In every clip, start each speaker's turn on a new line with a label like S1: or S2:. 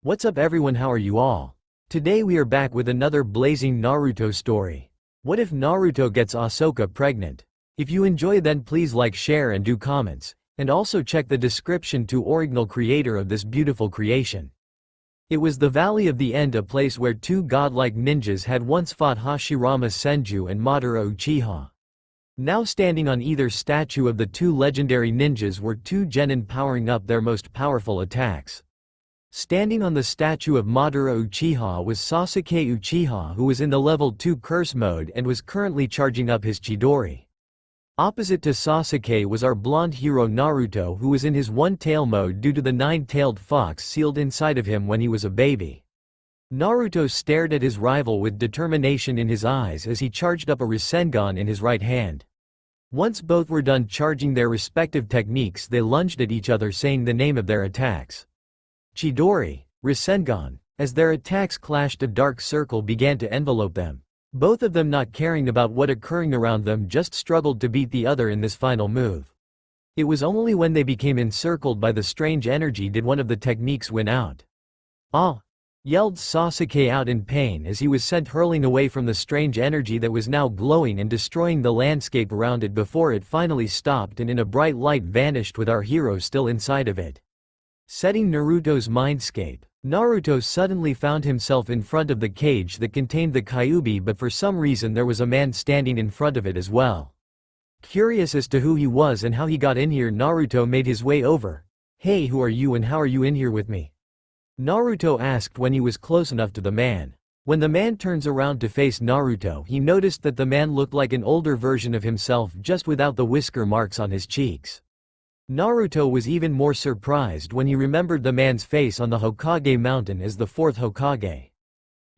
S1: What's up everyone, how are you all? Today we are back with another blazing Naruto story. What if Naruto gets Ahsoka pregnant? If you enjoy then please like, share and do comments, and also check the description to original creator of this beautiful creation. It was the Valley of the End, a place where two godlike ninjas had once fought Hashirama Senju and Madara Uchiha. Now standing on either statue of the two legendary ninjas were two genin powering up their most powerful attacks. Standing on the statue of Madara Uchiha was Sasuke Uchiha, who was in the level 2 curse mode and was currently charging up his Chidori. Opposite to Sasuke was our blonde hero Naruto, who was in his one-tail mode due to the 9-tailed fox sealed inside of him when he was a baby. Naruto stared at his rival with determination in his eyes as he charged up a Rasengan in his right hand. Once both were done charging their respective techniques, they lunged at each other saying the name of their attacks. Chidori, Rasengan. As their attacks clashed, a dark circle began to envelope them. Both of them, not caring about what occurring around them, just struggled to beat the other in this final move. It was only when they became encircled by the strange energy did one of the techniques win out. "Ah!" yelled Sasuke out in pain as he was sent hurling away from the strange energy that was now glowing and destroying the landscape around it before it finally stopped and in a bright light vanished with our hero still inside of it. Setting Naruto's mindscape, Naruto suddenly found himself in front of the cage that contained the Kyuubi, but for some reason there was a man standing in front of it as well. Curious as to who he was and how he got in here, Naruto made his way over. "Hey, who are you and how are you in here with me?" Naruto asked when he was close enough to the man. When the man turns around to face Naruto, he noticed that the man looked like an older version of himself, just without the whisker marks on his cheeks. Naruto was even more surprised when he remembered the man's face on the Hokage mountain as the fourth Hokage.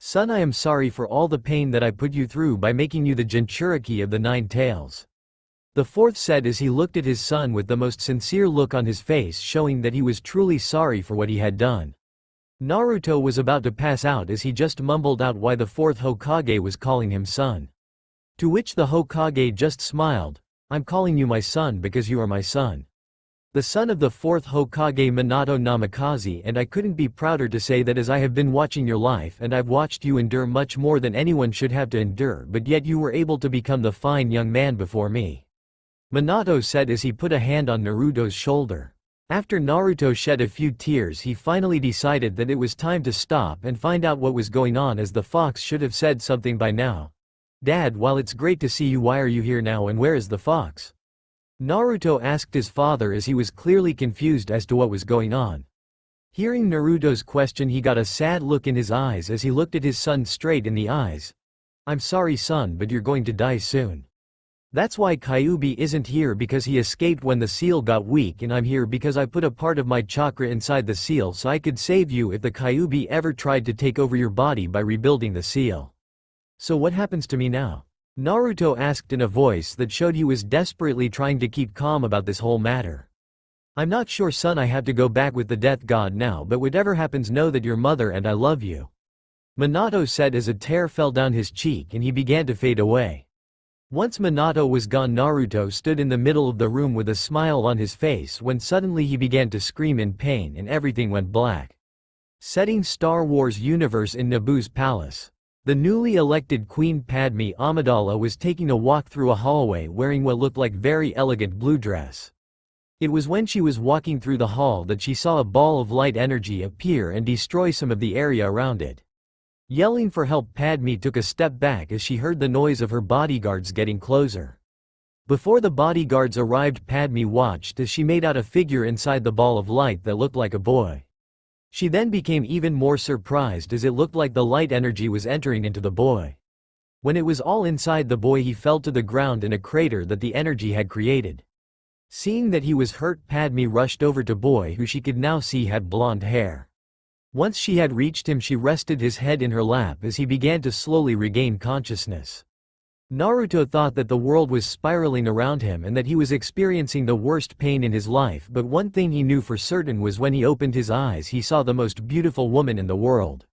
S1: "Son, I am sorry for all the pain that I put you through by making you the Jinchuriki of the 9 tails." The fourth said as he looked at his son with the most sincere look on his face, showing that he was truly sorry for what he had done. Naruto was about to pass out as he just mumbled out why the fourth Hokage was calling him son. To which the Hokage just smiled. "I'm calling you my son because you are my son. The son of the fourth Hokage, Minato Namikaze, and I couldn't be prouder to say that, as I have been watching your life and I've watched you endure much more than anyone should have to endure, but yet you were able to become the fine young man before me," Minato said as he put a hand on Naruto's shoulder. After Naruto shed a few tears, he finally decided that it was time to stop and find out what was going on, as the fox should have said something by now. "Dad, while it's great to see you, why are you here now and where is the fox?" Naruto asked his father as he was clearly confused as to what was going on. Hearing Naruto's question, he got a sad look in his eyes as he looked at his son straight in the eyes. "I'm sorry son, but you're going to die soon. That's why Kyuubi isn't here, because he escaped when the seal got weak, and I'm here because I put a part of my chakra inside the seal so I could save you if the Kyuubi ever tried to take over your body by rebuilding the seal." "So what happens to me now?" Naruto asked in a voice that showed he was desperately trying to keep calm about this whole matter. "I'm not sure son, I have to go back with the death god now, but whatever happens, know that your mother and I love you," Minato said as a tear fell down his cheek and he began to fade away. Once Minato was gone, Naruto stood in the middle of the room with a smile on his face when suddenly he began to scream in pain and everything went black. Setting Star Wars universe in Naboo's palace. The newly elected Queen Padme Amidala was taking a walk through a hallway wearing what looked like very elegant blue dress. It was when she was walking through the hall that she saw a ball of light energy appear and destroy some of the area around it. Yelling for help, Padme took a step back as she heard the noise of her bodyguards getting closer. Before the bodyguards arrived, Padme watched as she made out a figure inside the ball of light that looked like a boy. She then became even more surprised as it looked like the light energy was entering into the boy. When it was all inside the boy, he fell to the ground in a crater that the energy had created. Seeing that he was hurt, Padme rushed over to boy, who she could now see had blonde hair. Once she had reached him, she rested his head in her lap as he began to slowly regain consciousness. Naruto thought that the world was spiraling around him and that he was experiencing the worst pain in his life, but one thing he knew for certain was when he opened his eyes he saw the most beautiful woman in the world.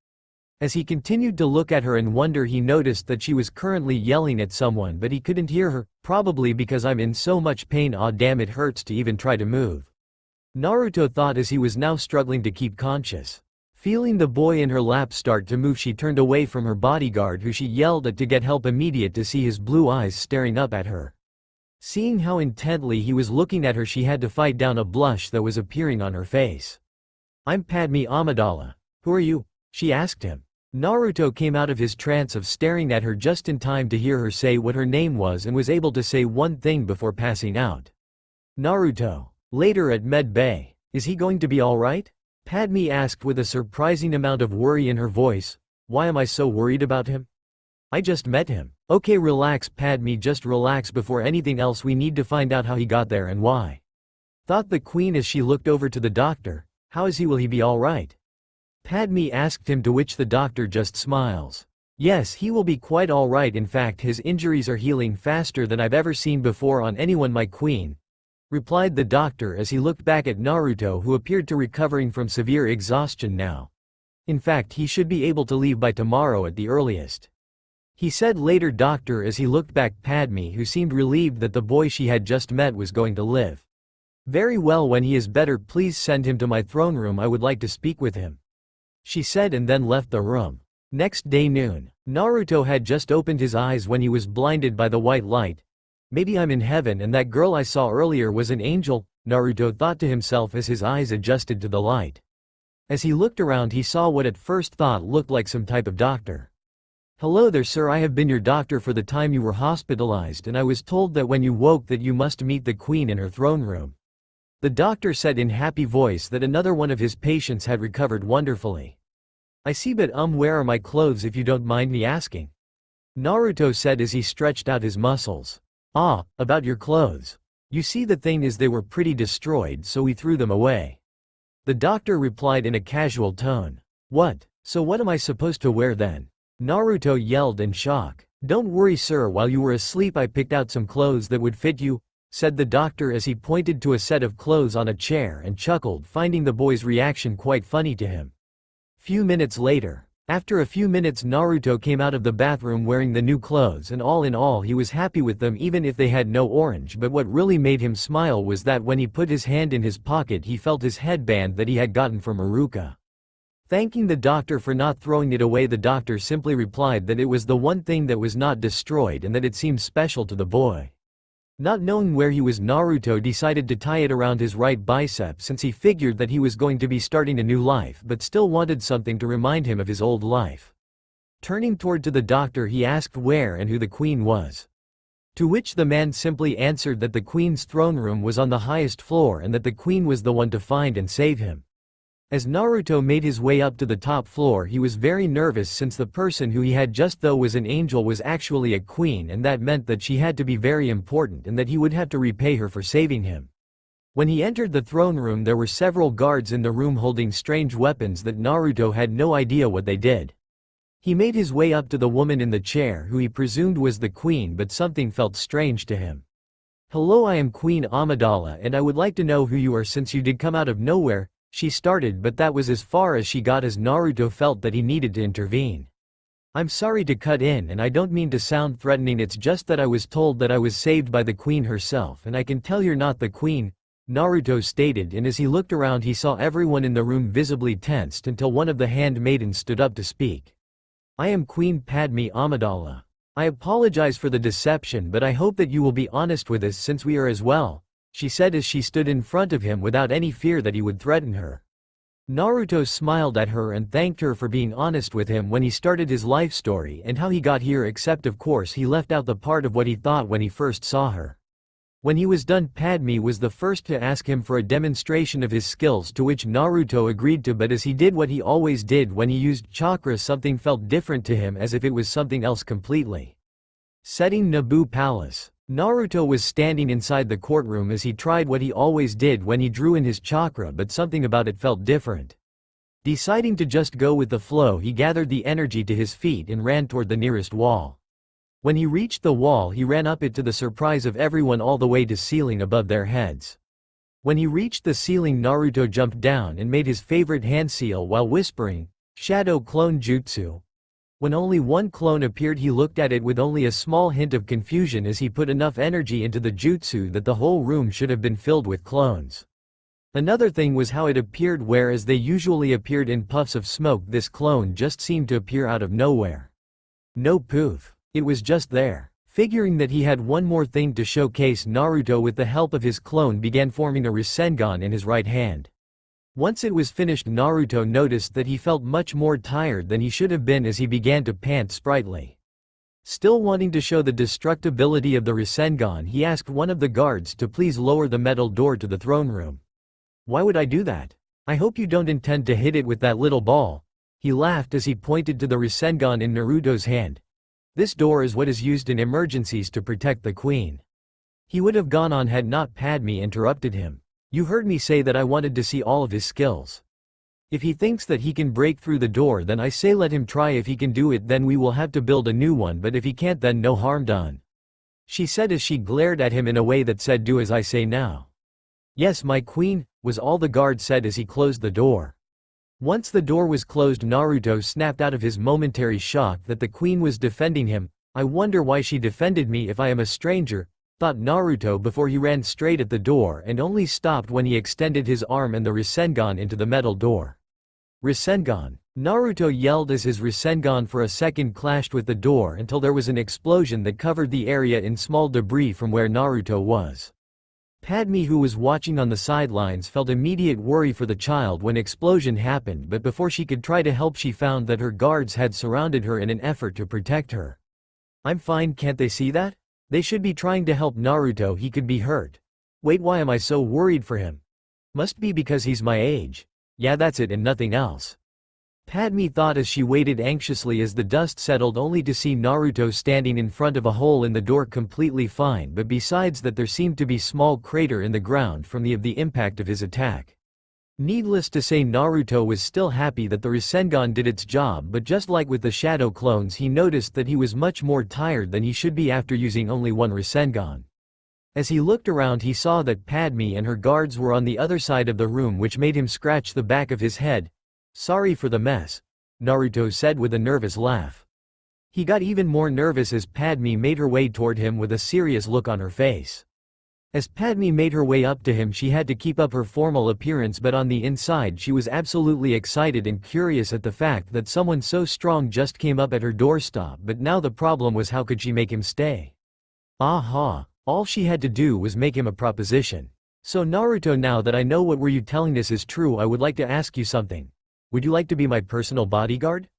S1: As he continued to look at her in wonder, he noticed that she was currently yelling at someone, but he couldn't hear her, probably because "I'm in so much pain, aw damn, it hurts to even try to move," Naruto thought as he was now struggling to keep conscious. Feeling the boy in her lap start to move, she turned away from her bodyguard, who she yelled at to get help immediate, to see his blue eyes staring up at her. Seeing how intently he was looking at her, she had to fight down a blush that was appearing on her face. "I'm Padme Amidala. Who are you?" she asked him. Naruto came out of his trance of staring at her just in time to hear her say what her name was and was able to say one thing before passing out. "Naruto." Later at Med Bay, "Is he going to be alright?" Padme asked with a surprising amount of worry in her voice. "Why am I so worried about him? I just met him." "Okay, relax Padme, just relax. Before anything else we need to find out how he got there and why," thought the queen as she looked over to the doctor. "How is he? Will he be alright?" Padme asked him, to which the doctor just smiles. "Yes, he will be quite alright. In fact, his injuries are healing faster than I've ever seen before on anyone, my queen," replied the doctor as he looked back at Naruto, who appeared to recovering from severe exhaustion now. "In fact, he should be able to leave by tomorrow at the earliest," he said later doctor as he looked back Padme, who seemed relieved that the boy she had just met was going to live. "Very well, when he is better please send him to my throne room. I would like to speak with him," she said, and then left the room. Next day noon, Naruto had just opened his eyes when he was blinded by the white light. "Maybe I'm in heaven and that girl I saw earlier was an angel," Naruto thought to himself as his eyes adjusted to the light. As he looked around, he saw what at first thought looked like some type of doctor. "Hello there sir, I have been your doctor for the time you were hospitalized, and I was told that when you woke that you must meet the queen in her throne room." The doctor said in happy voice that another one of his patients had recovered wonderfully. "I see, but where are my clothes if you don't mind me asking?" Naruto said as he stretched out his muscles. "Ah, about your clothes. You see, the thing is they were pretty destroyed, so we threw them away," the doctor replied in a casual tone. "What? So what am I supposed to wear then?" Naruto yelled in shock. "Don't worry sir, while you were asleep I picked out some clothes that would fit you," said the doctor as he pointed to a set of clothes on a chair and chuckled, finding the boy's reaction quite funny to him. Few minutes later, after a few minutes, Naruto came out of the bathroom wearing the new clothes, and all in all he was happy with them even if they had no orange. But what really made him smile was that when he put his hand in his pocket he felt his headband that he had gotten from Iruka. Thanking the doctor for not throwing it away, the doctor simply replied that it was the one thing that was not destroyed and that it seemed special to the boy. Not knowing where he was, Naruto decided to tie it around his right bicep since he figured that he was going to be starting a new life but still wanted something to remind him of his old life. Turning toward to the doctor, he asked where and who the queen was. To which the man simply answered that the queen's throne room was on the highest floor and that the queen was the one to find and save him. As Naruto made his way up to the top floor, he was very nervous since the person who he had just thought was an angel was actually a queen, and that meant that she had to be very important and that he would have to repay her for saving him. When he entered the throne room, there were several guards in the room holding strange weapons that Naruto had no idea what they did. He made his way up to the woman in the chair who he presumed was the queen, but something felt strange to him. "Hello, I am Queen Amidala and I would like to know who you are since you did come out of nowhere," she started, but that was as far as she got as Naruto felt that he needed to intervene. "I'm sorry to cut in and I don't mean to sound threatening, it's just that I was told that I was saved by the queen herself and I can tell you're not the queen," Naruto stated, and as he looked around he saw everyone in the room visibly tensed until one of the handmaidens stood up to speak. "I am Queen Padme Amidala. I apologize for the deception, but I hope that you will be honest with us since we are as well," she said as she stood in front of him without any fear that he would threaten her. Naruto smiled at her and thanked her for being honest with him when he started his life story and how he got here, except of course he left out the part of what he thought when he first saw her. When he was done, Padme was the first to ask him for a demonstration of his skills, to which Naruto agreed to, but as he did what he always did when he used chakra, something felt different to him, as if it was something else completely. Setting Naboo Palace. Naruto was standing inside the courtroom as he tried what he always did when he drew in his chakra, but something about it felt different. Deciding to just go with the flow, he gathered the energy to his feet and ran toward the nearest wall. When he reached the wall, he ran up it to the surprise of everyone all the way to ceiling above their heads. When he reached the ceiling, Naruto jumped down and made his favorite hand seal while whispering, "Shadow Clone Jutsu." When only one clone appeared, he looked at it with only a small hint of confusion as he put enough energy into the jutsu that the whole room should have been filled with clones. Another thing was how it appeared, whereas they usually appeared in puffs of smoke, this clone just seemed to appear out of nowhere. No poof. It was just there. Figuring that he had one more thing to showcase, Naruto with the help of his clone began forming a Rasengan in his right hand. Once it was finished, Naruto noticed that he felt much more tired than he should have been as he began to pant sprightly. Still wanting to show the destructibility of the Rasengan, he asked one of the guards to please lower the metal door to the throne room. "Why would I do that? I hope you don't intend to hit it with that little ball." He laughed as he pointed to the Rasengan in Naruto's hand. "This door is what is used in emergencies to protect the queen." He would have gone on had not Padme interrupted him. "You heard me say that I wanted to see all of his skills. If he thinks that he can break through the door, then I say let him try. If he can do it, then we will have to build a new one, but if he can't, then no harm done," she said as she glared at him in a way that said, "Do as I say now." "Yes, my queen," was all the guard said as he closed the door. Once the door was closed, Naruto snapped out of his momentary shock that the queen was defending him. "I wonder why she defended me if I am a stranger," thought Naruto before he ran straight at the door and only stopped when he extended his arm and the Rasengan into the metal door. "Rasengan!" Naruto yelled as his Rasengan for a second clashed with the door until there was an explosion that covered the area in small debris from where Naruto was. Padme, who was watching on the sidelines, felt immediate worry for the child when explosion happened, but before she could try to help, she found that her guards had surrounded her in an effort to protect her. "I'm fine, can't they see that? They should be trying to help Naruto, he could be hurt. Wait, why am I so worried for him? Must be because he's my age. Yeah, that's it and nothing else." Padme thought as she waited anxiously as the dust settled, only to see Naruto standing in front of a hole in the door completely fine, but besides that there seemed to be small crater in the ground from the impact of his attack. Needless to say, Naruto was still happy that the Rasengan did its job, but just like with the shadow clones, he noticed that he was much more tired than he should be after using only one Rasengan. As he looked around, he saw that Padme and her guards were on the other side of the room, which made him scratch the back of his head. "Sorry for the mess," Naruto said with a nervous laugh. He got even more nervous as Padme made her way toward him with a serious look on her face. As Padme made her way up to him, she had to keep up her formal appearance, but on the inside she was absolutely excited and curious at the fact that someone so strong just came up at her doorstep. But now the problem was, how could she make him stay? Aha! All she had to do was make him a proposition. "So Naruto, now that I know what were you telling us is true, I would like to ask you something. Would you like to be my personal bodyguard?"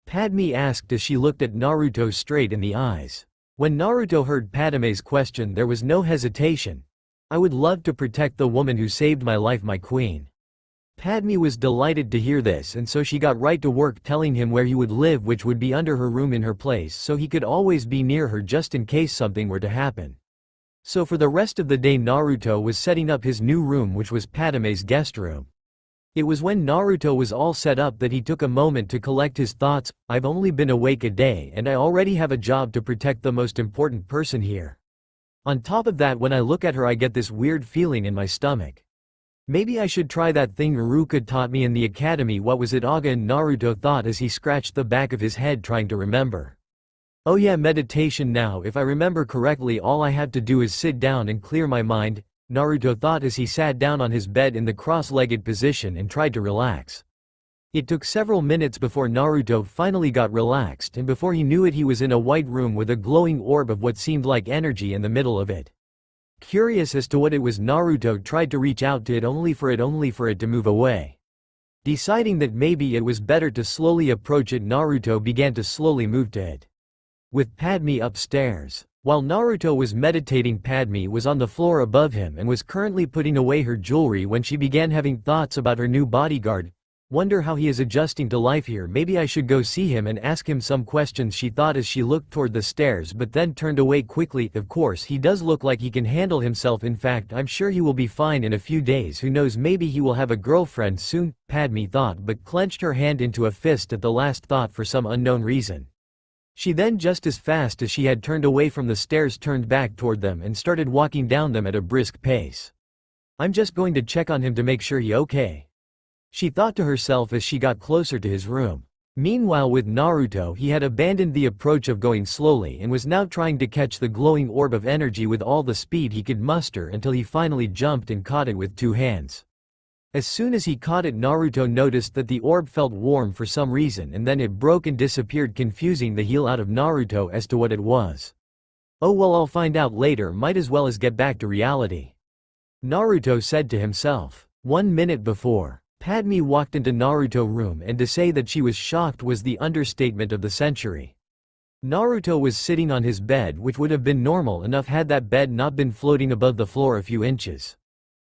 S1: Padme asked as she looked at Naruto straight in the eyes. When Naruto heard Padme's question, there was no hesitation. "I would love to protect the woman who saved my life, my queen." Padme was delighted to hear this, and so she got right to work telling him where he would live, which would be under her room in her place, so he could always be near her just in case something were to happen. So for the rest of the day, Naruto was setting up his new room, which was Padme's guest room. It was when Naruto was all set up that he took a moment to collect his thoughts. "I've only been awake a day and I already have a job to protect the most important person here. On top of that, when I look at her, I get this weird feeling in my stomach. Maybe I should try that thing Iruka taught me in the academy. What was it, Aga?" and Naruto thought as he scratched the back of his head trying to remember. "Oh yeah, meditation. Now if I remember correctly, all I have to do is sit down and clear my mind," Naruto thought as he sat down on his bed in the cross-legged position and tried to relax. It took several minutes before Naruto finally got relaxed, and before he knew it, he was in a white room with a glowing orb of what seemed like energy in the middle of it. Curious as to what it was, Naruto tried to reach out to it only for it to move away. Deciding that maybe it was better to slowly approach it, Naruto began to slowly move to it. With Padme upstairs. While Naruto was meditating, Padme was on the floor above him and was currently putting away her jewelry when she began having thoughts about her new bodyguard. "Wonder how he is adjusting to life here. Maybe I should go see him and ask him some questions," she thought as she looked toward the stairs, but then turned away quickly. "Of course, he does look like he can handle himself. In fact, I'm sure he will be fine in a few days. Who knows, maybe he will have a girlfriend soon," Padme thought, but clenched her hand into a fist at the last thought for some unknown reason. She then, just as fast as she had turned away from the stairs, turned back toward them and started walking down them at a brisk pace. "I'm just going to check on him to make sure he's okay," she thought to herself as she got closer to his room. Meanwhile, with Naruto, he had abandoned the approach of going slowly and was now trying to catch the glowing orb of energy with all the speed he could muster until he finally jumped and caught it with two hands. As soon as he caught it, Naruto noticed that the orb felt warm for some reason and then it broke and disappeared, confusing the hell out of Naruto as to what it was. Oh well, I'll find out later, might as well as get back to reality, Naruto said to himself. 1 minute before, Padme walked into Naruto's room, and to say that she was shocked was the understatement of the century. Naruto was sitting on his bed, which would have been normal enough had that bed not been floating above the floor a few inches.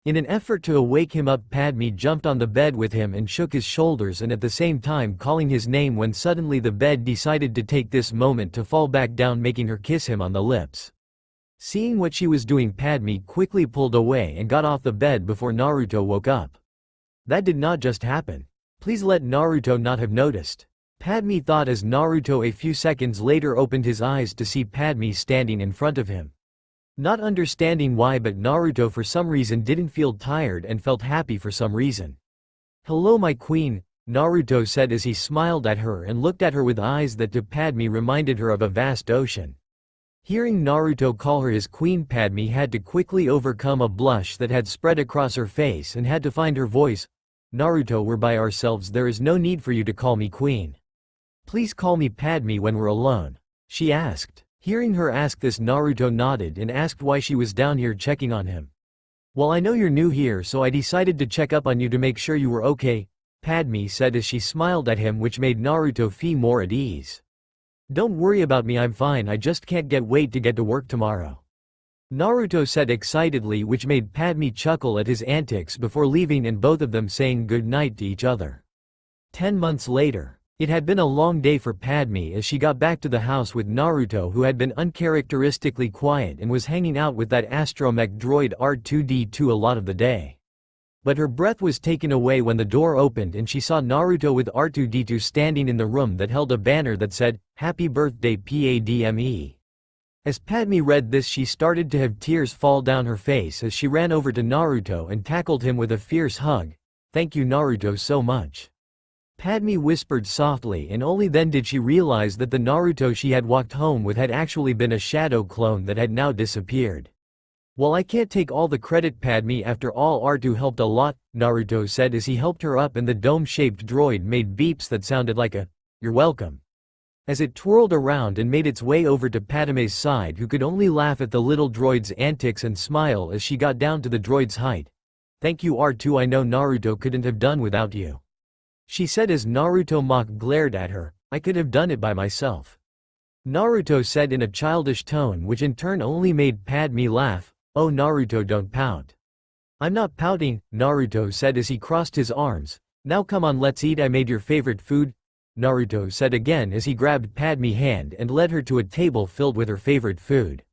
S1: In an effort to wake him up, Padme jumped on the bed with him and shook his shoulders and at the same time calling his name, when suddenly the bed decided to take this moment to fall back down, making her kiss him on the lips. Seeing what she was doing, Padme quickly pulled away and got off the bed before Naruto woke up. That did not just happen. Please let Naruto not have noticed, Padme thought as Naruto a few seconds later opened his eyes to see Padme standing in front of him. Not understanding why, but Naruto for some reason didn't feel tired and felt happy for some reason. "Hello my queen," Naruto said as he smiled at her and looked at her with eyes that to Padme reminded her of a vast ocean. Hearing Naruto call her his queen, Padme had to quickly overcome a blush that had spread across her face and had to find her voice. "Naruto, we're by ourselves, there is no need for you to call me queen. Please call me Padme when we're alone," she asked. Hearing her ask this, Naruto nodded and asked why she was down here checking on him. "Well, I know you're new here, so I decided to check up on you to make sure you were okay," Padme said as she smiled at him, which made Naruto feel more at ease. "Don't worry about me, I'm fine, I just can't wait to get to work tomorrow," Naruto said excitedly, which made Padme chuckle at his antics before leaving and both of them saying good night to each other. 10 months later. It had been a long day for Padme as she got back to the house with Naruto, who had been uncharacteristically quiet and was hanging out with that astromech droid R2-D2 a lot of the day. But her breath was taken away when the door opened and she saw Naruto with R2-D2 standing in the room that held a banner that said, "Happy Birthday Padme." As Padme read this, she started to have tears fall down her face as she ran over to Naruto and tackled him with a fierce hug. "Thank you Naruto so much," Padme whispered softly, and only then did she realize that the Naruto she had walked home with had actually been a shadow clone that had now disappeared. "Well, I can't take all the credit, Padme, after all R2 helped a lot," Naruto said as he helped her up, and the dome-shaped droid made beeps that sounded like a, "You're welcome," as it twirled around and made its way over to Padme's side, who could only laugh at the little droid's antics and smile as she got down to the droid's height. "Thank you R2, I know Naruto couldn't have done without you," she said as Naruto mock glared at her. "I could have done it by myself," Naruto said in a childish tone, which in turn only made Padme laugh. "Oh Naruto, don't pout." "I'm not pouting," Naruto said as he crossed his arms. "Now come on, let's eat, I made your favorite food," Naruto said again as he grabbed Padme's hand and led her to a table filled with her favorite food.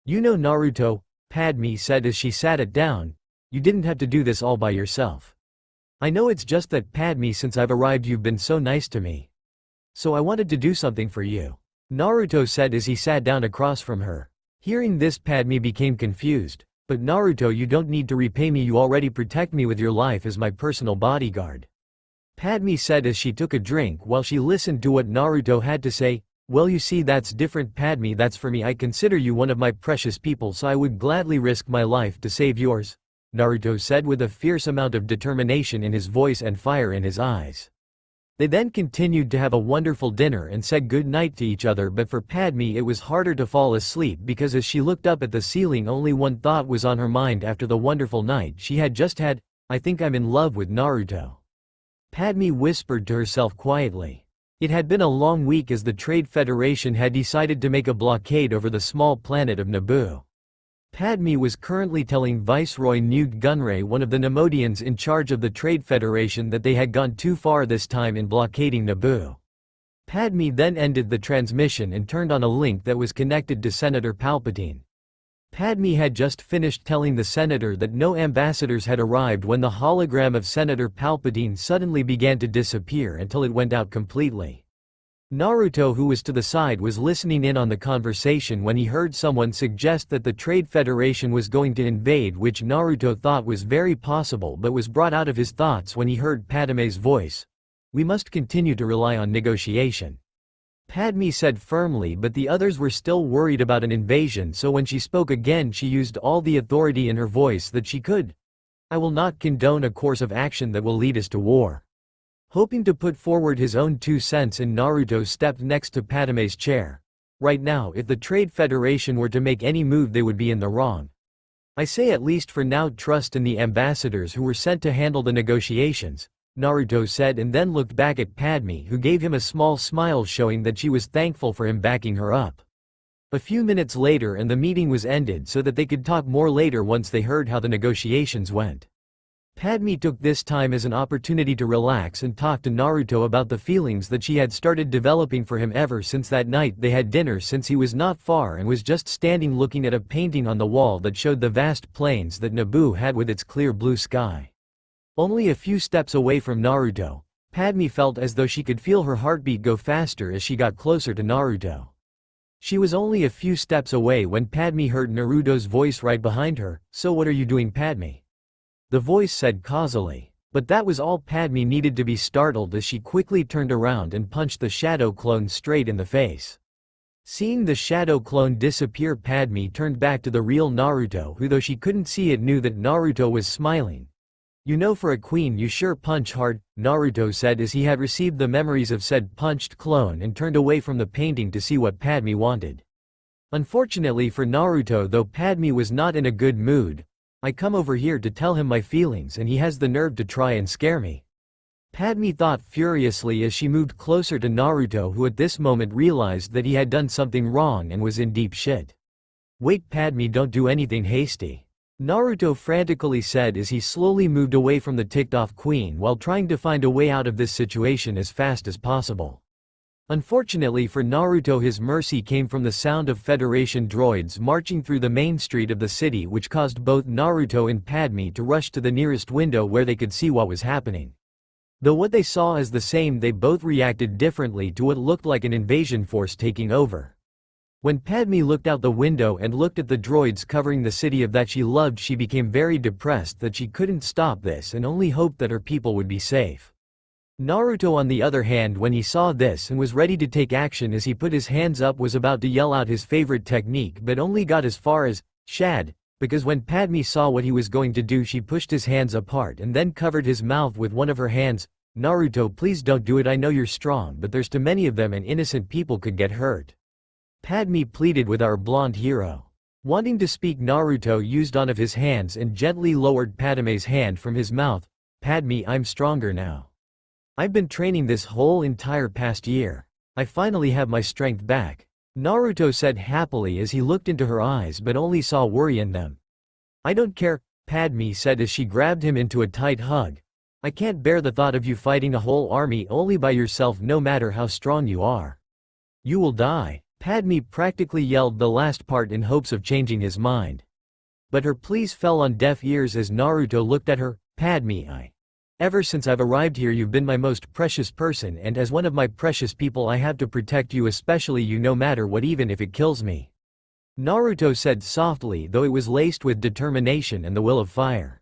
S1: "You know Naruto," Padme said as she sat it down, "you didn't have to do this all by yourself. I know, it's just that Padme, since I've arrived you've been so nice to me. So I wanted to do something for you," Naruto said as he sat down across from her. Hearing this, Padme became confused. "But Naruto, you don't need to repay me, you already protect me with your life as my personal bodyguard," Padme said as she took a drink while she listened to what Naruto had to say. "Well, you see, that's different Padme, that's for me, I consider you one of my precious people, so I would gladly risk my life to save yours," Naruto said with a fierce amount of determination in his voice and fire in his eyes. They then continued to have a wonderful dinner and said good night to each other, but for Padme it was harder to fall asleep because as she looked up at the ceiling only one thought was on her mind after the wonderful night she had just had. "I think I'm in love with Naruto," Padme whispered to herself quietly. It had been a long week as the Trade Federation had decided to make a blockade over the small planet of Naboo. Padme was currently telling Viceroy Newt Gunray, one of the Nemodians in charge of the Trade Federation, that they had gone too far this time in blockading Naboo. Padme then ended the transmission and turned on a link that was connected to Senator Palpatine. Padme had just finished telling the senator that no ambassadors had arrived when the hologram of Senator Palpatine suddenly began to disappear until it went out completely. Naruto, who was to the side, was listening in on the conversation when he heard someone suggest that the Trade Federation was going to invade, which Naruto thought was very possible but was brought out of his thoughts when he heard Padme's voice. "We must continue to rely on negotiation," Padme said firmly, but the others were still worried about an invasion, so when she spoke again she used all the authority in her voice that she could. I will not condone a course of action that will lead us to war." Hoping to put forward his own 2 cents, and Naruto stepped next to Padme's chair. Right now, if the Trade Federation were to make any move, they would be in the wrong. I say at least for now, trust in the ambassadors who were sent to handle the negotiations, Naruto said, and then looked back at Padme, who gave him a small smile showing that she was thankful for him backing her up. A few minutes later and the meeting was ended so that they could talk more later once they heard how the negotiations went. Padme took this time as an opportunity to relax and talk to Naruto about the feelings that she had started developing for him ever since that night they had dinner, since he was not far and was just standing looking at a painting on the wall that showed the vast plains that Naboo had with its clear blue sky. Only a few steps away from Naruto, Padme felt as though she could feel her heartbeat go faster as she got closer to Naruto. She was only a few steps away when Padme heard Naruto's voice right behind her. "So what are you doing, Padme?" the voice said causally. But that was all Padme needed to be startled, as she quickly turned around and punched the shadow clone straight in the face. Seeing the shadow clone disappear, Padme turned back to the real Naruto, who, though she couldn't see it, knew that Naruto was smiling. "You know, for a queen you sure punch hard," Naruto said as he had received the memories of said punched clone and turned away from the painting to see what Padme wanted. Unfortunately for Naruto, though, Padme was not in a good mood. "I come over here to tell him my feelings and he has the nerve to try and scare me," Padme thought furiously as she moved closer to Naruto, who at this moment realized that he had done something wrong and was in deep shit. "Wait, Padme, don't do anything hasty," Naruto frantically said as he slowly moved away from the ticked-off queen while trying to find a way out of this situation as fast as possible. Unfortunately for Naruto, his mercy came from the sound of Federation droids marching through the main street of the city, which caused both Naruto and Padme to rush to the nearest window where they could see what was happening. Though what they saw is the same, they both reacted differently to what looked like an invasion force taking over. When Padme looked out the window and looked at the droids covering the city of that she loved, she became very depressed that she couldn't stop this and only hoped that her people would be safe. Naruto, on the other hand, when he saw this and was ready to take action as he put his hands up, was about to yell out his favorite technique but only got as far as "Shad," because when Padme saw what he was going to do, she pushed his hands apart and then covered his mouth with one of her hands. "Naruto, please don't do it. I know you're strong, but there's too many of them and innocent people could get hurt," Padme pleaded with our blonde hero. Wanting to speak, Naruto used one of his hands and gently lowered Padme's hand from his mouth. "Padme, I'm stronger now. I've been training this whole entire past year. I finally have my strength back," Naruto said happily as he looked into her eyes but only saw worry in them. "I don't care," Padme said as she grabbed him into a tight hug. "I can't bear the thought of you fighting a whole army only by yourself, no matter how strong you are. You will die." Padme practically yelled the last part in hopes of changing his mind. But her pleas fell on deaf ears as Naruto looked at her. "Padme, ever since I've arrived here, you've been my most precious person, and as one of my precious people I have to protect you, especially you, no matter what, even if it kills me," Naruto said softly, though it was laced with determination and the will of fire.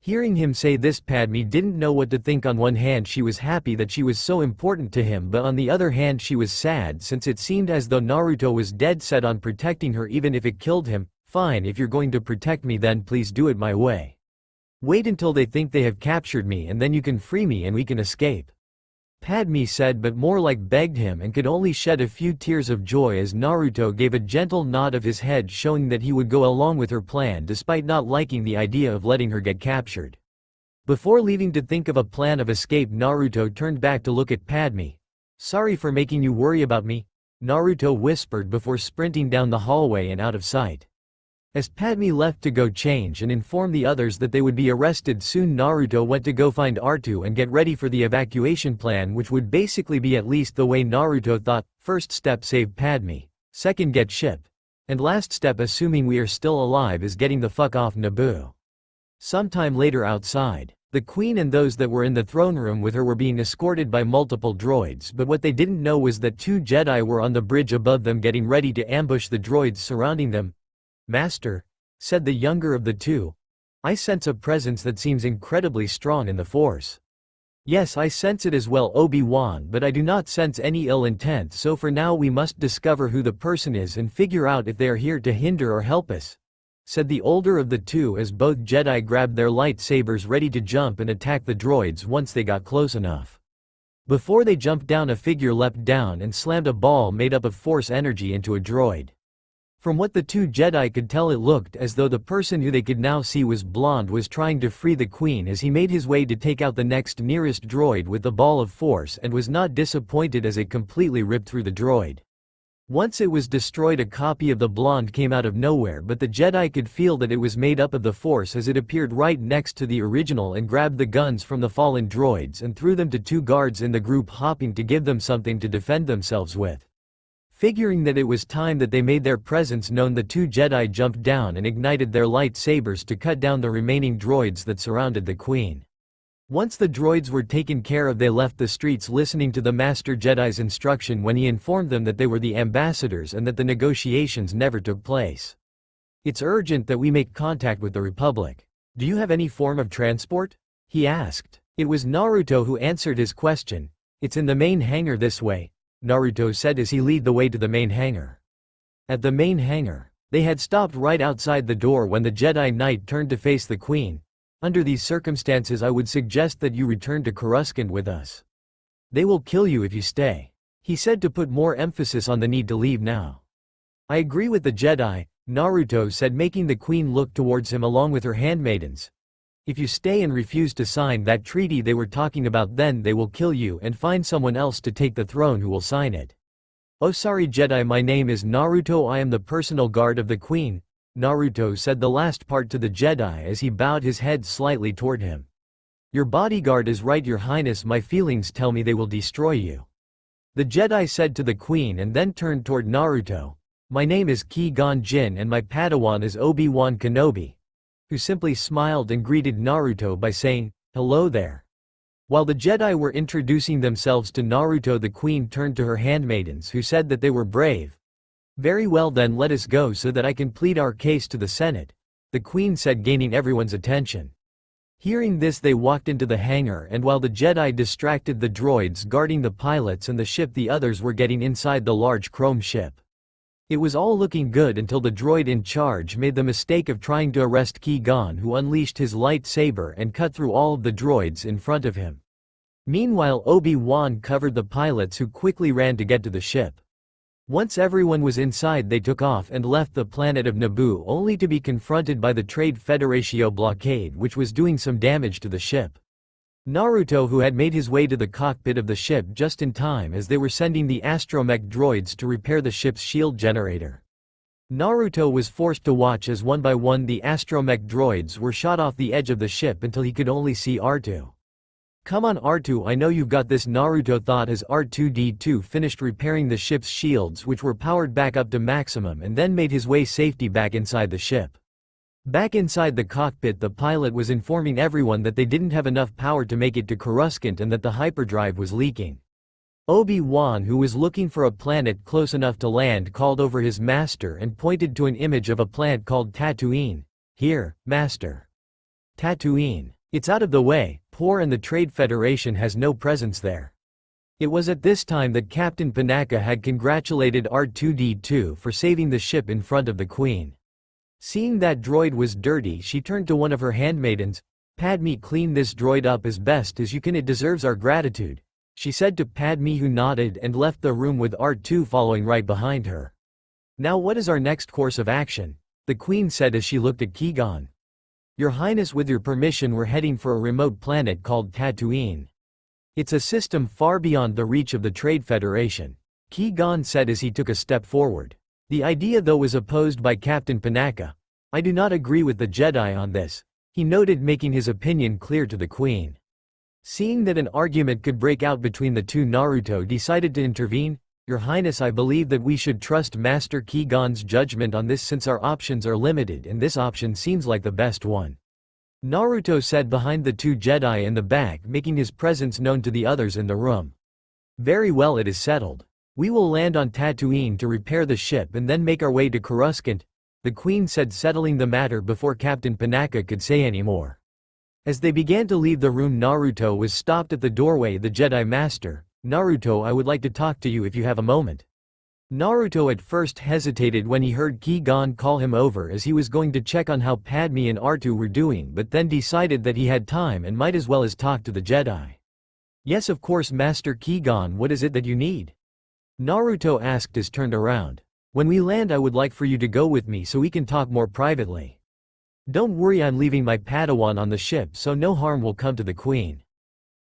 S1: Hearing him say this, Padme didn't know what to think. On one hand, she was happy that she was so important to him, but on the other hand she was sad since it seemed as though Naruto was dead set on protecting her even if it killed him. "Fine, if you're going to protect me, then please do it my way. Wait until they think they have captured me and then you can free me and we can escape," Padme said, but more like begged him, and could only shed a few tears of joy as Naruto gave a gentle nod of his head showing that he would go along with her plan despite not liking the idea of letting her get captured. Before leaving to think of a plan of escape, Naruto turned back to look at Padme. "Sorry for making you worry about me," Naruto whispered before sprinting down the hallway and out of sight. As Padme left to go change and inform the others that they would be arrested soon, Naruto went to go find R2 and get ready for the evacuation plan, which would basically be, at least the way Naruto thought, first step save Padme, second get ship, and last step, assuming we are still alive, is getting the fuck off Naboo. Sometime later outside, the queen and those that were in the throne room with her were being escorted by multiple droids, but what they didn't know was that 2 Jedi were on the bridge above them getting ready to ambush the droids surrounding them. "Master," said the younger of the two, "I sense a presence that seems incredibly strong in the Force." "Yes, I sense it as well, Obi-Wan, but I do not sense any ill intent, so for now we must discover who the person is and figure out if they are here to hinder or help us," said the older of the two as both Jedi grabbed their lightsabers ready to jump and attack the droids once they got close enough. Before they jumped down, a figure leapt down and slammed a ball made up of force energy into a droid. From what the two Jedi could tell, it looked as though the person who they could now see was blonde was trying to free the Queen as he made his way to take out the next nearest droid with the ball of force, and was not disappointed as it completely ripped through the droid. Once it was destroyed, a copy of the blonde came out of nowhere, but the Jedi could feel that it was made up of the Force as it appeared right next to the original and grabbed the guns from the fallen droids and threw them to two guards in the group, hopping to give them something to defend themselves with. Figuring that it was time that they made their presence known, the two Jedi jumped down and ignited their lightsabers to cut down the remaining droids that surrounded the Queen. Once the droids were taken care of, they left the streets listening to the Master Jedi's instruction when he informed them that they were the ambassadors and that the negotiations never took place. "It's urgent that we make contact with the Republic. Do you have any form of transport?" he asked. It was Naruto who answered his question. "It's in the main hangar this way," Naruto said as he led the way to the main hangar. At the main hangar, they had stopped right outside the door when the Jedi Knight turned to face the Queen. "Under these circumstances, I would suggest that you return to Coruscant with us. They will kill you if you stay," he said, to put more emphasis on the need to leave now. "I agree with the Jedi," Naruto said, making the Queen look towards him along with her handmaidens. "If you stay and refuse to sign that treaty they were talking about, then they will kill you and find someone else to take the throne who will sign it." "Oh, sorry Jedi, my name is Naruto. I am the personal guard of the Queen," Naruto said the last part to the Jedi as he bowed his head slightly toward him. "Your bodyguard is right, Your Highness. My feelings tell me they will destroy you," the Jedi said to the Queen, and then turned toward Naruto. "My name is Qui-Gon Jinn and my Padawan is Obi-Wan Kenobi," who simply smiled and greeted Naruto by saying, "Hello there." While the Jedi were introducing themselves to Naruto, the Queen turned to her handmaidens, who said that they were brave. "Very well then, let us go so that I can plead our case to the Senate," the Queen said, gaining everyone's attention. Hearing this, they walked into the hangar, and while the Jedi distracted the droids guarding the pilots and the ship, the others were getting inside the large chrome ship. It was all looking good until the droid in charge made the mistake of trying to arrest Qui-Gon, who unleashed his lightsaber and cut through all of the droids in front of him. Meanwhile, Obi-Wan covered the pilots, who quickly ran to get to the ship. Once everyone was inside, they took off and left the planet of Naboo, only to be confronted by the Trade Federatio blockade, which was doing some damage to the ship. Naruto, who had made his way to the cockpit of the ship just in time as they were sending the astromech droids to repair the ship's shield generator. Naruto was forced to watch as one by one the astromech droids were shot off the edge of the ship until he could only see R2. "Come on R2, I know you've got this," Naruto thought as R2-D2 finished repairing the ship's shields, which were powered back up to maximum, and then made his way safely back inside the ship. Back inside the cockpit, the pilot was informing everyone that they didn't have enough power to make it to Coruscant and that the hyperdrive was leaking. Obi-Wan, who was looking for a planet close enough to land, called over his master and pointed to an image of a planet called Tatooine. "Here, Master. Tatooine. It's out of the way, poor, and the Trade Federation has no presence there." It was at this time that Captain Panaka had congratulated R2-D2 for saving the ship in front of the Queen. Seeing that droid was dirty, she turned to one of her handmaidens. "Padme, clean this droid up as best as you can, it deserves our gratitude," she said to Padme, who nodded and left the room with R2 following right behind her. "Now what is our next course of action?" the Queen said as she looked at Qui-Gon. "Your Highness, with your permission, we're heading for a remote planet called Tatooine. It's a system far beyond the reach of the Trade Federation," Qui-Gon said as he took a step forward. The idea, though, was opposed by Captain Panaka. "I do not agree with the Jedi on this," he noted, making his opinion clear to the Queen. Seeing that an argument could break out between the two, Naruto decided to intervene. "Your Highness, I believe that we should trust Master Qui-Gon's judgment on this, since our options are limited and this option seems like the best one," Naruto said behind the two Jedi in the back, making his presence known to the others in the room. "Very well, it is settled. We will land on Tatooine to repair the ship and then make our way to Coruscant," the Queen said, settling the matter before Captain Panaka could say any more. As they began to leave the room, Naruto was stopped at the doorway. "The Jedi Master, Naruto, I would like to talk to you if you have a moment." Naruto at first hesitated when he heard Ki-gon call him over as he was going to check on how Padme and R2 were doing, but then decided that he had time and might as well as talk to the Jedi. "Yes, of course, Master Ki-gon, what is it that you need?" Naruto asked as turned around. "When we land I would like for you to go with me so we can talk more privately. Don't worry, I'm leaving my Padawan on the ship so no harm will come to the Queen,"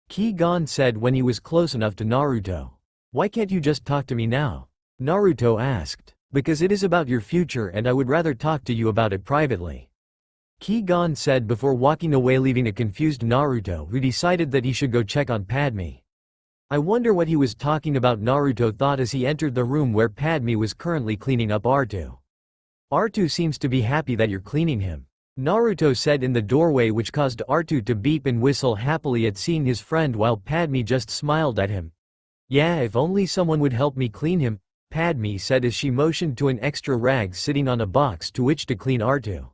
S1: Ki-gon said when he was close enough to Naruto. "Why can't you just talk to me now?" Naruto asked. "Because it is about your future and I would rather talk to you about it privately," Ki-gon said before walking away, leaving a confused Naruto who decided that he should go check on Padme. "I wonder what he was talking about," Naruto thought as he entered the room where Padme was currently cleaning up R2. "R2 seems to be happy that you're cleaning him," Naruto said in the doorway, which caused R2 to beep and whistle happily at seeing his friend while Padme just smiled at him. "Yeah, if only someone would help me clean him," Padme said as she motioned to an extra rag sitting on a box to which to clean R2.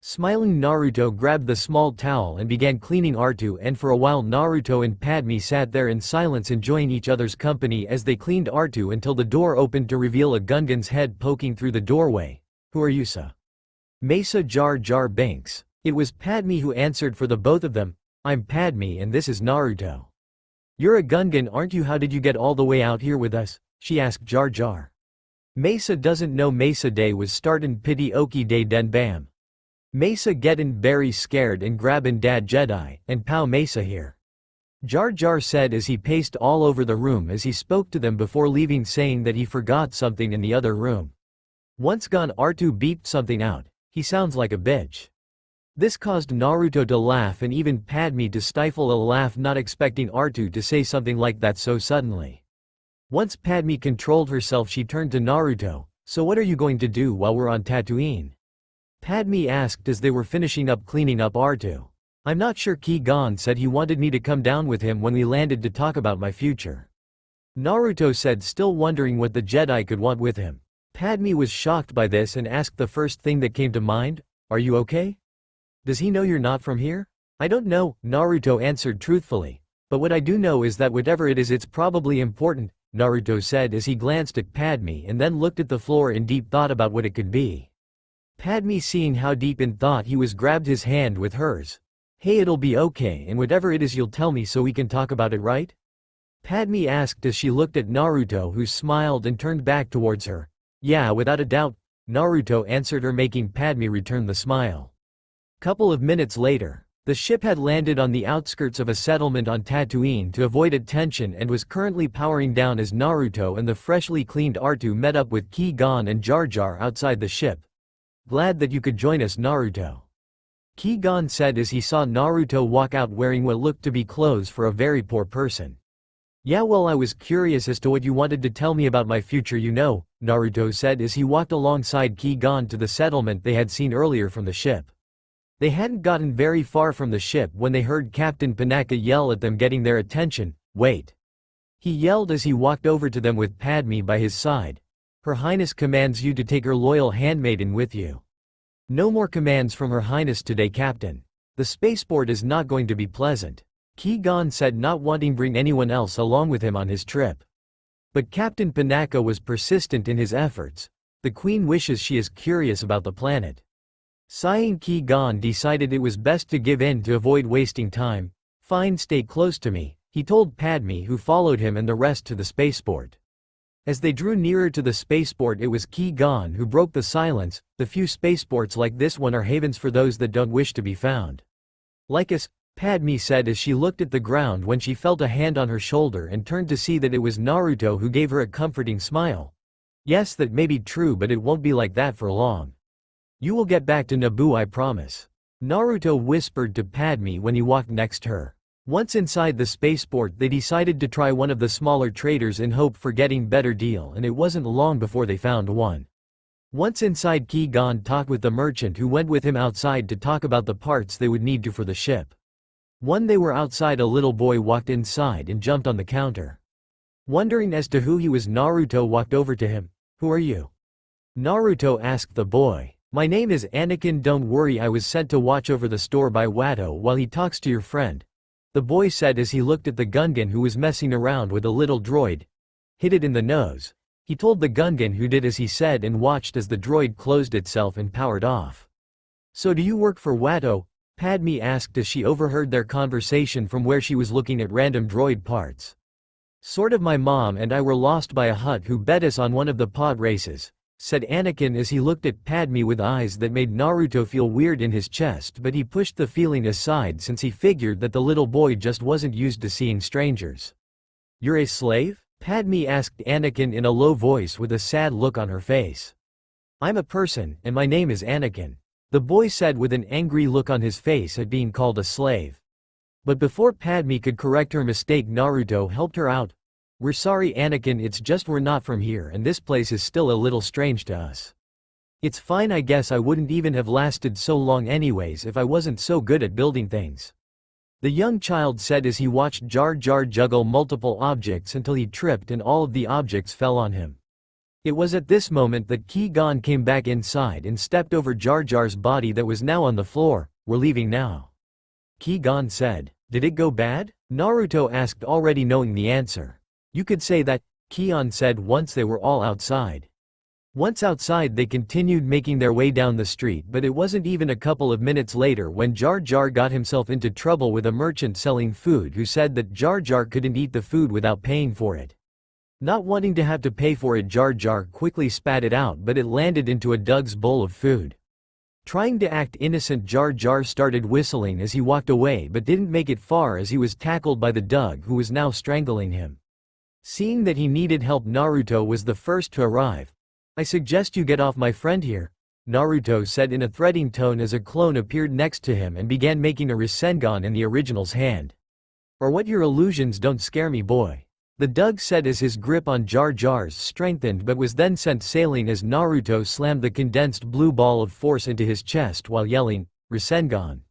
S1: Smiling, Naruto grabbed the small towel and began cleaning R2, and for a while Naruto and Padme sat there in silence enjoying each other's company as they cleaned R2 until the door opened to reveal a Gungan's head poking through the doorway. "Who are you, sir?" "Mesa Jar Jar Binks." It was Padme who answered for the both of them. "I'm Padme and this is Naruto." "You're a Gungan, aren't you? How did you get all the way out here with us?" she asked Jar Jar. "Mesa doesn't know Mesa Day was startin' pity oki day den bam. Mesa gettin' very scared and grabbin' dad Jedi, and pow Mesa here," Jar Jar said as he paced all over the room as he spoke to them before leaving, saying that he forgot something in the other room. Once gone, R2 beeped something out. "He sounds like a bitch." This caused Naruto to laugh and even Padme to stifle a laugh, not expecting R2 to say something like that so suddenly. Once Padme controlled herself, she turned to Naruto. "So what are you going to do while we're on Tatooine?" Padme asked as they were finishing up cleaning up R2. "I'm not sure. Ki-gon said he wanted me to come down with him when we landed to talk about my future," Naruto said, still wondering what the Jedi could want with him. Padme was shocked by this and asked the first thing that came to mind, "Are you okay? Does he know you're not from here?" "I don't know," Naruto answered truthfully. "But what I do know is that whatever it is, it's probably important," Naruto said as he glanced at Padme and then looked at the floor in deep thought about what it could be. Padme, seeing how deep in thought he was, grabbed his hand with hers. "Hey, it'll be okay, and whatever it is you'll tell me so we can talk about it, right?" Padme asked as she looked at Naruto, who smiled and turned back towards her. "Yeah, without a doubt," Naruto answered her, making Padme return the smile. Couple of minutes later, the ship had landed on the outskirts of a settlement on Tatooine to avoid attention and was currently powering down as Naruto and the freshly cleaned R2 met up with Ki-gon and Jar Jar outside the ship. "Glad that you could join us, Naruto," Ki-gon said as he saw Naruto walk out wearing what looked to be clothes for a very poor person. "Yeah, well, I was curious as to what you wanted to tell me about my future, you know," Naruto said as he walked alongside Ki-gon to the settlement they had seen earlier from the ship. They hadn't gotten very far from the ship when they heard Captain Panaka yell at them, getting their attention. "Wait," he yelled as he walked over to them with Padme by his side. "Her Highness commands you to take her loyal handmaiden with you." "No more commands from Her Highness today, Captain. The spaceport is not going to be pleasant," Ki-gon said, not wanting to bring anyone else along with him on his trip. But Captain Panaka was persistent in his efforts. "The Queen wishes. She is curious about the planet." Sighing, Ki-gon decided it was best to give in to avoid wasting time. "Fine, stay close to me," he told Padme, who followed him and the rest to the spaceport. As they drew nearer to the spaceport, it was Ki-gon who broke the silence. "The few spaceports like this one are havens for those that don't wish to be found. Like us," Padme said as she looked at the ground when she felt a hand on her shoulder and turned to see that it was Naruto, who gave her a comforting smile. "Yes, that may be true, but it won't be like that for long. You will get back to Naboo, I promise," Naruto whispered to Padme when he walked next to her. Once inside the spaceport, they decided to try one of the smaller traders in hope for getting better deal, and it wasn't long before they found one. Once inside, Ki-gon talked with the merchant who went with him outside to talk about the parts they would need for the ship. When they were outside, a little boy walked inside and jumped on the counter. Wondering as to who he was, Naruto walked over to him. "Who are you?" Naruto asked the boy. "My name is Anakin. Don't worry, I was sent to watch over the store by Watto while he talks to your friend," the boy said as he looked at the Gungan who was messing around with a little droid. "Hit it in the nose," He told the Gungan, who did as he said and watched as the droid closed itself and powered off. "So do you work for Watto?" Padme asked as she overheard their conversation from where she was looking at random droid parts. "Sort of. My mom and I were lost by a Hutt who bet us on one of the pod races," said Anakin as he looked at Padme with eyes that made Naruto feel weird in his chest, but he pushed the feeling aside since he figured that the little boy just wasn't used to seeing strangers. "You're a slave?" Padme asked Anakin in a low voice with a sad look on her face. "I'm a person, and my name is Anakin," the boy said with an angry look on his face at being called a slave. But before Padme could correct her mistake, Naruto helped her out. "We're sorry, Anakin, it's just we're not from here and this place is still a little strange to us. It's fine, I guess I wouldn't even have lasted so long anyways if I wasn't so good at building things," the young child said as he watched Jar Jar juggle multiple objects until he tripped and all of the objects fell on him. It was at this moment that Qui-Gon came back inside and stepped over Jar Jar's body that was now on the floor. "We're leaving now," Qui-Gon said. "Did it go bad?" Naruto asked, already knowing the answer. "You could say that," Qui-Gon said once they were all outside. Once outside, they continued making their way down the street, but it wasn't even a couple of minutes later when Jar Jar got himself into trouble with a merchant selling food who said that Jar Jar couldn't eat the food without paying for it. Not wanting to have to pay for it, Jar Jar quickly spat it out, but it landed into a Doug's bowl of food. Trying to act innocent, Jar Jar started whistling as he walked away but didn't make it far as he was tackled by the Doug, who was now strangling him. Seeing that he needed help, Naruto was the first to arrive. "I suggest you get off my friend here," Naruto said in a threatening tone as a clone appeared next to him and began making a Rasengan in the original's hand. "Or what, your illusions don't scare me, boy," the Doug said as his grip on Jar Jar's strengthened but was then sent sailing as Naruto slammed the condensed blue ball of force into his chest while yelling, "Rasengan,"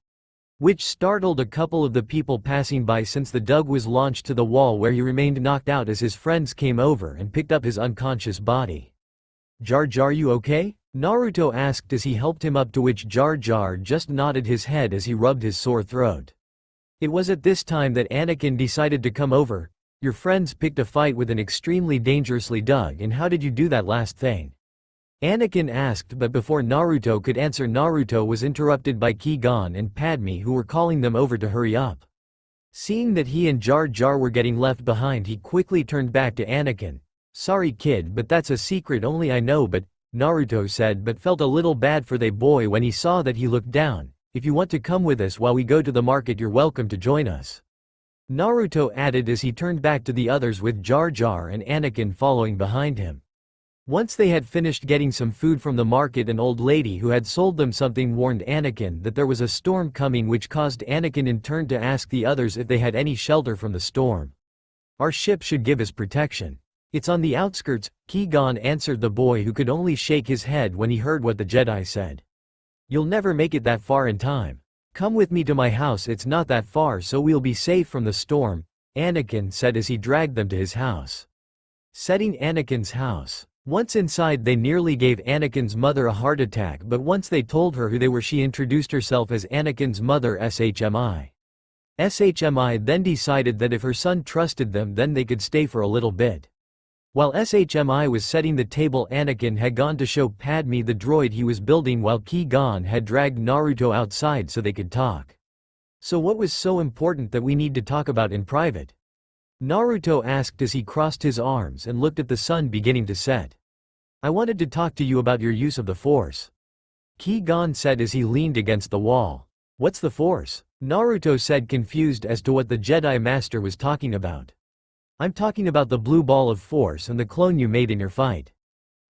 S1: which startled a couple of the people passing by since the Doug was launched to the wall where he remained knocked out as his friends came over and picked up his unconscious body. "Jar Jar, you okay?" Naruto asked as he helped him up, to which Jar Jar just nodded his head as he rubbed his sore throat. It was at this time that Anakin decided to come over. "Your friends picked a fight with an extremely dangerously Doug, and how did you do that last thing?" Anakin asked, but before Naruto could answer, Naruto was interrupted by Qui-Gon and Padme, who were calling them over to hurry up. Seeing that he and Jar Jar were getting left behind, he quickly turned back to Anakin. "Sorry kid, but that's a secret only I know," but Naruto said, but felt a little bad for the boy when he saw that he looked down. "If you want to come with us while we go to the market, you're welcome to join us," Naruto added as he turned back to the others with Jar Jar and Anakin following behind him. Once they had finished getting some food from the market, an old lady who had sold them something warned Anakin that there was a storm coming, which caused Anakin in turn to ask the others if they had any shelter from the storm. "Our ship should give us protection. It's on the outskirts," Qui-Gon answered the boy, who could only shake his head when he heard what the Jedi said. "You'll never make it that far in time. Come with me to my house, it's not that far, so we'll be safe from the storm," Anakin said as he dragged them to his house. Setting Anakin's house. Once inside, they nearly gave Anakin's mother a heart attack, but once they told her who they were, she introduced herself as Anakin's mother, SHMI. SHMI then decided that if her son trusted them, then they could stay for a little bit. While SHMI was setting the table, Anakin had gone to show Padme the droid he was building, while Qui-Gon had dragged Naruto outside so they could talk. "So what was so important that we need to talk about in private?" Naruto asked as he crossed his arms and looked at the sun beginning to set. "I wanted to talk to you about your use of the Force," Qui-Gon said as he leaned against the wall. "What's the Force?" Naruto said, confused as to what the Jedi Master was talking about. "I'm talking about the blue ball of Force and the clone you made in your fight."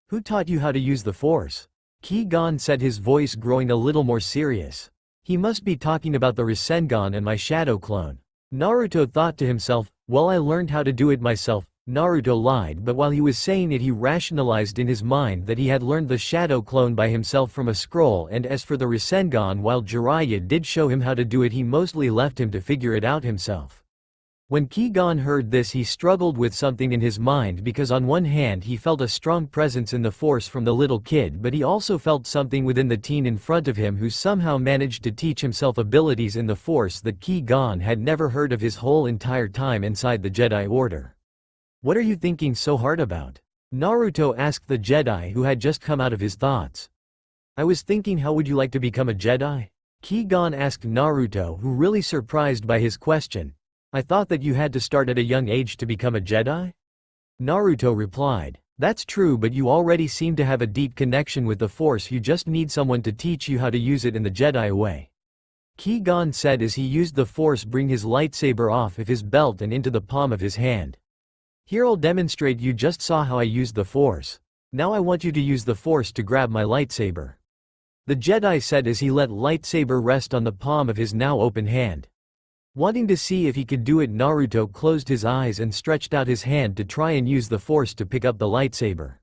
S1: "Who taught you how to use the Force?" Qui-Gon said, his voice growing a little more serious. "He must be talking about the Rasengan and my shadow clone." Naruto thought to himself, "Well, I learned how to do it myself." Naruto lied, but while he was saying it, he rationalized in his mind that he had learned the shadow clone by himself from a scroll, and as for the Rasengan, while Jiraiya did show him how to do it, he mostly left him to figure it out himself. When Qui-Gon heard this, he struggled with something in his mind, because on one hand he felt a strong presence in the Force from the little kid, but he also felt something within the teen in front of him who somehow managed to teach himself abilities in the Force that Qui-Gon had never heard of his whole entire time inside the Jedi Order. "What are you thinking so hard about?" Naruto asked the Jedi who had just come out of his thoughts. I was thinking, how would you like to become a Jedi? Ki-gon asked Naruto, who really surprised by his question. I thought that you had to start at a young age to become a Jedi? Naruto replied. That's true, but you already seem to have a deep connection with the Force. You just need someone to teach you how to use it in the Jedi way. Ki-gon said as he used the Force bring his lightsaber off of his belt and into the palm of his hand. Here, I'll demonstrate. You just saw how I used the Force. Now I want you to use the Force to grab my lightsaber. The Jedi said as he let lightsaber rest on the palm of his now open hand. Wanting to see if he could do it, Naruto closed his eyes and stretched out his hand to try and use the Force to pick up the lightsaber.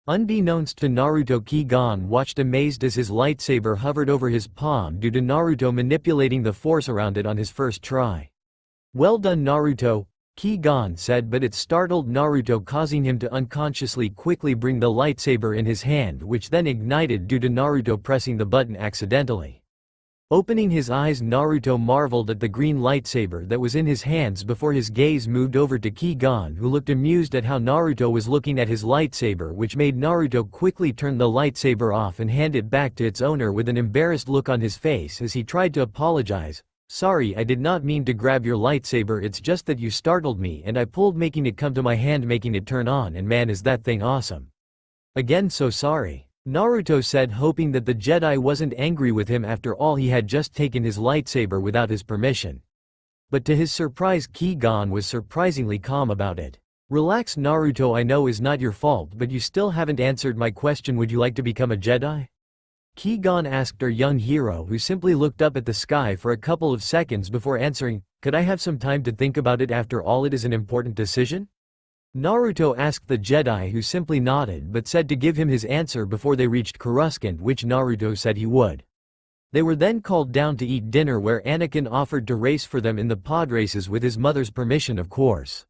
S1: Unbeknownst to Naruto, Ki-gon watched amazed as his lightsaber hovered over his palm due to Naruto manipulating the Force around it on his first try. Well done, Naruto, Ki-gon said, but it startled Naruto, causing him to unconsciously quickly bring the lightsaber in his hand, which then ignited due to Naruto pressing the button accidentally. Opening his eyes, Naruto marveled at the green lightsaber that was in his hands before his gaze moved over to Ki-gon, who looked amused at how Naruto was looking at his lightsaber, which made Naruto quickly turn the lightsaber off and hand it back to its owner with an embarrassed look on his face as he tried to apologize. Sorry, I did not mean to grab your lightsaber, it's just that you startled me and I pulled, making it come to my hand, making it turn on, and man, is that thing awesome. Again, so sorry, Naruto said, hoping that the Jedi wasn't angry with him. After all, he had just taken his lightsaber without his permission. But to his surprise, Ki-gon was surprisingly calm about it. Relax, Naruto, I know it's not your fault, but you still haven't answered my question. Would you like to become a Jedi? Ki-gon asked our young hero, who simply looked up at the sky for a couple of seconds before answering, could I have some time to think about it? After all, it is an important decision? Naruto asked the Jedi, who simply nodded but said to give him his answer before they reached Coruscant, which Naruto said he would. They were then called down to eat dinner, where Anakin offered to race for them in the pod races with his mother's permission, of course.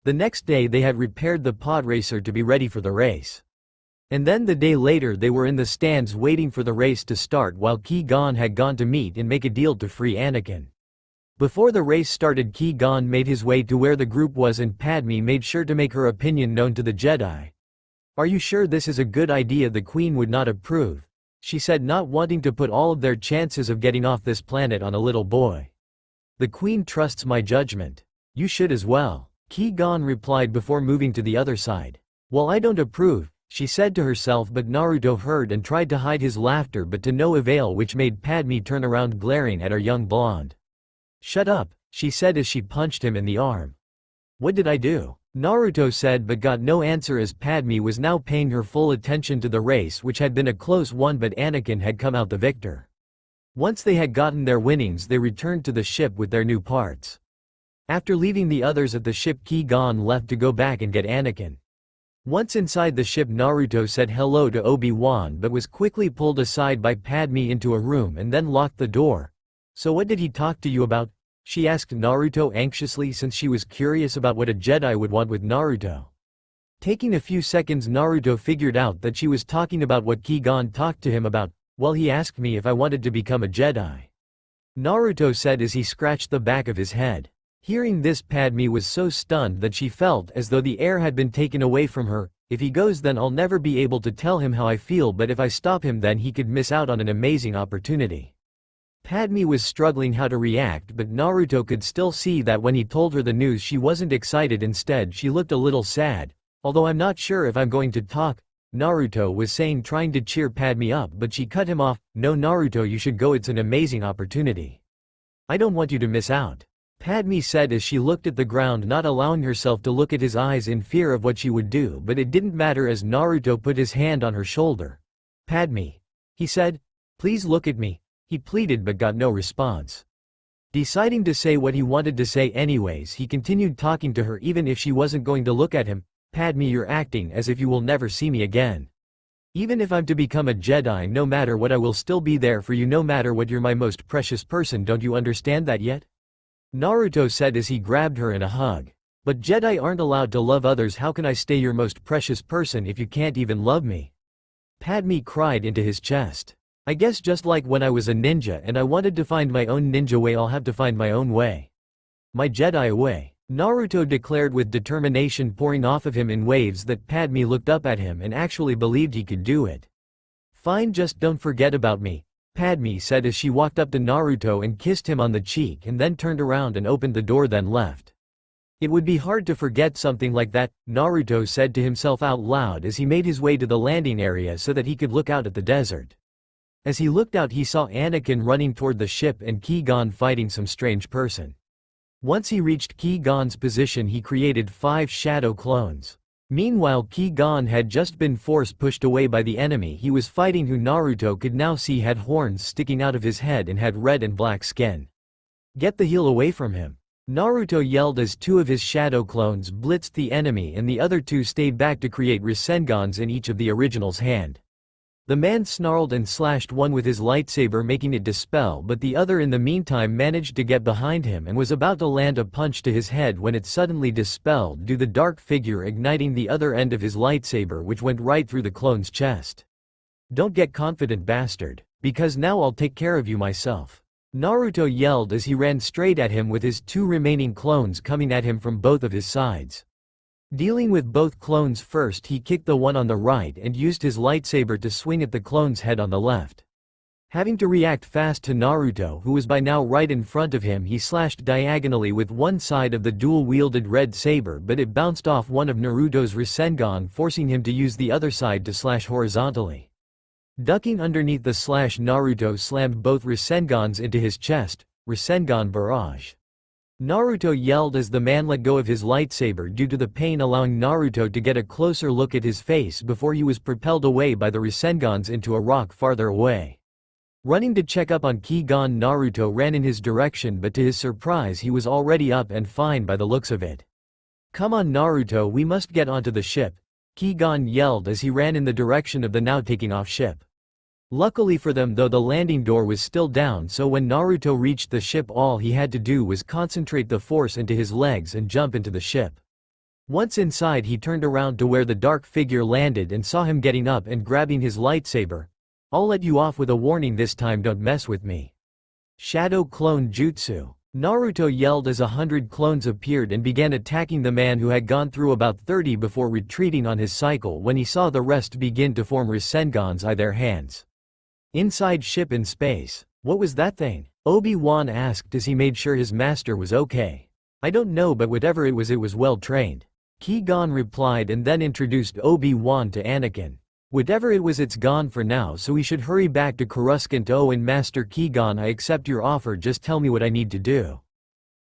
S1: The next day they had repaired the pod racer to be ready for the race. And then the day later they were in the stands waiting for the race to start, while Ki-gon had gone to meet and make a deal to free Anakin. Before the race started, Ki-gon made his way to where the group was and Padme made sure to make her opinion known to the Jedi. Are you sure this is a good idea? The Queen would not approve, she said, not wanting to put all of their chances of getting off this planet on a little boy. The Queen trusts my judgment. You should as well, Ki-gon replied before moving to the other side. Well, I don't approve, she said to herself, but Naruto heard and tried to hide his laughter, but to no avail, which made Padme turn around glaring at our young blonde. Shut up, she said as she punched him in the arm. What did I do? Naruto said, but got no answer as Padme was now paying her full attention to the race, which had been a close one, but Anakin had come out the victor. Once they had gotten their winnings, they returned to the ship with their new parts. After leaving the others at the ship, Ki-gon left to go back and get Anakin. Once inside the ship, Naruto said hello to Obi-Wan but was quickly pulled aside by Padme into a room and then locked the door. So what did he talk to you about? She asked Naruto anxiously, since she was curious about what a Jedi would want with Naruto. Taking a few seconds, Naruto figured out that she was talking about what Ki-gon talked to him about. Well, he asked me if I wanted to become a Jedi, Naruto said as he scratched the back of his head. Hearing this, Padme was so stunned that she felt as though the air had been taken away from her. If he goes, then I'll never be able to tell him how I feel, but if I stop him, then he could miss out on an amazing opportunity. Padme was struggling how to react, but Naruto could still see that when he told her the news, she wasn't excited. Instead, she looked a little sad. Although I'm not sure if I'm going to talk, Naruto was saying, trying to cheer Padme up, but she cut him off. No, Naruto, you should go, it's an amazing opportunity. I don't want you to miss out, Padme said as she looked at the ground, not allowing herself to look at his eyes in fear of what she would do, but it didn't matter as Naruto put his hand on her shoulder. Padme, he said, please look at me. He pleaded but got no response. Deciding to say what he wanted to say anyways, he continued talking to her even if she wasn't going to look at him. Padme, you're acting as if you will never see me again. Even if I'm to become a Jedi, no matter what, I will still be there for you no matter what. You're my most precious person, don't you understand that yet? Naruto said as he grabbed her in a hug. But Jedi aren't allowed to love others. How can I stay your most precious person if you can't even love me? Padme cried into his chest. I guess just like when I was a ninja and I wanted to find my own ninja way, I'll have to find my own way. My Jedi way. Naruto declared with determination pouring off of him in waves that Padme looked up at him and actually believed he could do it. "Fine, just don't forget about me," Padme said as she walked up to Naruto and kissed him on the cheek and then turned around and opened the door then left. "It would be hard to forget something like that," Naruto said to himself out loud as he made his way to the landing area so that he could look out at the desert. As he looked out he saw Anakin running toward the ship and Qui-Gon fighting some strange person. Once he reached Qui-Gon's position he created 5 shadow clones. Meanwhile Qui-Gon had just been force pushed away by the enemy he was fighting who Naruto could now see had horns sticking out of his head and had red and black skin. "Get the hell away from him," Naruto yelled as 2 of his shadow clones blitzed the enemy and the other 2 stayed back to create Rasengan's in each of the original's hand. The man snarled and slashed one with his lightsaber making it dispel, but the other in the meantime managed to get behind him and was about to land a punch to his head when it suddenly dispelled due to the dark figure igniting the other end of his lightsaber which went right through the clone's chest. "Don't get confident, bastard, because now I'll take care of you myself," Naruto yelled as he ran straight at him with his 2 remaining clones coming at him from both of his sides. Dealing with both clones first he kicked the one on the right and used his lightsaber to swing at the clone's head on the left. Having to react fast to Naruto who was by now right in front of him he slashed diagonally with one side of the dual-wielded red saber but it bounced off one of Naruto's Rasengan forcing him to use the other side to slash horizontally. Ducking underneath the slash Naruto slammed both Rasengans into his chest, Rasengan barrage. Naruto yelled as the man let go of his lightsaber due to the pain allowing Naruto to get a closer look at his face before he was propelled away by the Rasengans into a rock farther away. Running to check up on Qui-Gon Naruto ran in his direction but to his surprise he was already up and fine by the looks of it. "Come on Naruto, we must get onto the ship," Qui-Gon yelled as he ran in the direction of the now taking off ship. Luckily for them though the landing door was still down so when Naruto reached the ship all he had to do was concentrate the force into his legs and jump into the ship. Once inside he turned around to where the dark figure landed and saw him getting up and grabbing his lightsaber. "I'll let you off with a warning this time, don't mess with me." Shadow Clone Jutsu. Naruto yelled as 100 clones appeared and began attacking the man who had gone through about 30 before retreating on his cycle when he saw the rest begin to form Rasengans in their hands. Inside ship in space. "What was that thing?" Obi-Wan asked as he made sure his master was okay. "I don't know but whatever it was well trained," Qui-Gon replied and then introduced Obi-Wan to Anakin. "Whatever it was it's gone for now so we should hurry back to Coruscant. Oh and Master Qui-Gon I accept your offer just tell me what I need to do,"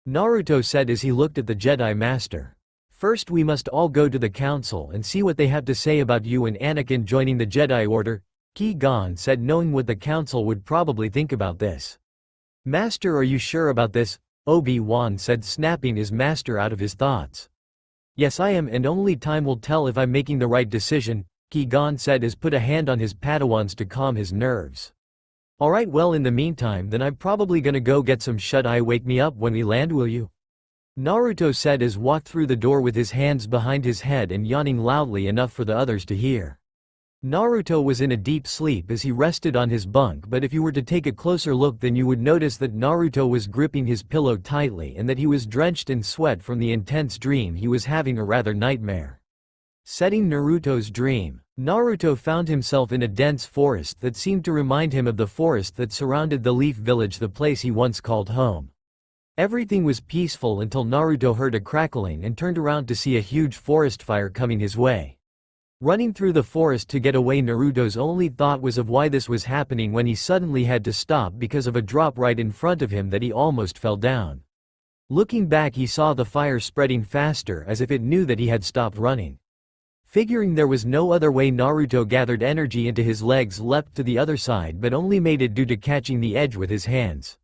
S1: Naruto said as he looked at the Jedi Master. "First we must all go to the council and see what they have to say about you and Anakin joining the Jedi Order," Qui-Gon said knowing what the council would probably think about this. "Master, are you sure about this?" Obi-Wan said snapping his master out of his thoughts. "Yes I am and only time will tell if I'm making the right decision," Qui-Gon said as put a hand on his Padawans to calm his nerves. "Alright well in the meantime then I'm probably gonna go get some shut-eye wake me up when we land will you?" Naruto said as walked through the door with his hands behind his head and yawning loudly enough for the others to hear. Naruto was in a deep sleep as he rested on his bunk but if you were to take a closer look then you would notice that Naruto was gripping his pillow tightly and that he was drenched in sweat from the intense dream he was having, a rather nightmare. Setting Naruto's dream. Naruto found himself in a dense forest that seemed to remind him of the forest that surrounded the Leaf Village, the place he once called home. Everything was peaceful until Naruto heard a crackling and turned around to see a huge forest fire coming his way. Running through the forest to get away, Naruto's only thought was of why this was happening when he suddenly had to stop because of a drop right in front of him that he almost fell down. Looking back he saw the fire spreading faster as if it knew that he had stopped running. Figuring there was no other way, Naruto gathered energy into his legs, leapt to the other side but only made it due to catching the edge with his hands.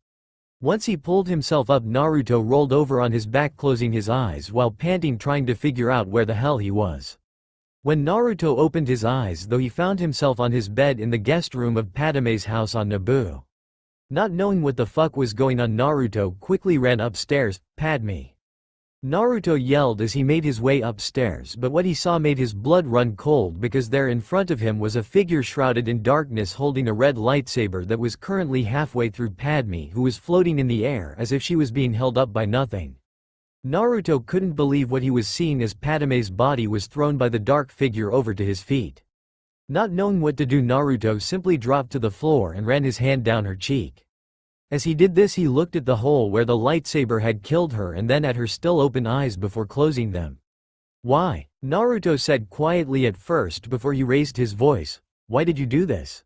S1: Once he pulled himself up, Naruto rolled over on his back closing his eyes while panting, trying to figure out where the hell he was. When Naruto opened his eyes though he found himself on his bed in the guest room of Padme's house on Naboo. Not knowing what the fuck was going on, Naruto quickly ran upstairs. "Padme!" Naruto yelled as he made his way upstairs but what he saw made his blood run cold because there in front of him was a figure shrouded in darkness holding a red lightsaber that was currently halfway through Padme, who was floating in the air as if she was being held up by nothing. Naruto couldn't believe what he was seeing as Padme's body was thrown by the dark figure over to his feet. Not knowing what to do, Naruto simply dropped to the floor and ran his hand down her cheek. As he did this, he looked at the hole where the lightsaber had killed her and then at her still open eyes before closing them. "Why?" Naruto said quietly at first before he raised his voice. "Why did you do this?"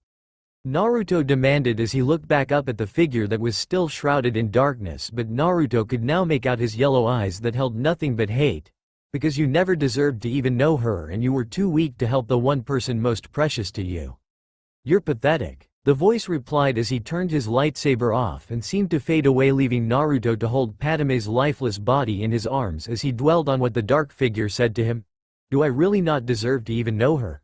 S1: Naruto demanded as he looked back up at the figure that was still shrouded in darkness, but Naruto could now make out his yellow eyes that held nothing but hate. "Because you never deserved to even know her and you were too weak to help the one person most precious to you. You're pathetic." The voice replied as he turned his lightsaber off and seemed to fade away, leaving Naruto to hold Padme's lifeless body in his arms as he dwelled on what the dark figure said to him. "Do I really not deserve to even know her?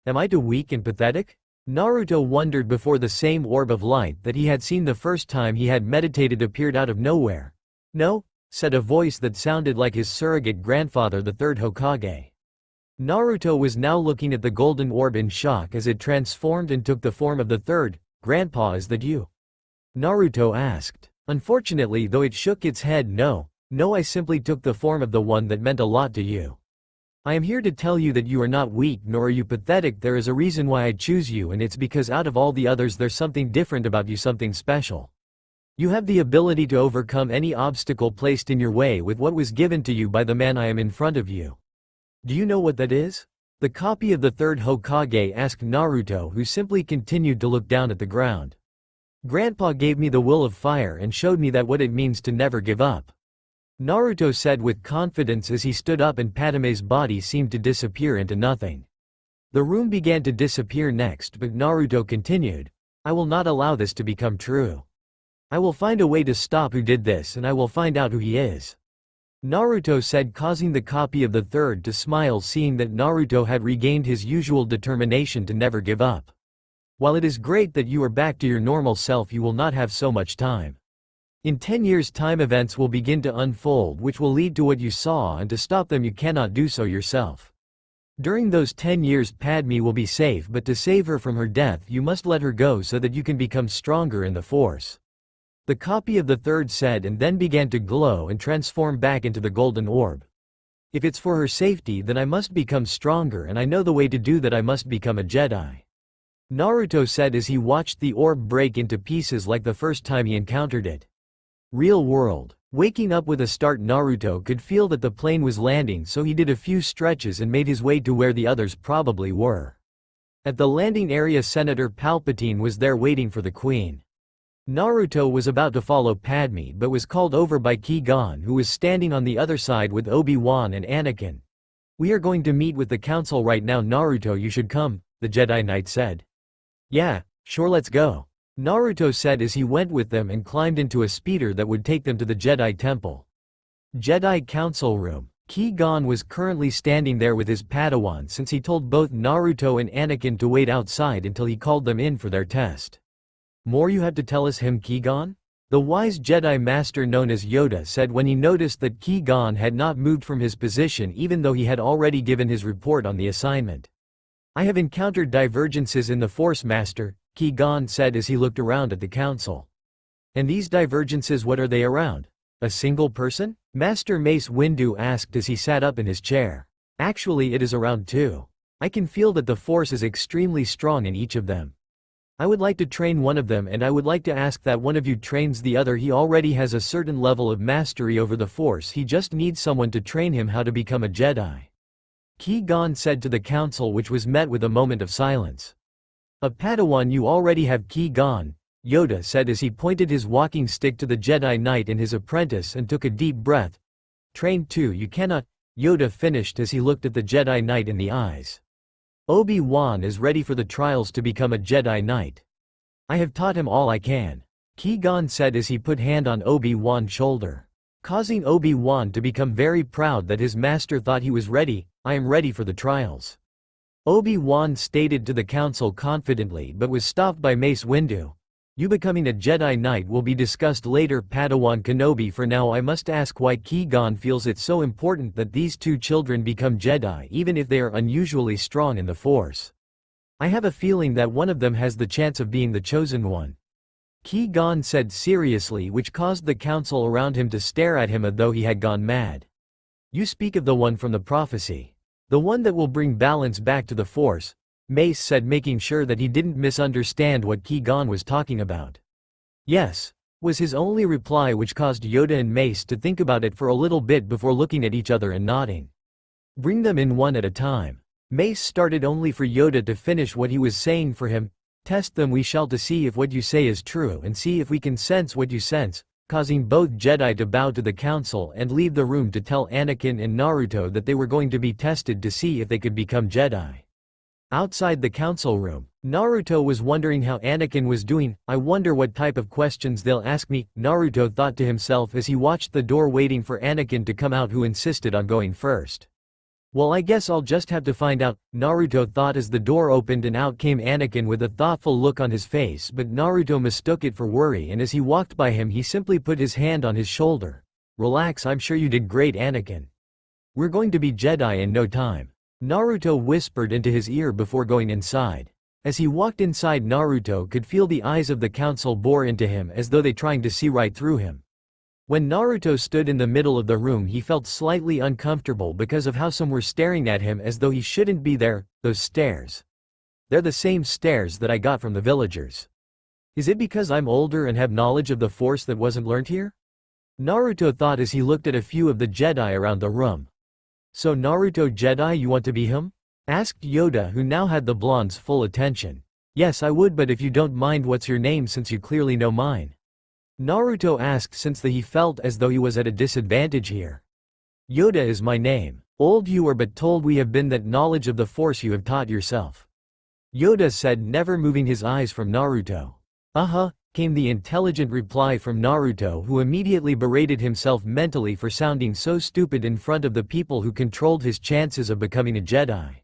S1: Am I too weak and pathetic?" Naruto wondered before the same orb of light that he had seen the first time he had meditated appeared out of nowhere. "No," said a voice that sounded like his surrogate grandfather, the third Hokage. Naruto was now looking at the golden orb in shock as it transformed and took the form of the third. "Grandpa, is that you?" Naruto asked. Unfortunately, though it shook its head, no, I simply took the form of the one that meant a lot to you. I am here to tell you that you are not weak nor are you pathetic. There is a reason why I choose you, and it's because out of all the others there's something different about you, something special. You have the ability to overcome any obstacle placed in your way with what was given to you by the man I am in front of you. Do you know what that is?" The copy of the third Hokage asked Naruto, who simply continued to look down at the ground. "Grandpa gave me the will of fire and showed me that what it means to never give up," Naruto said with confidence as he stood up and Padme's body seemed to disappear into nothing. The room began to disappear next, but Naruto continued, "I will not allow this to become true. I will find a way to stop who did this and I will find out who he is," Naruto said, causing the copy of the third to smile, seeing that Naruto had regained his usual determination to never give up. "While it is great that you are back to your normal self, you will not have so much time. In 10 years' time events will begin to unfold which will lead to what you saw, and to stop them you cannot do so yourself. During those 10 years Padme will be safe, but to save her from her death you must let her go so that you can become stronger in the Force," the copy of the third said, and then began to glow and transform back into the golden orb. "If it's for her safety, then I must become stronger, and I know the way to do that. I must become a Jedi," Naruto said as he watched the orb break into pieces like the first time he encountered it. Real world. Waking up with a start, Naruto could feel that the plane was landing, so he did a few stretches and made his way to where the others probably were. At the landing area, Senator Palpatine was there waiting for the Queen. Naruto was about to follow Padme but was called over by Qui-Gon, who was standing on the other side with Obi-Wan and Anakin. "We are going to meet with the council right now, Naruto. You should come," the Jedi Knight said. "Yeah, sure, let's go," Naruto said as he went with them and climbed into a speeder that would take them to the Jedi Temple. Jedi Council Room. Qui-Gon was currently standing there with his Padawan, since he told both Naruto and Anakin to wait outside until he called them in for their test. "More you have to tell us, Qui-Gon?" The wise Jedi Master known as Yoda said when he noticed that Qui-Gon had not moved from his position even though he had already given his report on the assignment. "I have encountered divergences in the Force, Master," Qui-Gon said as he looked around at the council. "And these divergences, what are they around? A single person?" Master Mace Windu asked as he sat up in his chair. "Actually, it is around two. I can feel that the Force is extremely strong in each of them. I would like to train one of them, and I would like to ask that one of you trains the other. He already has a certain level of mastery over the Force, he just needs someone to train him how to become a Jedi," Qui-Gon said to the council, which was met with a moment of silence. "A Padawan you already have, Qui-Gon," Yoda said as he pointed his walking stick to the Jedi Knight and his apprentice and took a deep breath. "Trained too, you cannot," Yoda finished as he looked at the Jedi Knight in the eyes. "Obi-Wan is ready for the trials to become a Jedi Knight. I have taught him all I can," Qui-Gon said as he put hand on Obi-Wan's shoulder, causing Obi-Wan to become very proud that his master thought he was ready. "I am ready for the trials," Obi-Wan stated to the council confidently, but was stopped by Mace Windu. "You becoming a Jedi Knight will be discussed later, Padawan Kenobi. For now I must ask why Qui-Gon feels it so important that these two children become Jedi even if they are unusually strong in the Force. I have a feeling that one of them has the chance of being the chosen one." Qui-Gon said seriously, which caused the council around him to stare at him as though he had gone mad. You speak of the one from the prophecy. The one that will bring balance back to the Force, Mace said, making sure that he didn't misunderstand what Qui-Gon was talking about. Yes, was his only reply, which caused Yoda and Mace to think about it for a little bit before looking at each other and nodding. Bring them in one at a time. Mace started, only for Yoda to finish what he was saying for him. Test them we shall, to see if what you say is true and see if we can sense what you sense, causing both Jedi to bow to the council and leave the room to tell Anakin and Naruto that they were going to be tested to see if they could become Jedi. Outside the council room, Naruto was wondering how Anakin was doing. I wonder what type of questions they'll ask me, Naruto thought to himself as he watched the door waiting for Anakin to come out, who insisted on going first. Well, I guess I'll just have to find out, Naruto thought as the door opened and out came Anakin with a thoughtful look on his face, but Naruto mistook it for worry, and as he walked by him he simply put his hand on his shoulder. Relax, I'm sure you did great, Anakin. We're going to be Jedi in no time, Naruto whispered into his ear before going inside. As he walked inside, Naruto could feel the eyes of the council bore into him as though they trying to see right through him. When Naruto stood in the middle of the room, he felt slightly uncomfortable because of how some were staring at him as though he shouldn't be there. Those stares. They're the same stares that I got from the villagers. Is it because I'm older and have knowledge of the Force that wasn't learned here? Naruto thought as he looked at a few of the Jedi around the room. So Naruto Jedi, you want to be him? Asked Yoda, who now had the blonde's full attention. Yes, I would, but if you don't mind, what's your name, since you clearly know mine? Naruto asked, since he felt as though he was at a disadvantage here. Yoda is my name. Old you are, but told we have been that knowledge of the Force you have taught yourself. Yoda said, never moving his eyes from Naruto. Came the intelligent reply from Naruto, who immediately berated himself mentally for sounding so stupid in front of the people who controlled his chances of becoming a Jedi.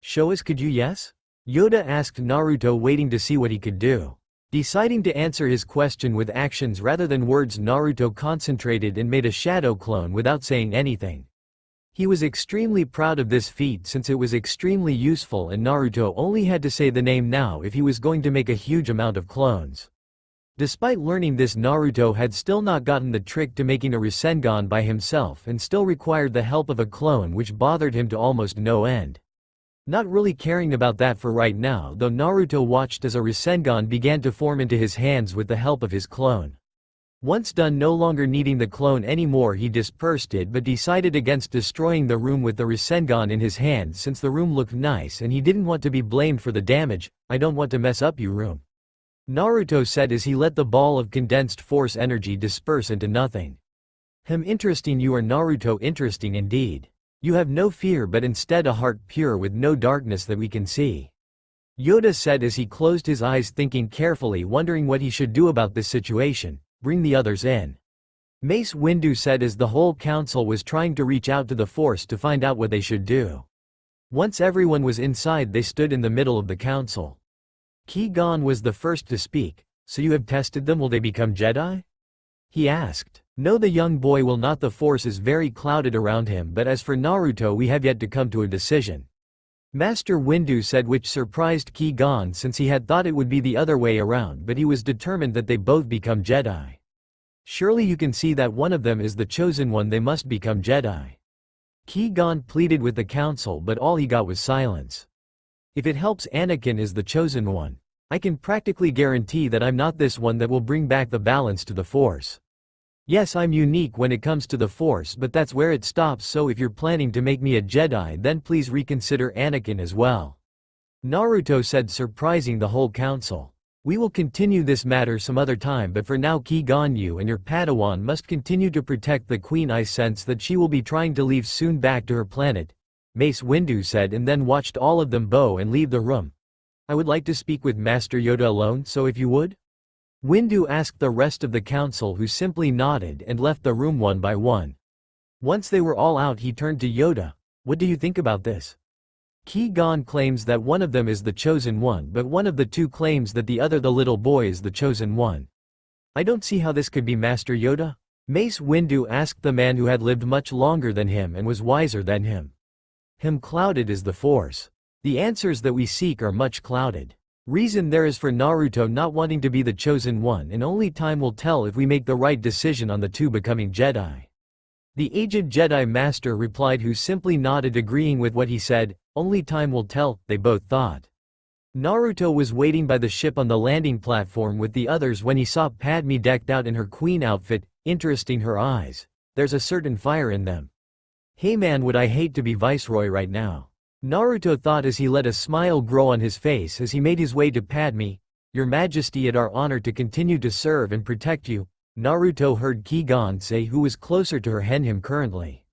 S1: Show us, could you? Yes? Yoda asked Naruto, waiting to see what he could do. Deciding to answer his question with actions rather than words, Naruto concentrated and made a shadow clone without saying anything. He was extremely proud of this feat since it was extremely useful, and Naruto only had to say the name now if he was going to make a huge amount of clones. Despite learning this, Naruto had still not gotten the trick to making a Rasengan by himself and still required the help of a clone, which bothered him to almost no end. Not really caring about that for right now, though, Naruto watched as a Rasengan began to form into his hands with the help of his clone. Once done, no longer needing the clone anymore, he dispersed it but decided against destroying the room with the Rasengan in his hand since the room looked nice and he didn't want to be blamed for the damage. I don't want to mess up you room, Naruto said as he let the ball of condensed force energy disperse into nothing. Interesting you are, Naruto, interesting indeed. You have no fear but instead a heart pure with no darkness that we can see, Yoda said as he closed his eyes, thinking carefully, wondering what he should do about this situation. Bring the others in, Mace Windu said as the whole council was trying to reach out to the Force to find out what they should do. Once everyone was inside, they stood in the middle of the council. Qui-Gon was the first to speak. So you have tested them, will they become Jedi? He asked. No, the young boy will not. The Force is very clouded around him, but as for Naruto, we have yet to come to a decision, Master Windu said, which surprised Qui-Gon since he had thought it would be the other way around, but he was determined that they both become Jedi. Surely you can see that one of them is the chosen one, they must become Jedi, Qui-Gon pleaded with the council, but all he got was silence. If it helps, Anakin is the chosen one. I can practically guarantee that I'm not this one that will bring back the balance to the Force. Yes, I'm unique when it comes to the Force, but that's where it stops, so if you're planning to make me a Jedi, then please reconsider Anakin as well, Naruto said, surprising the whole council. We will continue this matter some other time, but for now, Qui-Gon, you and your Padawan must continue to protect the Queen. I sense that she will be trying to leave soon back to her planet, Mace Windu said, and then watched all of them bow and leave the room. I would like to speak with Master Yoda alone, so if you would? Windu asked the rest of the council, who simply nodded and left the room one by one. Once they were all out, he turned to Yoda. What do you think about this? Qui-Gon claims that one of them is the chosen one, but one of the two claims that the other, the little boy, is the chosen one. I don't see how this could be, Master Yoda. Mace Windu asked the man who had lived much longer than him and was wiser than him. Clouded is the Force. The answers that we seek are much clouded. Reason there is for Naruto not wanting to be the chosen one, and only time will tell if we make the right decision on the two becoming Jedi. The aged Jedi Master replied, who simply nodded, agreeing with what he said. Only time will tell, they both thought. Naruto was waiting by the ship on the landing platform with the others when he saw Padme decked out in her queen outfit, interesting her eyes. There's a certain fire in them. Hey man, would I hate to be Viceroy right now. Naruto thought as he let a smile grow on his face as he made his way to Padme. Your Majesty, it our honor to continue to serve and protect you, Naruto heard Ki-gon say, who was closer to her than him currently.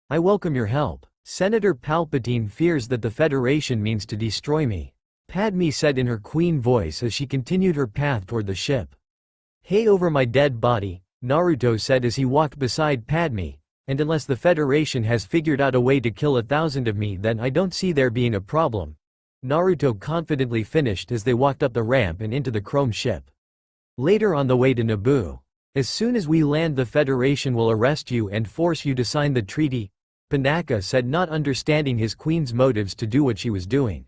S1: I welcome your help. Senator Palpatine fears that the Federation means to destroy me, Padme said in her queen voice as she continued her path toward the ship. Hey over my dead body, Naruto said as he walked beside Padme. And unless the Federation has figured out a way to kill 1,000 of me, then I don't see there being a problem, Naruto confidently finished as they walked up the ramp and into the chrome ship. Later on the way to Naboo. As soon as we land, the Federation will arrest you and force you to sign the treaty, Panaka said, not understanding his queen's motives to do what she was doing.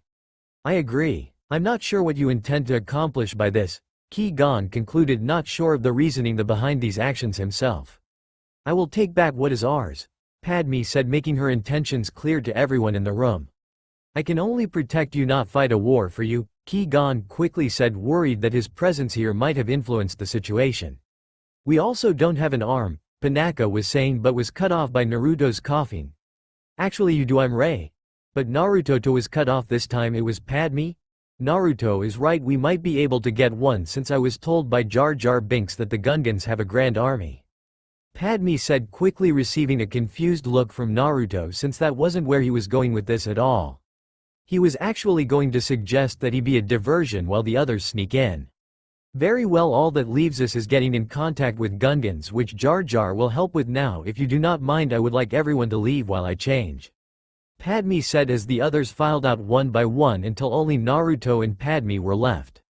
S1: I agree. I'm not sure what you intend to accomplish by this, Ki-gon concluded, not sure of the reasoning behind these actions himself. I will take back what is ours, Padme said, making her intentions clear to everyone in the room. I can only protect you, not fight a war for you, Ki-gon quickly said, worried that his presence here might have influenced the situation. We also don't have an arm, Panaka was saying, but was cut off by Naruto's coughing. Actually you do, I'm Rei. But Naruto was cut off this time. It was Padme? Naruto is right, we might be able to get one since I was told by Jar Jar Binks that the Gungans have a grand army. Padme said, quickly receiving a confused look from Naruto since that wasn't where he was going with this at all. He was actually going to suggest that he be a diversion while the others sneak in. Very well, all that leaves us is getting in contact with Gungans, which Jar Jar will help with now. If you do not mind, I would like everyone to leave while I change, Padme said as the others filed out one by one until only Naruto and Padme were left.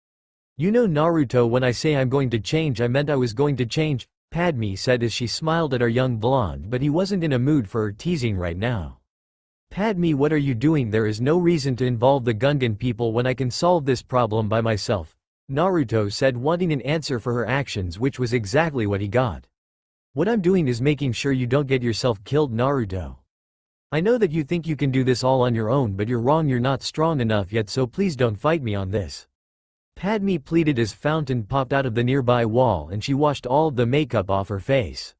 S1: You know Naruto, when I say I'm going to change, I meant I was going to change, Padme said as she smiled at our young blonde, but he wasn't in a mood for her teasing right now. Padme, what are you doing? There is no reason to involve the Gungan people when I can solve this problem by myself, Naruto said, wanting an answer for her actions, which was exactly what he got. What I'm doing is making sure you don't get yourself killed, Naruto. I know that you think you can do this all on your own, but you're wrong, you're not strong enough yet, so please don't fight me on this, Padme pleaded as fountain popped out of the nearby wall and she washed all of the makeup off her face.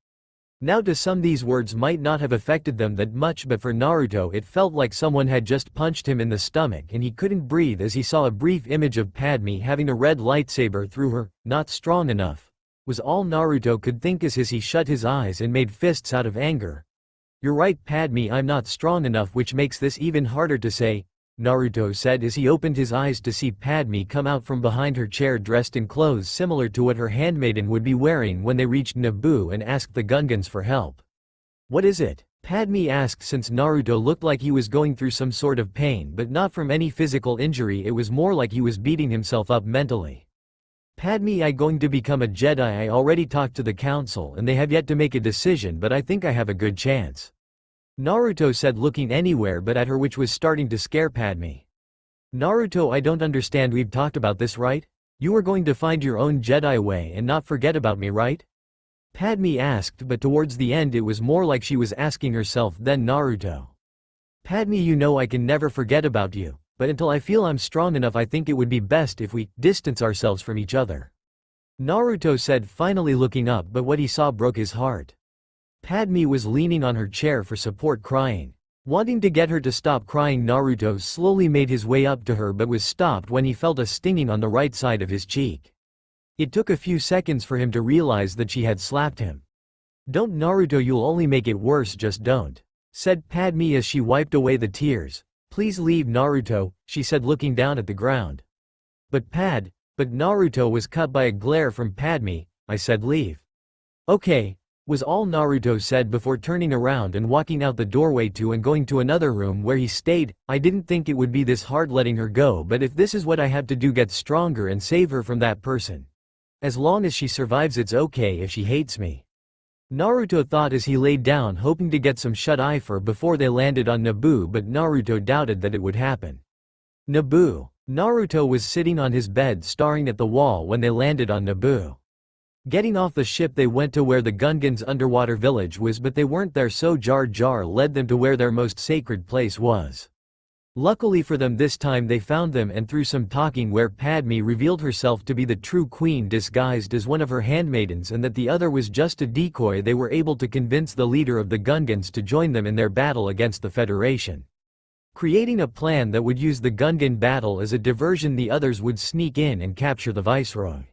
S1: Now to some these words might not have affected them that much, but for Naruto it felt like someone had just punched him in the stomach and he couldn't breathe as he saw a brief image of Padme having a red lightsaber through her. Not strong enough was all Naruto could think as he shut his eyes and made fists out of anger. You're right, Padme, I'm not strong enough, which makes this even harder to say, Naruto said as he opened his eyes to see Padme come out from behind her chair dressed in clothes similar to what her handmaiden would be wearing when they reached Naboo and asked the Gungans for help. What is it? Padme asked, since Naruto looked like he was going through some sort of pain, but not from any physical injury, it was more like he was beating himself up mentally. Padme, I going to become a Jedi. I already talked to the council and they have yet to make a decision, but I think I have a good chance, Naruto said, looking anywhere but at her, which was starting to scare Padme. Naruto, I don't understand, we've talked about this, right? You were going to find your own Jedi way and not forget about me, right? Padme asked, but towards the end it was more like she was asking herself than Naruto. Padme, you know I can never forget about you, but until I feel I'm strong enough I think it would be best if we distance ourselves from each other, Naruto said, finally looking up, but what he saw broke his heart. Padme was leaning on her chair for support, crying. Wanting to get her to stop crying, Naruto slowly made his way up to her but was stopped when he felt a stinging on the right side of his cheek. It took a few seconds for him to realize that she had slapped him. Don't, Naruto, you'll only make it worse, just don't, said Padme as she wiped away the tears. Please leave, Naruto, she said, looking down at the ground. But Naruto was cut by a glare from Padme. I said leave. Okay, was all Naruto said before turning around and walking out the doorway to and going to another room where he stayed. I didn't think it would be this hard letting her go, but if this is what I have to do, get stronger and save her from that person. As long as she survives it's okay if she hates me, Naruto thought as he laid down, hoping to get some shut-eye for before they landed on Naboo, but Naruto doubted that it would happen. Naboo. Naruto was sitting on his bed staring at the wall when they landed on Naboo. Getting off the ship they went to where the Gungans' underwater village was, but they weren't there, so Jar Jar led them to where their most sacred place was. Luckily for them this time they found them, and through some talking where Padme revealed herself to be the true queen disguised as one of her handmaidens and that the other was just a decoy, they were able to convince the leader of the Gungans to join them in their battle against the Federation. Creating a plan that would use the Gungan battle as a diversion, the others would sneak in and capture the viceroy.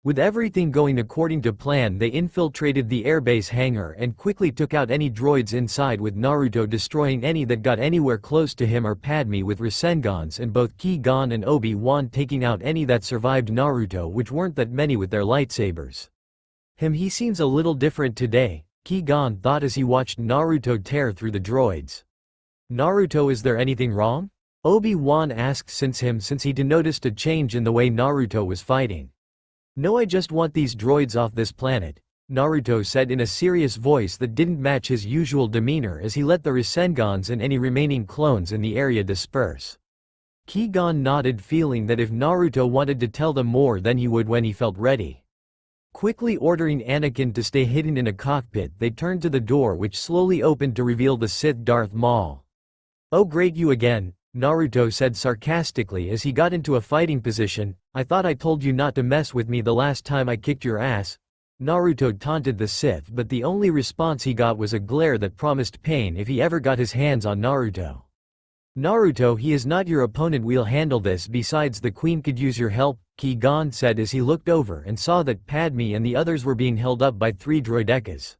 S1: With everything going according to plan, they infiltrated the airbase hangar and quickly took out any droids inside, with Naruto destroying any that got anywhere close to him or Padme with Rasengan's, and both Qui-Gon and Obi-Wan taking out any that survived Naruto, which weren't that many, with their lightsabers. He seems a little different today, Qui-Gon thought as he watched Naruto tear through the droids. Naruto, is there anything wrong? Obi-Wan asked since he noticed a change in the way Naruto was fighting. No, I just want these droids off this planet, Naruto said in a serious voice that didn't match his usual demeanor as he let the Rasengans and any remaining clones in the area disperse. Qui-Gon nodded, feeling that if Naruto wanted to tell them more then he would when he felt ready. Quickly ordering Anakin to stay hidden in a cockpit, they turned to the door, which slowly opened to reveal the Sith Darth Maul. "Oh great, you again," Naruto said sarcastically as he got into a fighting position. "I thought I told you not to mess with me the last time I kicked your ass." Naruto taunted the Sith, but the only response he got was a glare that promised pain if he ever got his hands on Naruto. "Naruto, he is not your opponent, we'll handle this, besides the queen could use your help," Qui-Gon said as he looked over and saw that Padme and the others were being held up by 3 droidekas.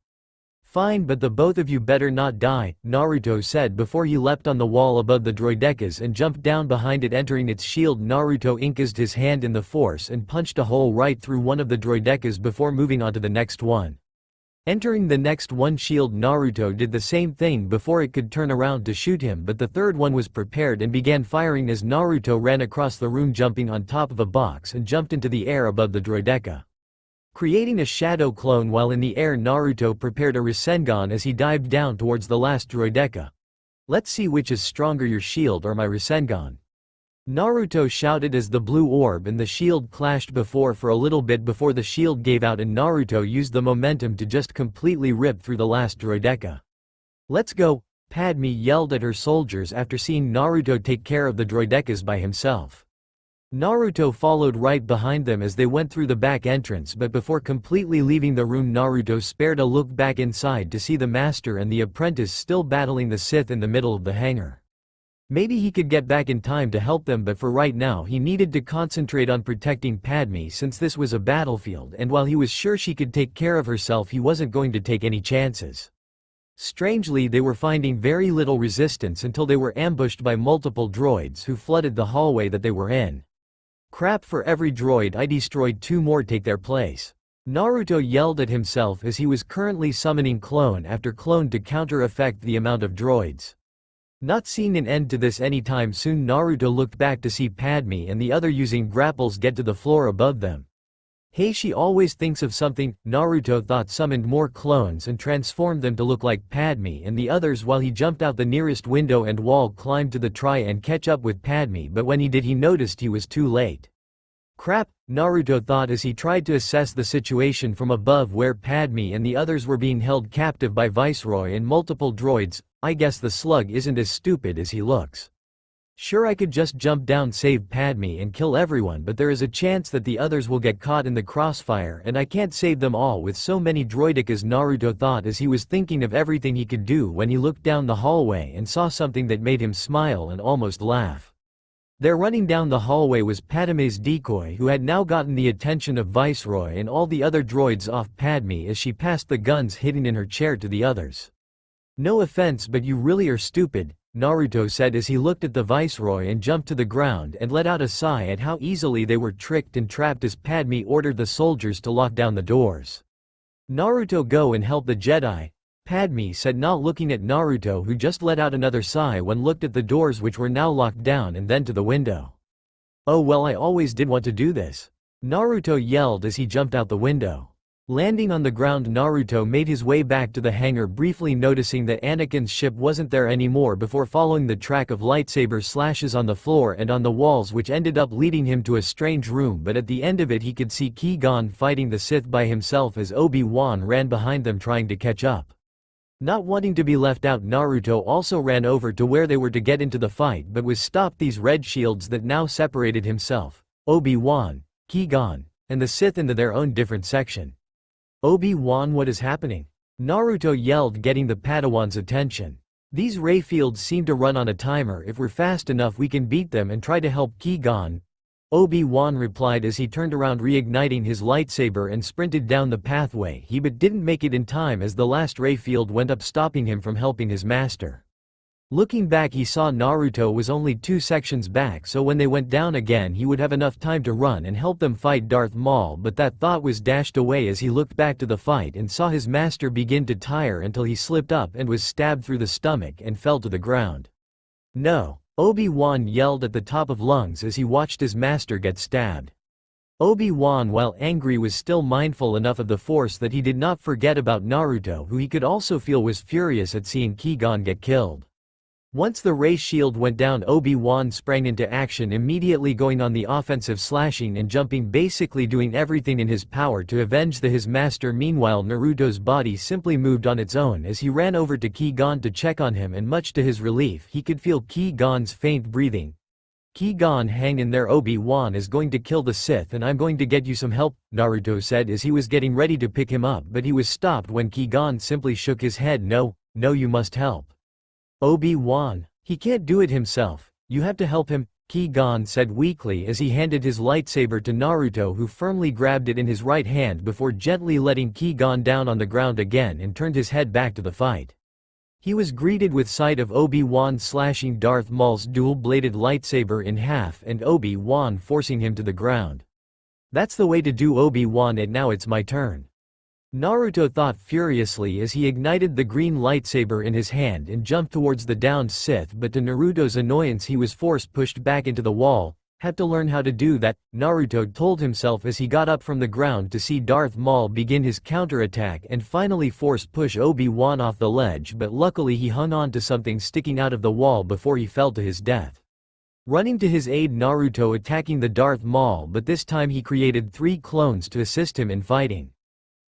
S1: "Fine, but the both of you better not die," Naruto said before he leapt on the wall above the droidekas and jumped down behind it, entering its shield. Naruto incased his hand in the force and punched a hole right through one of the droidekas before moving on to the next one. Entering the next one shield, Naruto did the same thing before it could turn around to shoot him, but the third one was prepared and began firing as Naruto ran across the room, jumping on top of a box and jumped into the air above the droideka. Creating a shadow clone while in the air, Naruto prepared a Rasengan as he dived down towards the last droideka. "Let's see which is stronger, your shield or my Rasengan," Naruto shouted as the blue orb and the shield clashed for a little bit before the shield gave out and Naruto used the momentum to just completely rip through the last droideka. "Let's go," Padme yelled at her soldiers after seeing Naruto take care of the droidekas by himself. Naruto followed right behind them as they went through the back entrance, but before completely leaving the room, Naruto spared a look back inside to see the master and the apprentice still battling the Sith in the middle of the hangar. Maybe he could get back in time to help them, but for right now he needed to concentrate on protecting Padme since this was a battlefield, and while he was sure she could take care of herself, he wasn't going to take any chances. Strangely, they were finding very little resistance until they were ambushed by multiple droids who flooded the hallway that they were in. "Crap, for every droid I destroyed 2 more take their place," Naruto yelled at himself as he was currently summoning clone after clone to counter-effect the amount of droids. Not seeing an end to this anytime soon, Naruto looked back to see Padme and the other using grapples get to the floor above them. "Hey, she always thinks of something," Naruto thought, summoned more clones and transformed them to look like Padme and the others while he jumped out the nearest window and wall, climbed to the try and catch up with Padme, but when he did he noticed he was too late. "Crap," Naruto thought as he tried to assess the situation from above where Padme and the others were being held captive by Viceroy and multiple droids. "I guess the slug isn't as stupid as he looks. Sure, I could just jump down, save Padme and kill everyone, but there is a chance that the others will get caught in the crossfire and I can't save them all with so many droidekas," Naruto thought as he was thinking of everything he could do when he looked down the hallway and saw something that made him smile and almost laugh. There, running down the hallway, was Padme's decoy, who had now gotten the attention of Viceroy and all the other droids off Padme as she passed the guns hidden in her chair to the others. "No offense, but you really are stupid," Naruto said as he looked at the Viceroy and jumped to the ground and let out a sigh at how easily they were tricked and trapped as Padme ordered the soldiers to lock down the doors. "Naruto, go and help the Jedi," Padme said, not looking at Naruto, who just let out another sigh when looked at the doors which were now locked down and then to the window. "Oh well, I always did want to do this," Naruto yelled as he jumped out the window. Landing on the ground, Naruto made his way back to the hangar, briefly noticing that Anakin's ship wasn't there anymore before following the track of lightsaber slashes on the floor and on the walls, which ended up leading him to a strange room, but at the end of it he could see Qui-Gon fighting the Sith by himself as Obi-Wan ran behind them trying to catch up. Not wanting to be left out, Naruto also ran over to where they were to get into the fight but was stopped. These red shields that now separated himself, Obi-Wan, Qui-Gon, and the Sith into their own different section. Obi-Wan, what is happening? Naruto yelled, getting the Padawan's attention. These ray fields seem to run on a timer. If we're fast enough we can beat them and try to help Qui-Gon. Obi-Wan replied as he turned around, reigniting his lightsaber and sprinted down the pathway. He but didn't make it in time as the last ray field went up, stopping him from helping his master. Looking back, he saw Naruto was only 2 sections back, so when they went down again he would have enough time to run and help them fight Darth Maul, but that thought was dashed away as he looked back to the fight and saw his master begin to tire until he slipped up and was stabbed through the stomach and fell to the ground. No! Obi-Wan yelled at the top of lungs as he watched his master get stabbed. Obi-Wan, while angry, was still mindful enough of the Force that he did not forget about Naruto, who he could also feel was furious at seeing Qui-Gon get killed. Once the ray shield went down, Obi-Wan sprang into action, immediately going on the offensive, slashing and jumping, basically doing everything in his power to avenge his master. Meanwhile, Naruto's body simply moved on its own as he ran over to Qui-Gon to check on him, and much to his relief he could feel Qui-Gon's faint breathing. Qui-Gon, hang in there, Obi-Wan is going to kill the Sith and I'm going to get you some help, Naruto said as he was getting ready to pick him up, but he was stopped when Qui-Gon simply shook his head. No, you must help Obi-Wan. He can't do it himself. You have to help him, Qui-Gon said weakly as he handed his lightsaber to Naruto, who firmly grabbed it in his right hand before gently letting Qui-Gon down on the ground again and turned his head back to the fight. He was greeted with sight of Obi-Wan slashing Darth Maul's dual-bladed lightsaber in half and Obi-Wan forcing him to the ground. That's the way to do, Obi-Wan, and now it's my turn. Naruto thought furiously as he ignited the green lightsaber in his hand and jumped towards the downed Sith, but to Naruto's annoyance he was pushed back into the wall. Had to learn how to do that, Naruto told himself as he got up from the ground to see Darth Maul begin his counterattack and finally push Obi-Wan off the ledge, but luckily he hung on to something sticking out of the wall before he fell to his death. Running to his aid, Naruto attacking the Darth Maul, but this time he created 3 clones to assist him in fighting.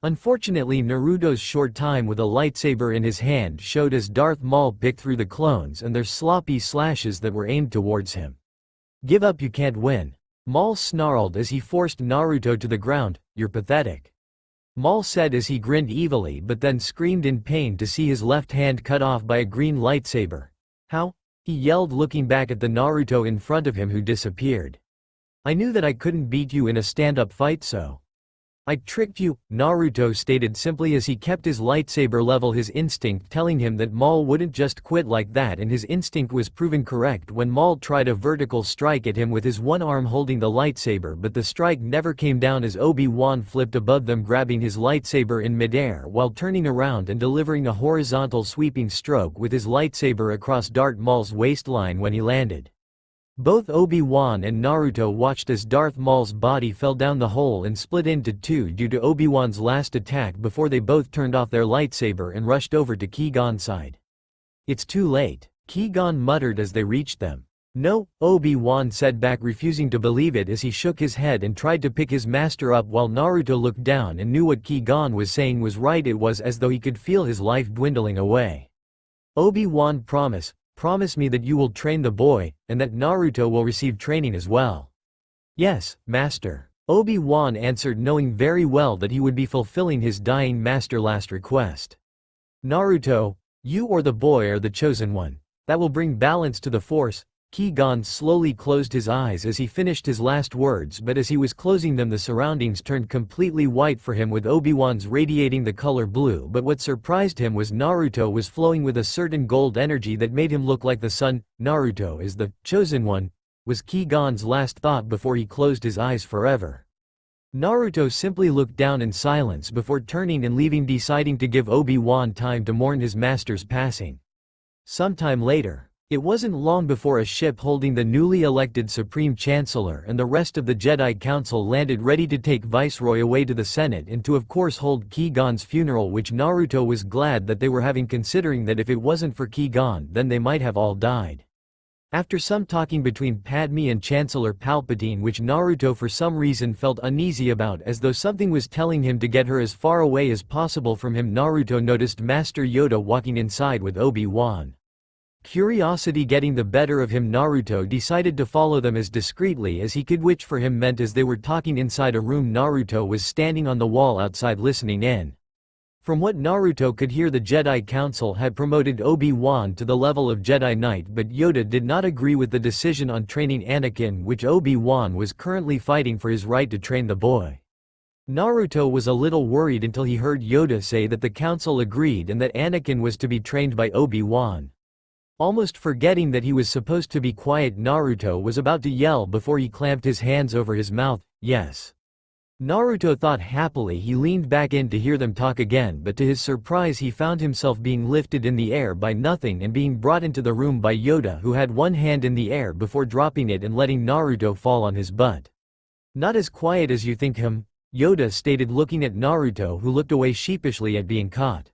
S1: Unfortunately, Naruto's short time with a lightsaber in his hand showed as Darth Maul picked through the clones and their sloppy slashes that were aimed towards him. Give up, you can't win. Maul snarled as he forced Naruto to the ground. You're pathetic. Maul said as he grinned evilly, but then screamed in pain to see his left hand cut off by a green lightsaber. How? He yelled, looking back at the Naruto in front of him who disappeared. I knew that I couldn't beat you in a stand-up fight, so I tricked you, Naruto stated simply as he kept his lightsaber level, his instinct telling him that Maul wouldn't just quit like that, and his instinct was proven correct when Maul tried a vertical strike at him with his one arm holding the lightsaber, but the strike never came down as Obi-Wan flipped above them, grabbing his lightsaber in midair while turning around and delivering a horizontal sweeping stroke with his lightsaber across Darth Maul's waistline when he landed. Both Obi-Wan and Naruto watched as Darth Maul's body fell down the hole and split into 2 due to Obi-Wan's last attack before they both turned off their lightsaber and rushed over to Qui-Gon's side. It's too late, Qui-Gon muttered as they reached them. No, Obi-Wan said back, refusing to believe it as he shook his head and tried to pick his master up while Naruto looked down and knew what Qui-Gon was saying was right. It was as though he could feel his life dwindling away. Obi-Wan, promise me that you will train the boy, and that Naruto will receive training as well. Yes, master. Obi-Wan answered, knowing very well that he would be fulfilling his dying master's last request. Naruto, you or the boy are the chosen one. That will bring balance to the Force. Qui-Gon slowly closed his eyes as he finished his last words, but as he was closing them the surroundings turned completely white for him, with Obi-Wan's radiating the color blue. But what surprised him was Naruto was flowing with a certain gold energy that made him look like the sun. Naruto is the chosen one, was Qui-Gon's last thought before he closed his eyes forever. Naruto simply looked down in silence before turning and leaving, deciding to give Obi-Wan time to mourn his master's passing. Sometime later, It wasn't long before a ship holding the newly elected Supreme Chancellor and the rest of the Jedi Council landed ready to take Viceroy away to the Senate and to of course hold Qui-Gon's funeral, which Naruto was glad that they were having, considering that if it wasn't for Qui-Gon then they might have all died. After some talking between Padme and Chancellor Palpatine, which Naruto for some reason felt uneasy about as though something was telling him to get her as far away as possible from him, Naruto noticed Master Yoda walking inside with Obi-Wan. Curiosity getting the better of him, Naruto decided to follow them as discreetly as he could, which for him meant as they were talking inside a room Naruto was standing on the wall outside listening in. From what Naruto could hear, the Jedi Council had promoted Obi-Wan to the level of Jedi Knight, but Yoda did not agree with the decision on training Anakin, which Obi-Wan was currently fighting for his right to train the boy. Naruto was a little worried until he heard Yoda say that the council agreed and that Anakin was to be trained by Obi-Wan. Almost forgetting that he was supposed to be quiet, Naruto was about to yell before he clamped his hands over his mouth. Yes. Naruto thought happily. He leaned back in to hear them talk again, but to his surprise he found himself being lifted in the air by nothing and being brought into the room by Yoda, who had one hand in the air before dropping it and letting Naruto fall on his butt. Not as quiet as you think him, Yoda stated, looking at Naruto, who looked away sheepishly at being caught.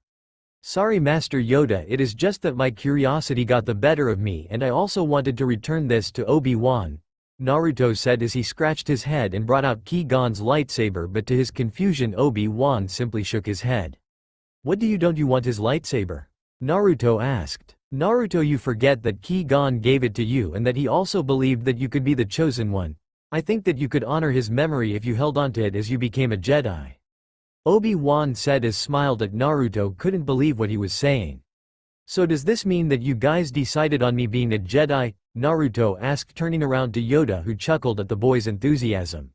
S1: Sorry Master Yoda, it is just that my curiosity got the better of me and I also wanted to return this to Obi-Wan, Naruto said as he scratched his head and brought out Qui-Gon's lightsaber, but to his confusion Obi-Wan simply shook his head. What do don't you want his lightsaber? Naruto asked. Naruto, you forget that Qui-Gon gave it to you and that he also believed that you could be the chosen one. I think that you could honor his memory if you held onto it as you became a Jedi. Obi-Wan said as smiled at Naruto couldn't believe what he was saying. So does this mean that you guys decided on me being a Jedi? Naruto asked, turning around to Yoda, who chuckled at the boy's enthusiasm.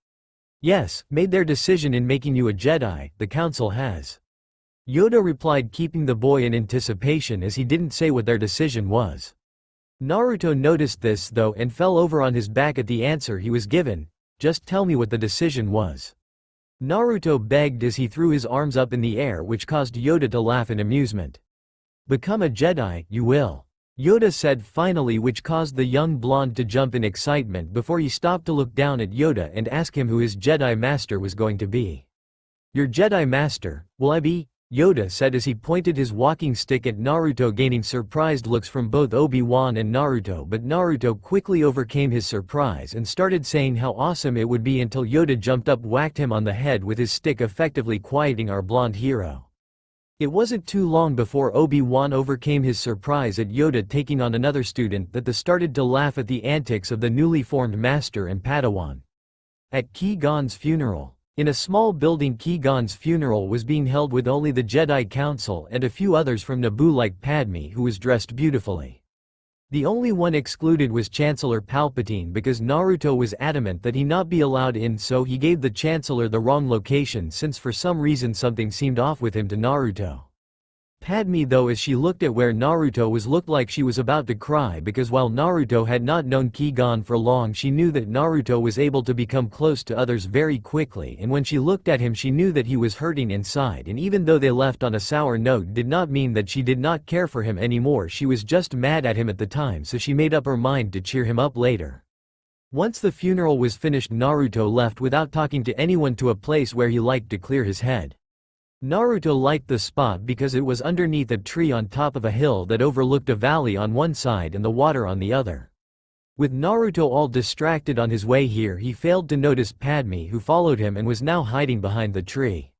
S1: Yes, made their decision in making you a Jedi, the council has. Yoda replied, keeping the boy in anticipation as he didn't say what their decision was. Naruto noticed this though and fell over on his back at the answer he was given. Just tell me what the decision was. Naruto begged as he threw his arms up in the air, which caused Yoda to laugh in amusement. Become a Jedi, you will. Yoda said finally, which caused the young blonde to jump in excitement before he stopped to look down at Yoda and ask him who his Jedi Master was going to be. Your Jedi Master, will I be? Yoda said as he pointed his walking stick at Naruto, gaining surprised looks from both Obi-Wan and Naruto, but Naruto quickly overcame his surprise and started saying how awesome it would be until Yoda jumped up, whacked him on the head with his stick, effectively quieting our blonde hero. It wasn't too long before Obi-Wan overcame his surprise at Yoda taking on another student that started to laugh at the antics of the newly formed Master and Padawan. At Qui-Gon's funeral. In a small building, Qui-Gon's funeral was being held with only the Jedi Council and a few others from Naboo like Padme, who was dressed beautifully. The only one excluded was Chancellor Palpatine because Naruto was adamant that he not be allowed in, so he gave the Chancellor the wrong location since for some reason something seemed off with him to Naruto. Padme though, as she looked at where Naruto was, looked like she was about to cry because while Naruto had not known Qui-Gon for long, she knew that Naruto was able to become close to others very quickly, and when she looked at him she knew that he was hurting inside, and even though they left on a sour note did not mean that she did not care for him anymore. She was just mad at him at the time, so she made up her mind to cheer him up later. Once the funeral was finished, Naruto left without talking to anyone to a place where he liked to clear his head. Naruto liked the spot because it was underneath a tree on top of a hill that overlooked a valley on one side and the water on the other. With Naruto all distracted on his way here, he failed to notice Padme, who followed him and was now hiding behind the tree.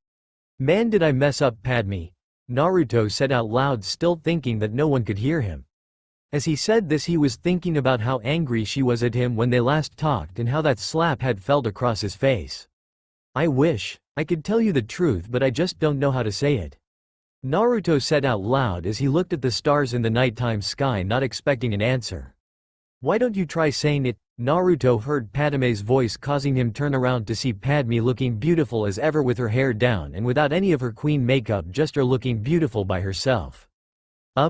S1: Man, did I mess up, Padme? Naruto said out loud, still thinking that no one could hear him. As he said this, he was thinking about how angry she was at him when they last talked and how that slap had felt across his face. I wish I could tell you the truth, but I just don't know how to say it. Naruto said out loud as he looked at the stars in the nighttime sky, not expecting an answer. Why don't you try saying it? Naruto heard Padme's voice, causing him turn around to see Padme looking beautiful as ever with her hair down and without any of her queen makeup, just her looking beautiful by herself.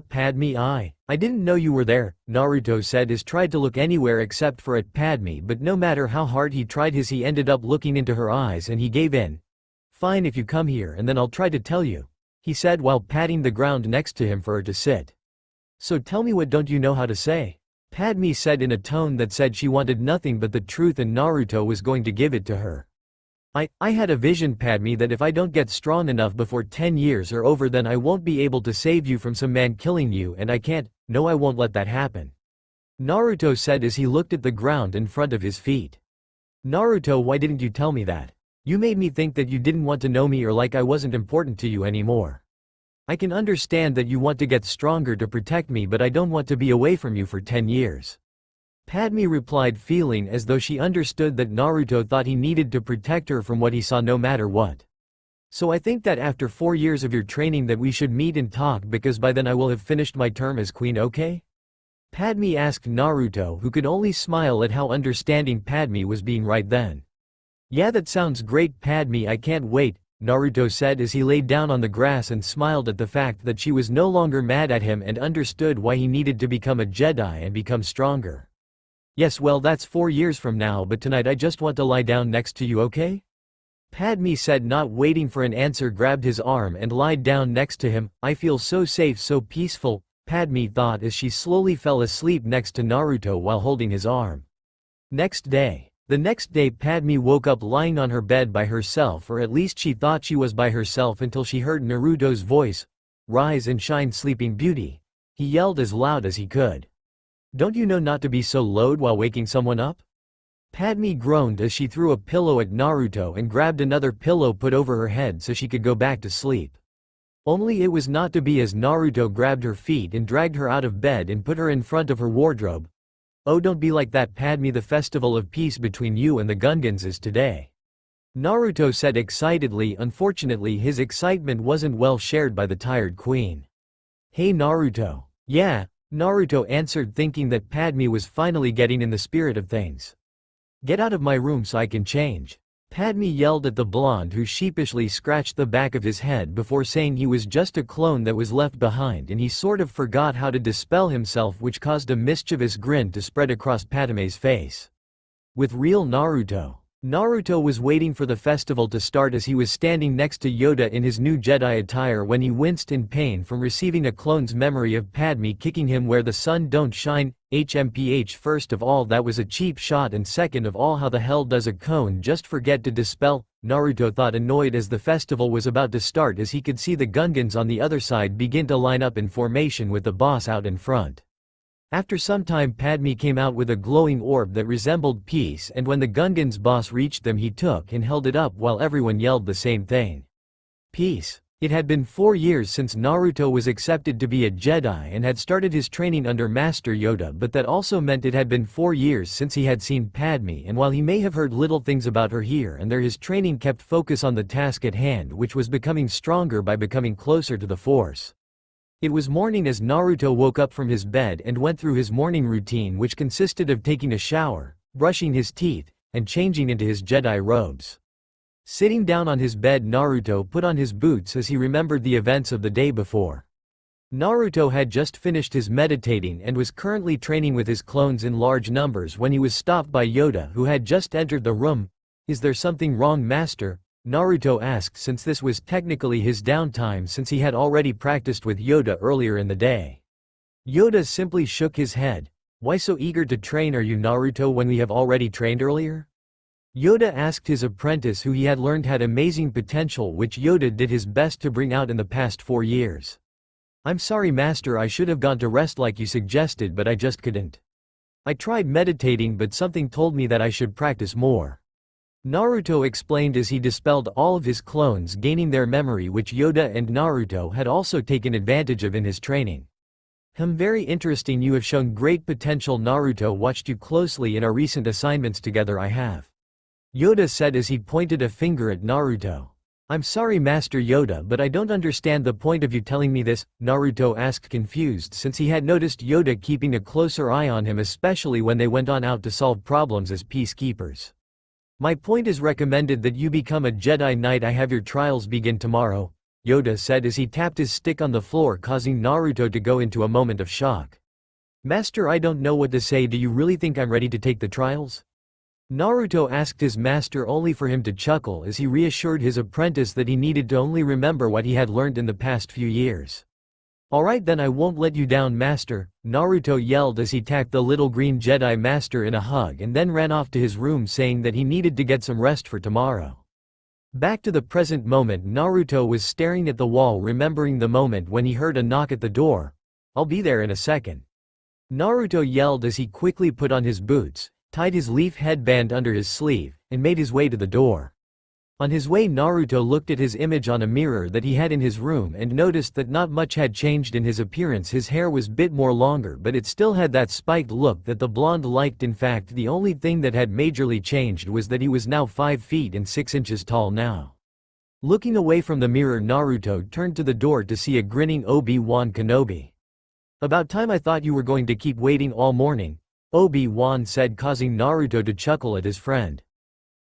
S1: Padme, I didn't know you were there, Naruto said as tried to look anywhere except for at Padme, but no matter how hard he tried he ended up looking into her eyes and he gave in. Fine, if you come here and then I'll try to tell you, he said while patting the ground next to him for her to sit. So tell me, what don't you know how to say? Padme said in a tone that said she wanted nothing but the truth and Naruto was going to give it to her. I had a vision, Padme, that if I don't get strong enough before 10 years are over, then I won't be able to save you from some man killing you, and I can't, no, I won't let that happen. Naruto said as he looked at the ground in front of his feet. Naruto, why didn't you tell me that? You made me think that you didn't want to know me or like I wasn't important to you anymore. I can understand that you want to get stronger to protect me, but I don't want to be away from you for 10 years. Padme replied, feeling as though she understood that Naruto thought he needed to protect her from what he saw no matter what. So I think that after 4 years of your training that we should meet and talk, because by then I will have finished my term as queen, okay? Padme asked Naruto, who could only smile at how understanding Padme was being right then. Yeah, that sounds great, Padme, I can't wait, Naruto said as he laid down on the grass and smiled at the fact that she was no longer mad at him and understood why he needed to become a Jedi and become stronger. Yes, well, that's 4 years from now, but tonight I just want to lie down next to you, okay? Padme said, not waiting for an answer, grabbed his arm and lied down next to him. I feel so safe, so peaceful, Padme thought as she slowly fell asleep next to Naruto while holding his arm. The next day Padme woke up lying on her bed by herself, or at least she thought she was by herself, until she heard Naruto's voice. Rise and shine, sleeping beauty. He yelled as loud as he could. Don't you know not to be so loud while waking someone up? Padme groaned as she threw a pillow at Naruto and grabbed another pillow put over her head so she could go back to sleep. Only it was not to be, as Naruto grabbed her feet and dragged her out of bed and put her in front of her wardrobe. Oh, don't be like that, Padme, the festival of peace between you and the Gungans is today. Naruto said excitedly. Unfortunately, his excitement wasn't well shared by the tired queen. Hey Naruto. Yeah, Naruto answered, thinking that Padme was finally getting in the spirit of things. Get out of my room so I can change. Padme yelled at the blonde, who sheepishly scratched the back of his head before saying he was just a clone that was left behind, and he sort of forgot how to dispel himself, which caused a mischievous grin to spread across Padme's face. With real Naruto. Naruto was waiting for the festival to start as he was standing next to Yoda in his new Jedi attire when he winced in pain from receiving a clone's memory of Padme kicking him where the sun don't shine. HMPH, first of all, that was a cheap shot, and second of all, how the hell does a cone just forget to dispel? Naruto thought, annoyed as the festival was about to start, as he could see the Gungans on the other side begin to line up in formation with the boss out in front. After some time, Padme came out with a glowing orb that resembled peace, and when the Gungans' boss reached them, he took and held it up while everyone yelled the same thing. Peace. It had been 4 years since Naruto was accepted to be a Jedi and had started his training under Master Yoda, but that also meant it had been 4 years since he had seen Padme, and while he may have heard little things about her here and there, his training kept focus on the task at hand, which was becoming stronger by becoming closer to the Force. It was morning as Naruto woke up from his bed and went through his morning routine, which consisted of taking a shower, brushing his teeth, and changing into his Jedi robes. Sitting down on his bed, Naruto put on his boots as he remembered the events of the day before. Naruto had just finished his meditating and was currently training with his clones in large numbers when he was stopped by Yoda, who had just entered the room. Is there something wrong, Master? Naruto asked, since this was technically his downtime since he had already practiced with Yoda earlier in the day. Yoda simply shook his head. Why so eager to train are you, Naruto, when we have already trained earlier? Yoda asked his apprentice, who he had learned had amazing potential, which Yoda did his best to bring out in the past 4 years. I'm sorry, Master, I should have gone to rest like you suggested, but I just couldn't. I tried meditating, but something told me that I should practice more. Naruto explained as he dispelled all of his clones, gaining their memory, which Yoda and Naruto had also taken advantage of in his training. Very interesting, you have shown great potential. Naruto watched you closely in our recent assignments together. I have. Yoda said as he pointed a finger at Naruto. I'm sorry, Master Yoda, but I don't understand the point of you telling me this, Naruto asked, confused since he had noticed Yoda keeping a closer eye on him, especially when they went on out to solve problems as peacekeepers. My point is recommended that you become a Jedi Knight. I have your trials begin tomorrow, Yoda said as he tapped his stick on the floor, causing Naruto to go into a moment of shock. Master, I don't know what to say. Do you really think I'm ready to take the trials? Naruto asked his master, only for him to chuckle as he reassured his apprentice that he needed to only remember what he had learned in the past few years. Alright then, I won't let you down, Master, Naruto yelled as he tacked the little green Jedi Master in a hug and then ran off to his room saying that he needed to get some rest for tomorrow. Back to the present moment, Naruto was staring at the wall, remembering the moment when he heard a knock at the door. I'll be there in a second, Naruto yelled as he quickly put on his boots, tied his leaf headband under his sleeve, and made his way to the door. On his way, Naruto looked at his image on a mirror that he had in his room and noticed that not much had changed in his appearance. His hair was bit more longer, but it still had that spiked look that the blonde liked. In fact, the only thing that had majorly changed was that he was now 5 feet and 6 inches tall now. Looking away from the mirror, Naruto turned to the door to see a grinning Obi-Wan Kenobi. About time, I thought you were going to keep waiting all morning, Obi-Wan said, causing Naruto to chuckle at his friend.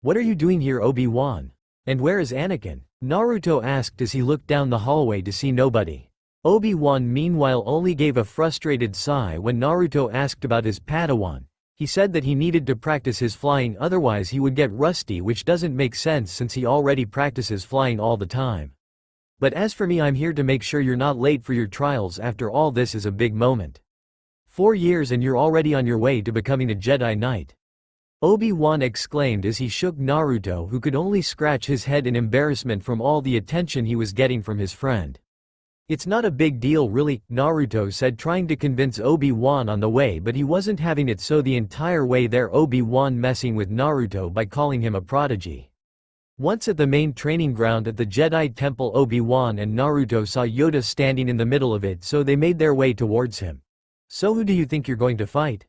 S1: What are you doing here, Obi-Wan? And where is Anakin? Naruto asked as he looked down the hallway to see nobody. Obi-Wan meanwhile only gave a frustrated sigh when Naruto asked about his Padawan. He said that he needed to practice his flying, otherwise he would get rusty, which doesn't make sense since he already practices flying all the time. But as for me, I'm here to make sure you're not late for your trials. After all, this is a big moment. 4 years and you're already on your way to becoming a Jedi Knight, Obi-Wan exclaimed as he shook Naruto, who could only scratch his head in embarrassment from all the attention he was getting from his friend. It's not a big deal really, Naruto said, trying to convince Obi-Wan on the way, but he wasn't having it, so the entire way there Obi-Wan messing with Naruto by calling him a prodigy. Once at the main training ground at the Jedi Temple, Obi-Wan and Naruto saw Yoda standing in the middle of it, so they made their way towards him. So who do you think you're going to fight?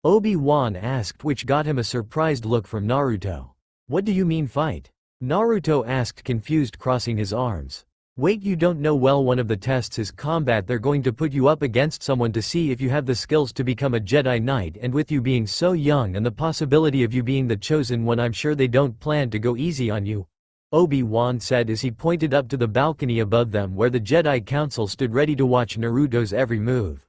S1: Obi-Wan asked, which got him a surprised look from Naruto. What do you mean fight? Naruto asked, confused, crossing his arms. Wait, you don't know? Well, one of the tests is combat. They're going to put you up against someone to see if you have the skills to become a Jedi Knight, and with you being so young and the possibility of you being the chosen one, I'm sure they don't plan to go easy on you, Obi-Wan said as he pointed up to the balcony above them where the Jedi Council stood ready to watch Naruto's every move.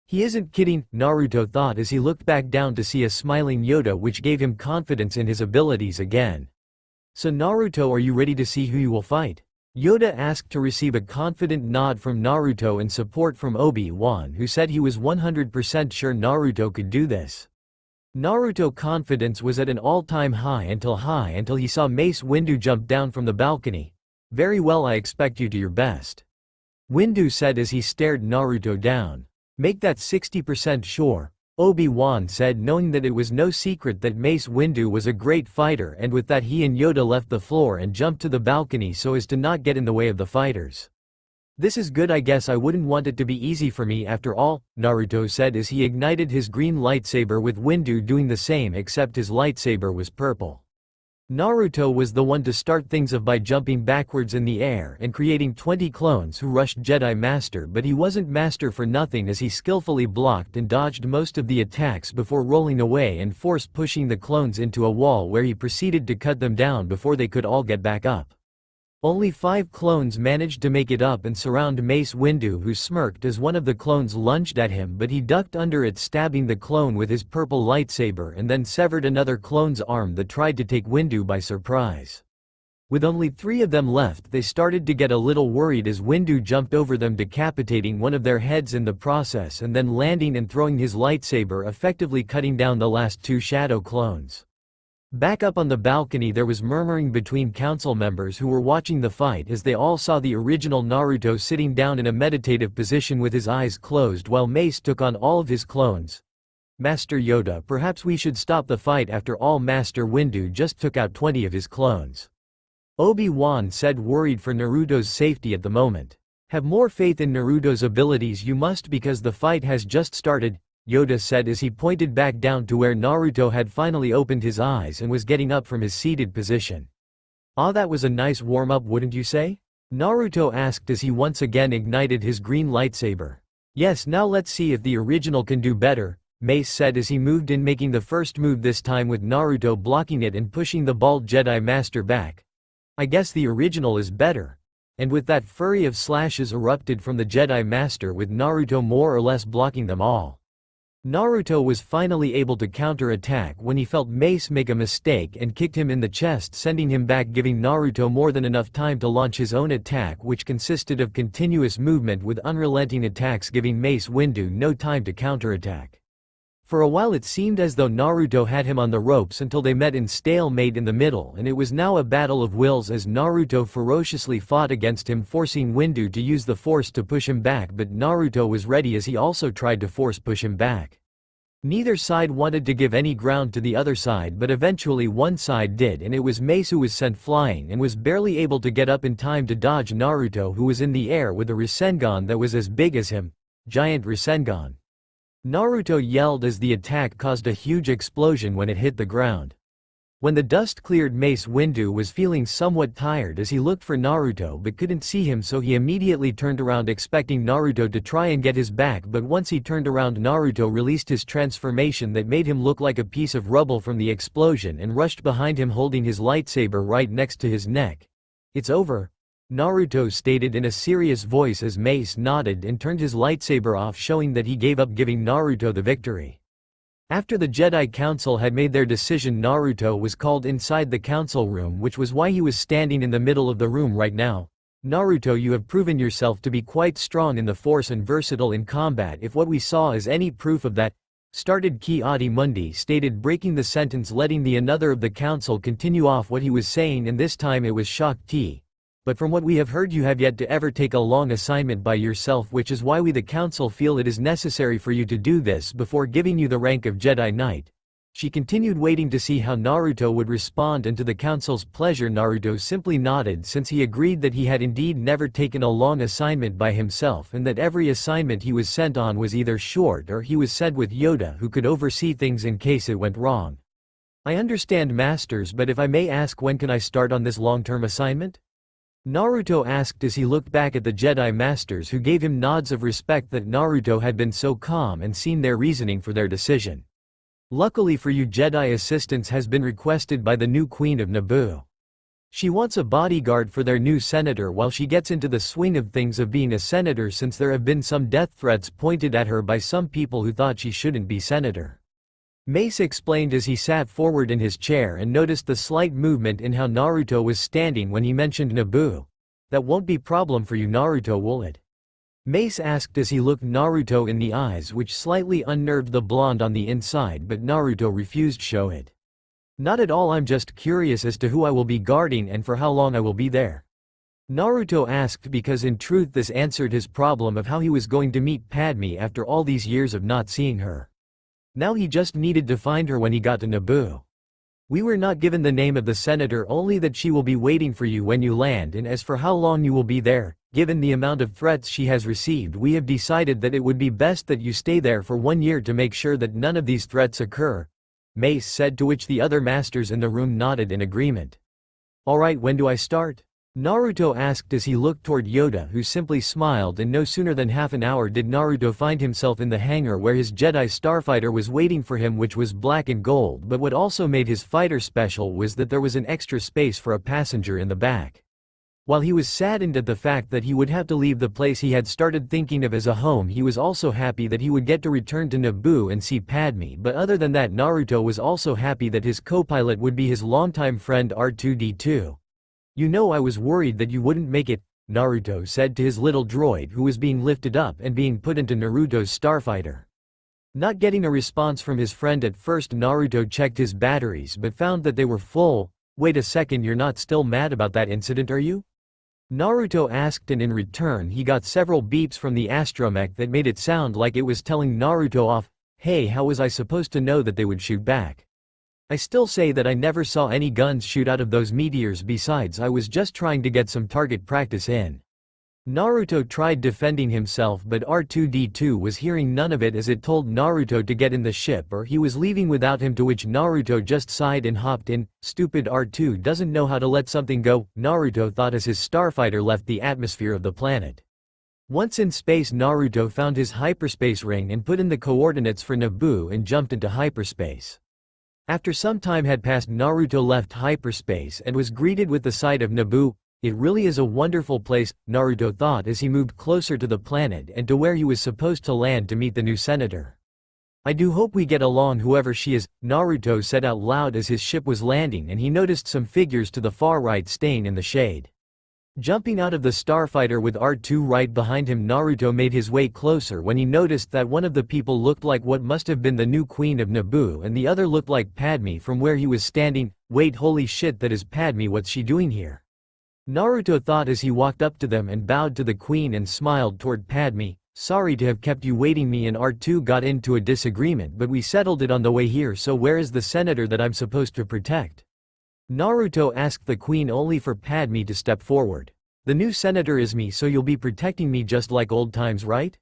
S1: He isn't kidding, Naruto thought as he looked back down to see a smiling Yoda, which gave him confidence in his abilities again. So Naruto, are you ready to see who you will fight? Yoda asked, to receive a confident nod from Naruto and support from Obi-Wan, who said he was 100% sure Naruto could do this. Naruto's confidence was at an all-time high until he saw Mace Windu jump down from the balcony. Very well, I expect you to your best, Windu said as he stared Naruto down. Make that 60% sure, Obi-Wan said, knowing that it was no secret that Mace Windu was a great fighter, and with that he and Yoda left the floor and jumped to the balcony so as to not get in the way of the fighters. This is good. I guess I wouldn't want it to be easy for me after all, Naruto said as he ignited his green lightsaber, with Windu doing the same except his lightsaber was purple. Naruto was the one to start things off by jumping backwards in the air and creating 20 clones who rushed Jedi Master, but he wasn't Master for nothing as he skillfully blocked and dodged most of the attacks before rolling away and force pushing the clones into a wall where he proceeded to cut them down before they could all get back up. Only 5 clones managed to make it up and surround Mace Windu, who smirked as one of the clones lunged at him, but he ducked under it, stabbing the clone with his purple lightsaber and then severed another clone's arm that tried to take Windu by surprise. With only 3 of them left, they started to get a little worried as Windu jumped over them, decapitating one of their heads in the process and then landing and throwing his lightsaber, effectively cutting down the last 2 shadow clones. Back up on the balcony, there was murmuring between council members who were watching the fight as they all saw the original Naruto sitting down in a meditative position with his eyes closed while Mace took on all of his clones. Master Yoda, perhaps we should stop the fight. After all, Master Windu just took out 20 of his clones, Obi-Wan said, worried for Naruto's safety at the moment. Have more faith in Naruto's abilities, you must, because the fight has just started, Yoda said as he pointed back down to where Naruto had finally opened his eyes and was getting up from his seated position. Ah, that was a nice warm-up, wouldn't you say? Naruto asked as he once again ignited his green lightsaber. Yes, now let's see if the original can do better, Mace said as he moved in, making the first move, this time with Naruto blocking it and pushing the bald Jedi Master back. I guess the original is better. And with that, flurry of slashes erupted from the Jedi Master, with Naruto more or less blocking them all. Naruto was finally able to counter-attack when he felt Mace make a mistake and kicked him in the chest, sending him back, giving Naruto more than enough time to launch his own attack, which consisted of continuous movement with unrelenting attacks, giving Mace Windu no time to counterattack. For a while it seemed as though Naruto had him on the ropes until they met in stalemate in the middle, and it was now a battle of wills as Naruto ferociously fought against him, forcing Windu to use the force to push him back, but Naruto was ready as he also tried to force push him back. Neither side wanted to give any ground to the other side, but eventually one side did, and it was Mace who was sent flying and was barely able to get up in time to dodge Naruto, who was in the air with a Rasengan that was as big as him. Giant Rasengan. Naruto yelled as the attack caused a huge explosion when it hit the ground. When the dust cleared, Mace Windu was feeling somewhat tired as he looked for Naruto but couldn't see him, so he immediately turned around expecting Naruto to try and get his back, but once he turned around, Naruto released his transformation that made him look like a piece of rubble from the explosion and rushed behind him holding his lightsaber right next to his neck. "It's over," Naruto stated in a serious voice as Mace nodded and turned his lightsaber off, showing that he gave up, giving Naruto the victory. After the Jedi Council had made their decision, Naruto was called inside the council room, which was why he was standing in the middle of the room right now. "Naruto, you have proven yourself to be quite strong in the Force and versatile in combat, if what we saw is any proof of that," started Ki-Adi-Mundi stated, breaking the sentence, letting the another of the council continue off what he was saying, and this time it was Shakti. "But from what we have heard, you have yet to ever take a long assignment by yourself, which is why we the council feel it is necessary for you to do this before giving you the rank of Jedi Knight." She continued, waiting to see how Naruto would respond, and to the council's pleasure Naruto simply nodded, since he agreed that he had indeed never taken a long assignment by himself and that every assignment he was sent on was either short or he was sent with Yoda, who could oversee things in case it went wrong. "I understand, masters, but if I may ask, when can I start on this long-term assignment?" Naruto asked as he looked back at the Jedi Masters, who gave him nods of respect that Naruto had been so calm and seen their reasoning for their decision. "Luckily for you, Jedi assistance has been requested by the new Queen of Naboo. She wants a bodyguard for their new senator while she gets into the swing of things of being a senator, since there have been some death threats pointed at her by some people who thought she shouldn't be senator." Mace explained as he sat forward in his chair and noticed the slight movement in how Naruto was standing when he mentioned Naboo. "That won't be problem for you, Naruto, will it?" Mace asked as he looked Naruto in the eyes, which slightly unnerved the blonde on the inside, but Naruto refused to show it. "Not at all, I'm just curious as to who I will be guarding and for how long I will be there." Naruto asked because in truth this answered his problem of how he was going to meet Padme after all these years of not seeing her. Now he just needed to find her when he got to Naboo. "We were not given the name of the senator, only that she will be waiting for you when you land, and as for how long you will be there, given the amount of threats she has received, we have decided that it would be best that you stay there for 1 year to make sure that none of these threats occur," Mace said, to which the other masters in the room nodded in agreement. "Alright, when do I start?" Naruto asked as he looked toward Yoda, who simply smiled, and no sooner than half an hour did Naruto find himself in the hangar where his Jedi starfighter was waiting for him, which was black and gold, but what also made his fighter special was that there was an extra space for a passenger in the back. While he was saddened at the fact that he would have to leave the place he had started thinking of as a home, he was also happy that he would get to return to Naboo and see Padme, but other than that Naruto was also happy that his co-pilot would be his longtime friend R2-D2. "You know, I was worried that you wouldn't make it," Naruto said to his little droid, who was being lifted up and being put into Naruto's starfighter. Not getting a response from his friend at first, Naruto checked his batteries but found that they were full. "Wait a second, you're not still mad about that incident, are you?" Naruto asked, and in return he got several beeps from the astromech that made it sound like it was telling Naruto off. "Hey, how was I supposed to know that they would shoot back? I still say that I never saw any guns shoot out of those meteors, besides I was just trying to get some target practice in." Naruto tried defending himself, but R2-D2 was hearing none of it as it told Naruto to get in the ship or he was leaving without him, to which Naruto just sighed and hopped in. Stupid R2 doesn't know how to let something go, Naruto thought as his starfighter left the atmosphere of the planet. Once in space, Naruto found his hyperspace ring and put in the coordinates for Naboo and jumped into hyperspace. After some time had passed, Naruto left hyperspace and was greeted with the sight of Naboo. "It really is a wonderful place," Naruto thought as he moved closer to the planet and to where he was supposed to land to meet the new senator. I do hope we get along, whoever she is, Naruto said out loud as his ship was landing and he noticed some figures to the far right staying in the shade. Jumping out of the starfighter with R2 right behind him, Naruto made his way closer when he noticed that one of the people looked like what must have been the new queen of Naboo and the other looked like Padme from where he was standing. Wait, holy shit, that is Padme, what's she doing here? Naruto thought as he walked up to them and bowed to the queen and smiled toward Padme. Sorry to have kept you waiting. Me and R2 got into a disagreement, but we settled it on the way here, so where is the senator that I'm supposed to protect? Naruto asked the queen, only for Padme to step forward. The new senator is me, so you'll be protecting me just like old times, right?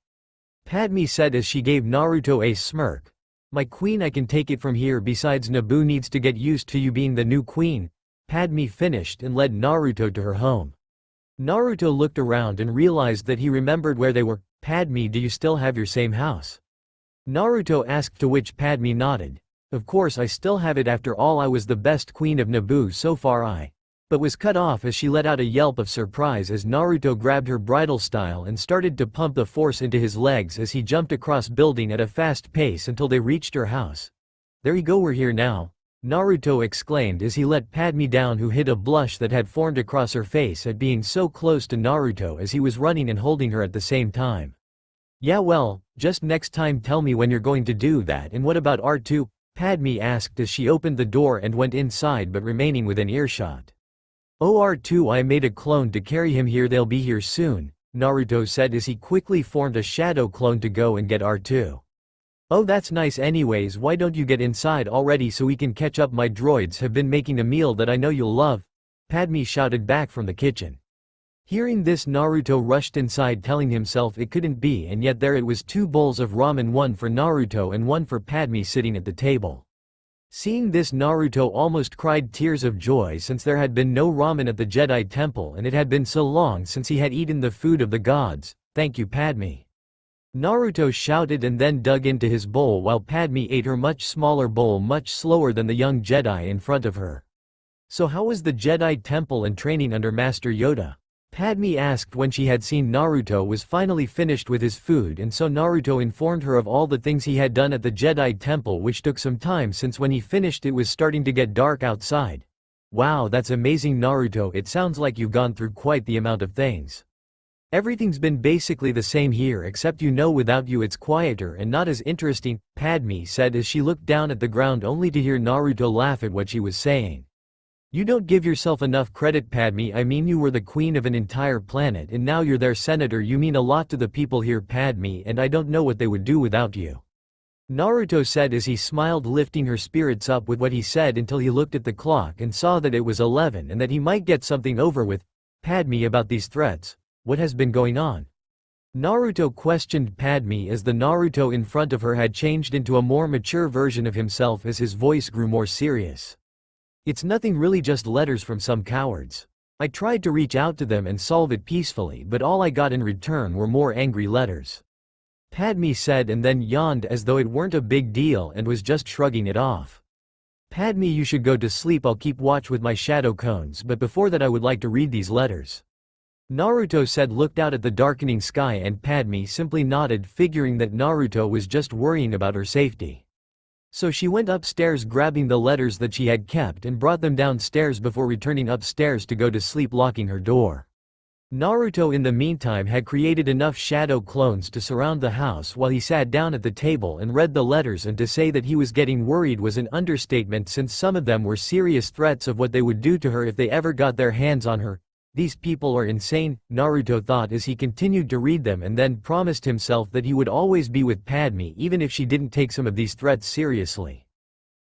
S1: Padme said as she gave Naruto a smirk. My queen, I can take it from here, besides Naboo needs to get used to you being the new queen. Padme finished and led Naruto to her home. Naruto looked around and realized that he remembered where they were. Padme, do you still have your same house? Naruto asked, to which Padme nodded. Of course I still have it, after all I was the best queen of Naboo so far. But was cut off as she let out a yelp of surprise as Naruto grabbed her bridal style and started to pump the force into his legs as he jumped across building at a fast pace until they reached her house. There you go, we're here now, Naruto exclaimed as he let Padme down, who hid a blush that had formed across her face at being so close to Naruto as he was running and holding her at the same time. Yeah, well, just next time tell me when you're going to do that. And what about R2? Padme asked as she opened the door and went inside but remaining within earshot. Oh, R2, I made a clone to carry him here, they'll be here soon, Naruto said as he quickly formed a shadow clone to go and get R2. Oh, that's nice. Anyways, why don't you get inside already so we can catch up? My droids have been making a meal that I know you'll love, Padme shouted back from the kitchen. Hearing this, Naruto rushed inside, telling himself it couldn't be, and yet there it was, 2 bowls of ramen, one for Naruto and one for Padme, sitting at the table. Seeing this, Naruto almost cried tears of joy, since there had been no ramen at the Jedi Temple and it had been so long since he had eaten the food of the gods. Thank you, Padme, Naruto shouted and then dug into his bowl while Padme ate her much smaller bowl much slower than the young Jedi in front of her. So how was the Jedi Temple and training under Master Yoda? Padme asked when she had seen Naruto was finally finished with his food, and so Naruto informed her of all the things he had done at the Jedi Temple, which took some time since when he finished it was starting to get dark outside. Wow, that's amazing, Naruto, it sounds like you've gone through quite the amount of things. Everything's been basically the same here, except without you it's quieter and not as interesting, Padme said as she looked down at the ground only to hear Naruto laugh at what she was saying. You don't give yourself enough credit, Padme. I mean, you were the queen of an entire planet and now you're their senator. You mean a lot to the people here, Padme, and I don't know what they would do without you, Naruto said as he smiled, lifting her spirits up with what he said until he looked at the clock and saw that it was 11 and that he might get something over with. Padme, about these threats, what has been going on? Naruto questioned Padme as the Naruto in front of her had changed into a more mature version of himself as his voice grew more serious. It's nothing really, just letters from some cowards. I tried to reach out to them and solve it peacefully, but all I got in return were more angry letters, Padme said and then yawned as though it weren't a big deal and was just shrugging it off. Padme, you should go to sleep. I'll keep watch with my shadow cones, but before that I would like to read these letters, Naruto said, looked out at the darkening sky, and Padme simply nodded, figuring that Naruto was just worrying about her safety. So she went upstairs, grabbing the letters that she had kept and brought them downstairs before returning upstairs to go to sleep, locking her door. Naruto in the meantime had created enough shadow clones to surround the house while he sat down at the table and read the letters, and to say that he was getting worried was an understatement, since some of them were serious threats of what they would do to her if they ever got their hands on her. These people are insane, Naruto thought as he continued to read them, and then promised himself that he would always be with Padme even if she didn't take some of these threats seriously.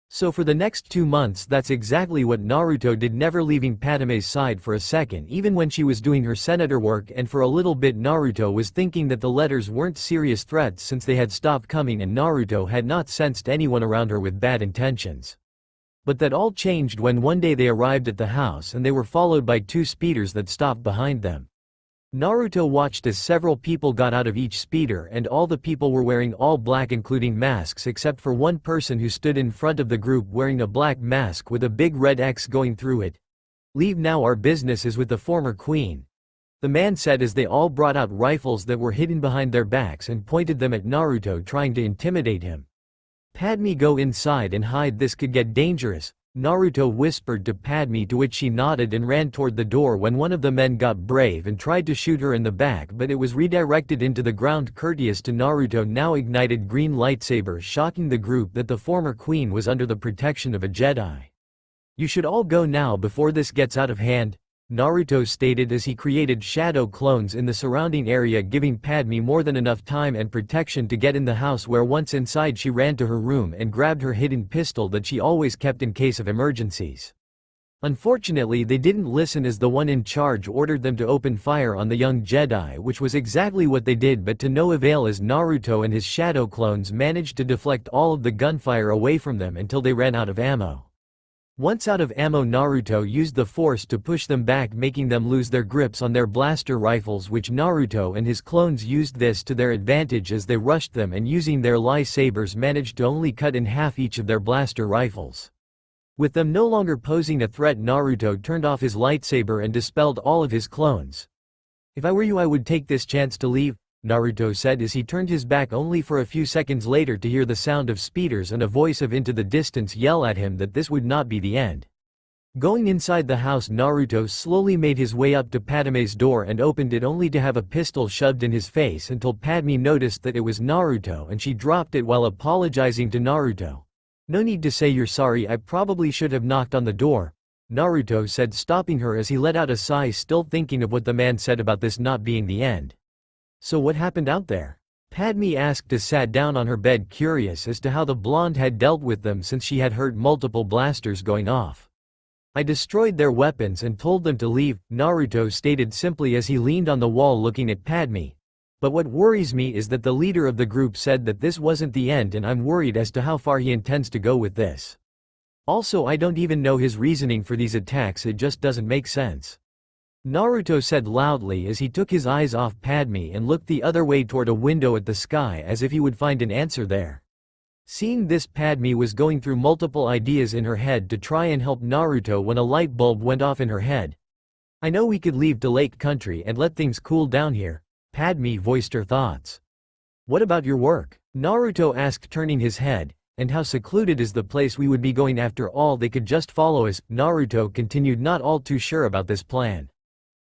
S1: So for the next 2 months that's exactly what Naruto did, never leaving Padme's side for a second, even when she was doing her senator work, and for a little bit Naruto was thinking that the letters weren't serious threats since they had stopped coming and Naruto had not sensed anyone around her with bad intentions. But that all changed when one day they arrived at the house and they were followed by 2 speeders that stopped behind them. Naruto watched as several people got out of each speeder, and all the people were wearing all black including masks except for one person who stood in front of the group wearing a black mask with a big red X going through it. Leave now, our business is with the former queen, the man said as they all brought out rifles that were hidden behind their backs and pointed them at Naruto, trying to intimidate him. Padme, go inside and hide, this could get dangerous, Naruto whispered to Padme, to which she nodded and ran toward the door when one of the men got brave and tried to shoot her in the back, but it was redirected into the ground courteous to Naruto now ignited green lightsaber, shocking the group that the former queen was under the protection of a Jedi. You should all go now before this gets out of hand, Naruto stated as he created shadow clones in the surrounding area, giving Padme more than enough time and protection to get in the house, where once inside she ran to her room and grabbed her hidden pistol that she always kept in case of emergencies. Unfortunately, they didn't listen as the one in charge ordered them to open fire on the young Jedi, which was exactly what they did, but to no avail as Naruto and his shadow clones managed to deflect all of the gunfire away from them until they ran out of ammo. Once out of ammo, Naruto used the force to push them back, making them lose their grips on their blaster rifles, which Naruto and his clones used this to their advantage as they rushed them, and using their lightsabers managed to only cut in half each of their blaster rifles. With them no longer posing a threat, Naruto turned off his lightsaber and dispelled all of his clones. If I were you, I would take this chance to leave, Naruto said as he turned his back, only for a few seconds later to hear the sound of speeders and a voice of into the distance yell at him that this would not be the end. Going inside the house, Naruto slowly made his way up to Padme's door and opened it, only to have a pistol shoved in his face until Padme noticed that it was Naruto and she dropped it while apologizing to Naruto. No need to say you're sorry, I probably should have knocked on the door, Naruto said, stopping her as he let out a sigh, still thinking of what the man said about this not being the end. So what happened out there? Padme asked as sat down on her bed, curious as to how the blonde had dealt with them since she had heard multiple blasters going off. I destroyed their weapons and told them to leave, Naruto stated simply as he leaned on the wall looking at Padme. But what worries me is that the leader of the group said that this wasn't the end, and I'm worried as to how far he intends to go with this. Also, I don't even know his reasoning for these attacks, it just doesn't make sense, Naruto said loudly as he took his eyes off Padme and looked the other way toward a window at the sky as if he would find an answer there. Seeing this, Padme was going through multiple ideas in her head to try and help Naruto when a light bulb went off in her head. I know we could leave to Lake Country and let things cool down here, Padme voiced her thoughts. What about your work? Naruto asked, turning his head. And how secluded is the place we would be going? After all, they could just follow us, Naruto continued, not all too sure about this plan.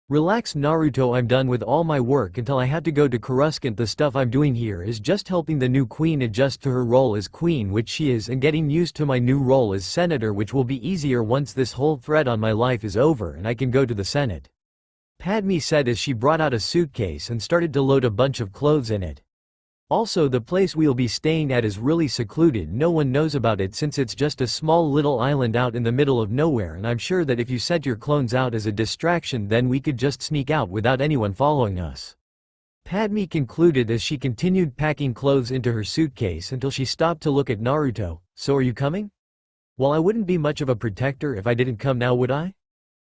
S1: Relax, Naruto, I'm done with all my work until I have to go to Coruscant. The stuff I'm doing here is just helping the new queen adjust to her role as queen, which she is, and getting used to my new role as senator, which will be easier once this whole threat on my life is over and I can go to the Senate, Padme said as she brought out a suitcase and started to load a bunch of clothes in it. Also, the place we'll be staying at is really secluded, no one knows about it since it's just a small little island out in the middle of nowhere, and I'm sure that if you sent your clones out as a distraction, then we could just sneak out without anyone following us, Padme concluded as she continued packing clothes into her suitcase until she stopped to look at Naruto. So are you coming? Well, I wouldn't be much of a protector if I didn't come now, would I?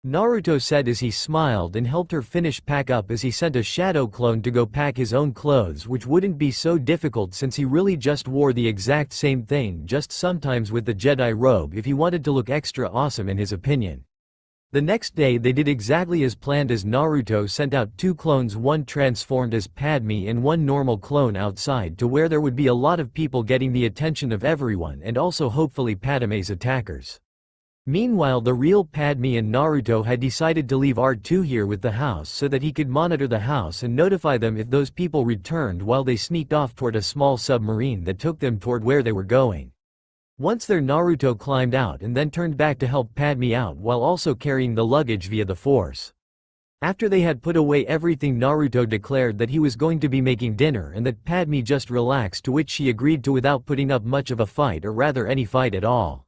S1: Naruto said as he smiled and helped her finish pack up as he sent a shadow clone to go pack his own clothes, which wouldn't be so difficult since he really just wore the exact same thing, just sometimes with the Jedi robe if he wanted to look extra awesome in his opinion. The next day they did exactly as planned as Naruto sent out 2 clones, one transformed as Padme and one normal clone, outside to where there would be a lot of people, getting the attention of everyone and also hopefully Padme's attackers. Meanwhile, the real Padme and Naruto had decided to leave R2 here with the house so that he could monitor the house and notify them if those people returned, while they sneaked off toward a small submarine that took them toward where they were going. Once there, Naruto climbed out and then turned back to help Padme out while also carrying the luggage via the Force. After they had put away everything, Naruto declared that he was going to be making dinner and that Padme just relaxed, to which she agreed to without putting up much of a fight, or rather any fight at all.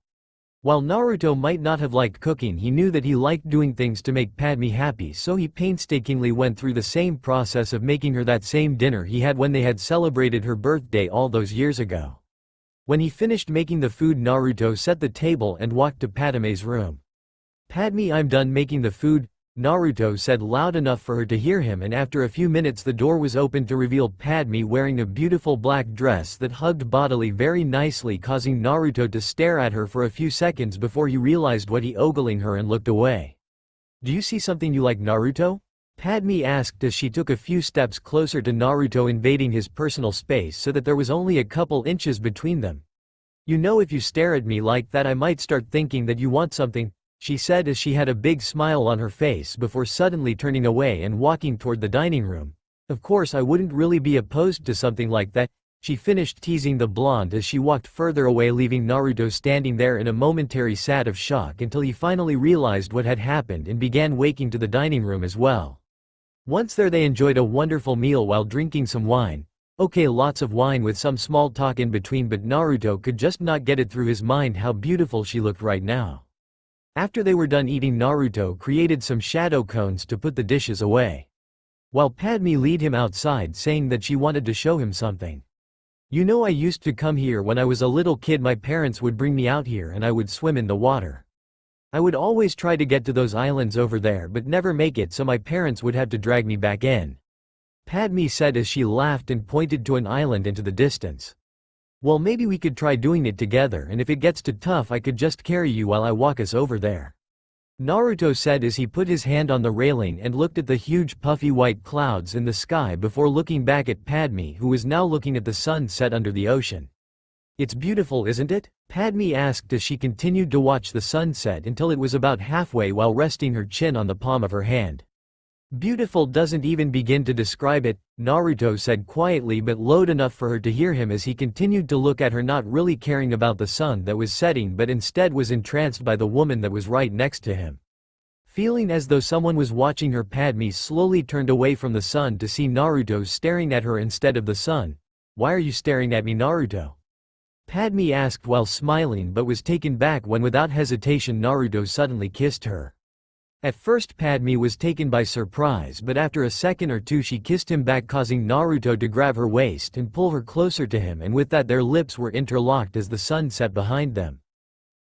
S1: While Naruto might not have liked cooking, he knew that he liked doing things to make Padme happy, so he painstakingly went through the same process of making her that same dinner he had when they had celebrated her birthday all those years ago. When he finished making the food, Naruto set the table and walked to Padme's room. "Padme, I'm done making the food," Naruto said loud enough for her to hear him, and after a few minutes the door was opened to reveal Padme wearing a beautiful black dress that hugged bodily very nicely, causing Naruto to stare at her for a few seconds before he realized what he ogling her and looked away. "Do you see something you like, Naruto?" Padme asked as she took a few steps closer to Naruto, invading his personal space so that there was only a couple inches between them. You know, if you stare at me like that I might start thinking that you want something, she said as she had a big smile on her face before suddenly turning away and walking toward the dining room. Of course I wouldn't really be opposed to something like that, she finished teasing the blonde as she walked further away, leaving Naruto standing there in a momentary sad of shock until he finally realized what had happened and began waking to the dining room as well. Once there they enjoyed a wonderful meal while drinking some wine. Okay, lots of wine with some small talk in between, but Naruto could just not get it through his mind how beautiful she looked right now. After they were done eating, Naruto created some shadow cones to put the dishes away, while Padme led him outside saying that she wanted to show him something. You know, I used to come here when I was a little kid. My parents would bring me out here and I would swim in the water. I would always try to get to those islands over there but never make it, so my parents would have to drag me back in, Padme said as she laughed and pointed to an island into the distance. Well, maybe we could try doing it together, and if it gets too tough I could just carry you while I walk us over there, Naruto said as he put his hand on the railing and looked at the huge puffy white clouds in the sky before looking back at Padme, who was now looking at the sun set under the ocean. It's beautiful, isn't it? Padme asked as she continued to watch the sunset until it was about halfway while resting her chin on the palm of her hand. Beautiful doesn't even begin to describe it, Naruto said quietly but loud enough for her to hear him as he continued to look at her, not really caring about the sun that was setting but instead was entranced by the woman that was right next to him. Feeling as though someone was watching her, Padme slowly turned away from the sun to see Naruto staring at her instead of the sun. Why are you staring at me, Naruto? Padme asked while smiling but was taken back when without hesitation Naruto suddenly kissed her. At first Padme was taken by surprise, but after a second or two she kissed him back, causing Naruto to grab her waist and pull her closer to him, and with that their lips were interlocked as the sun set behind them.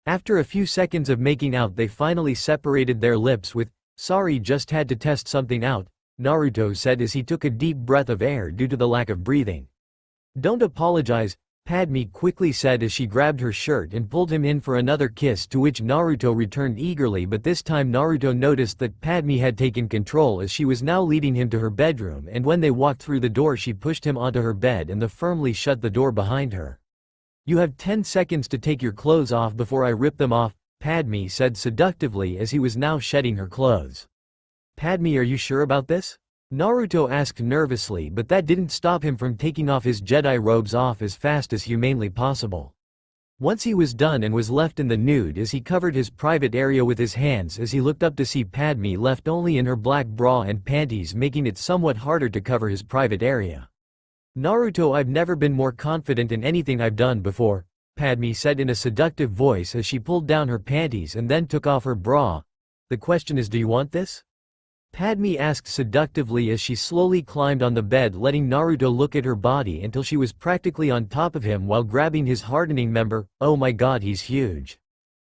S1: After a few seconds of making out they finally separated their lips with, "Sorry, just had to test something out," Naruto said as he took a deep breath of air due to the lack of breathing. "Don't apologize," Padme quickly said as she grabbed her shirt and pulled him in for another kiss, to which Naruto returned eagerly, but this time Naruto noticed that Padme had taken control as she was now leading him to her bedroom, and when they walked through the door she pushed him onto her bed and firmly shut the door behind her. "You have 10 seconds to take your clothes off before I rip them off," Padme said seductively as he was now shedding her clothes. "Padme, are you sure about this?" Naruto asked nervously, but that didn't stop him from taking off his Jedi robes off as fast as humanly possible. Once he was done and was left in the nude as he covered his private area with his hands as he looked up to see Padme left only in her black bra and panties, making it somewhat harder to cover his private area. "Naruto, I've never been more confident in anything I've done before," Padme said in a seductive voice as she pulled down her panties and then took off her bra. "The question is, do you want this?" Padme asked seductively as she slowly climbed on the bed, letting Naruto look at her body until she was practically on top of him while grabbing his hardening member. "Oh my god, he's huge,"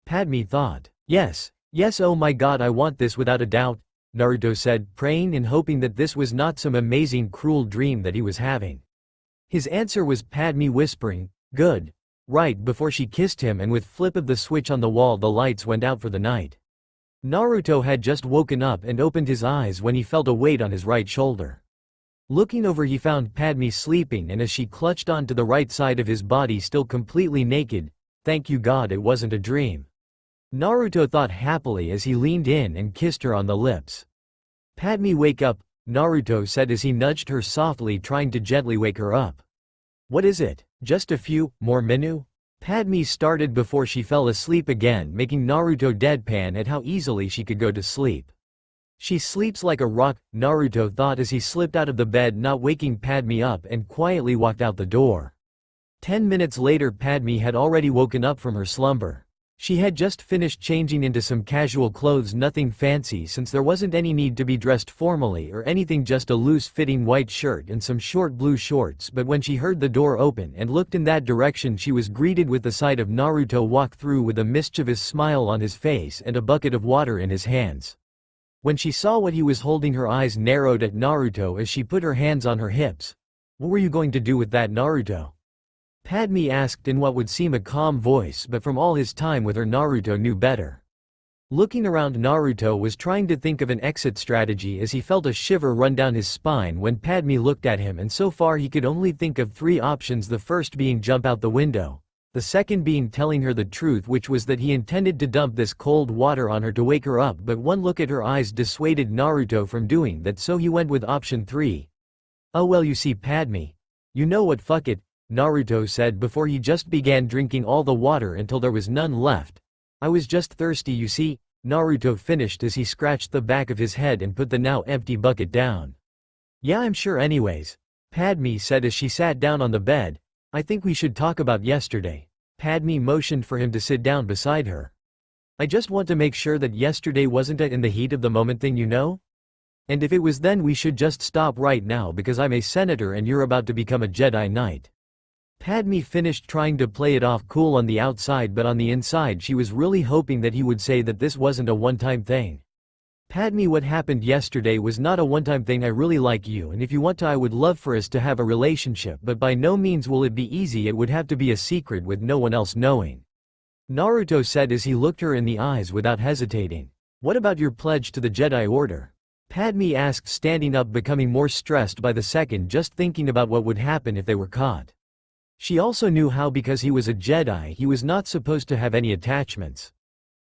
S1: Padme thought. Yes, oh my god, I want this without a doubt," Naruto said, praying and hoping that this was not some amazing cruel dream that he was having. His answer was Padme whispering, "Good." Right before she kissed him, and with flip of the switch on the wall the lights went out for the night. Naruto had just woken up and opened his eyes when he felt a weight on his right shoulder. Looking over he found Padme sleeping, and as she clutched onto the right side of his body still completely naked. "Thank you God it wasn't a dream," Naruto thought happily as he leaned in and kissed her on the lips. "Padme, wake up," Naruto said as he nudged her softly, trying to gently wake her up. "What is it? Just a few more minutes?" Padme started before she fell asleep again, making Naruto deadpan at how easily she could go to sleep. "She sleeps like a rock," Naruto thought as he slipped out of the bed, not waking Padme up, and quietly walked out the door. 10 minutes later Padme had already woken up from her slumber. She had just finished changing into some casual clothes, nothing fancy since there wasn't any need to be dressed formally or anything, just a loose-fitting white shirt and some short blue shorts, but when she heard the door open and looked in that direction she was greeted with the sight of Naruto walk through with a mischievous smile on his face and a bucket of water in his hands. When she saw what he was holding her eyes narrowed at Naruto as she put her hands on her hips. "What were you going to do with that, Naruto?" Padme asked in what would seem a calm voice, but from all his time with her Naruto knew better. Looking around, Naruto was trying to think of an exit strategy as he felt a shiver run down his spine when Padme looked at him, and so far he could only think of 3 options, the first being jump out the window, The second being telling her the truth, which was that he intended to dump this cold water on her to wake her up, but one look at her eyes dissuaded Naruto from doing that, so he went with option 3. Oh well, you see Padme. You know what, fuck it, Naruto said before he just began drinking all the water until there was none left. I was just thirsty, you see, Naruto finished as he scratched the back of his head and put the now empty bucket down. Yeah, I'm sure anyways, Padme said as she sat down on the bed. I think we should talk about yesterday. Padme motioned for him to sit down beside her. I just want to make sure that yesterday wasn't a in the heat of the moment thing, you know? And if it was, then we should just stop right now because I'm a senator and you're about to become a Jedi Knight. Padme finished trying to play it off cool on the outside, but on the inside she was really hoping that he would say that this wasn't a one-time thing. Padme, what happened yesterday was not a one-time thing. I really like you, and if you want to, I would love for us to have a relationship, but by no means will it be easy. It would have to be a secret with no one else knowing. Naruto said as he looked her in the eyes without hesitating. What about your pledge to the Jedi Order? Padme asked, standing up, becoming more stressed by the second just thinking about what would happen if they were caught. She also knew how, because he was a Jedi, he was not supposed to have any attachments.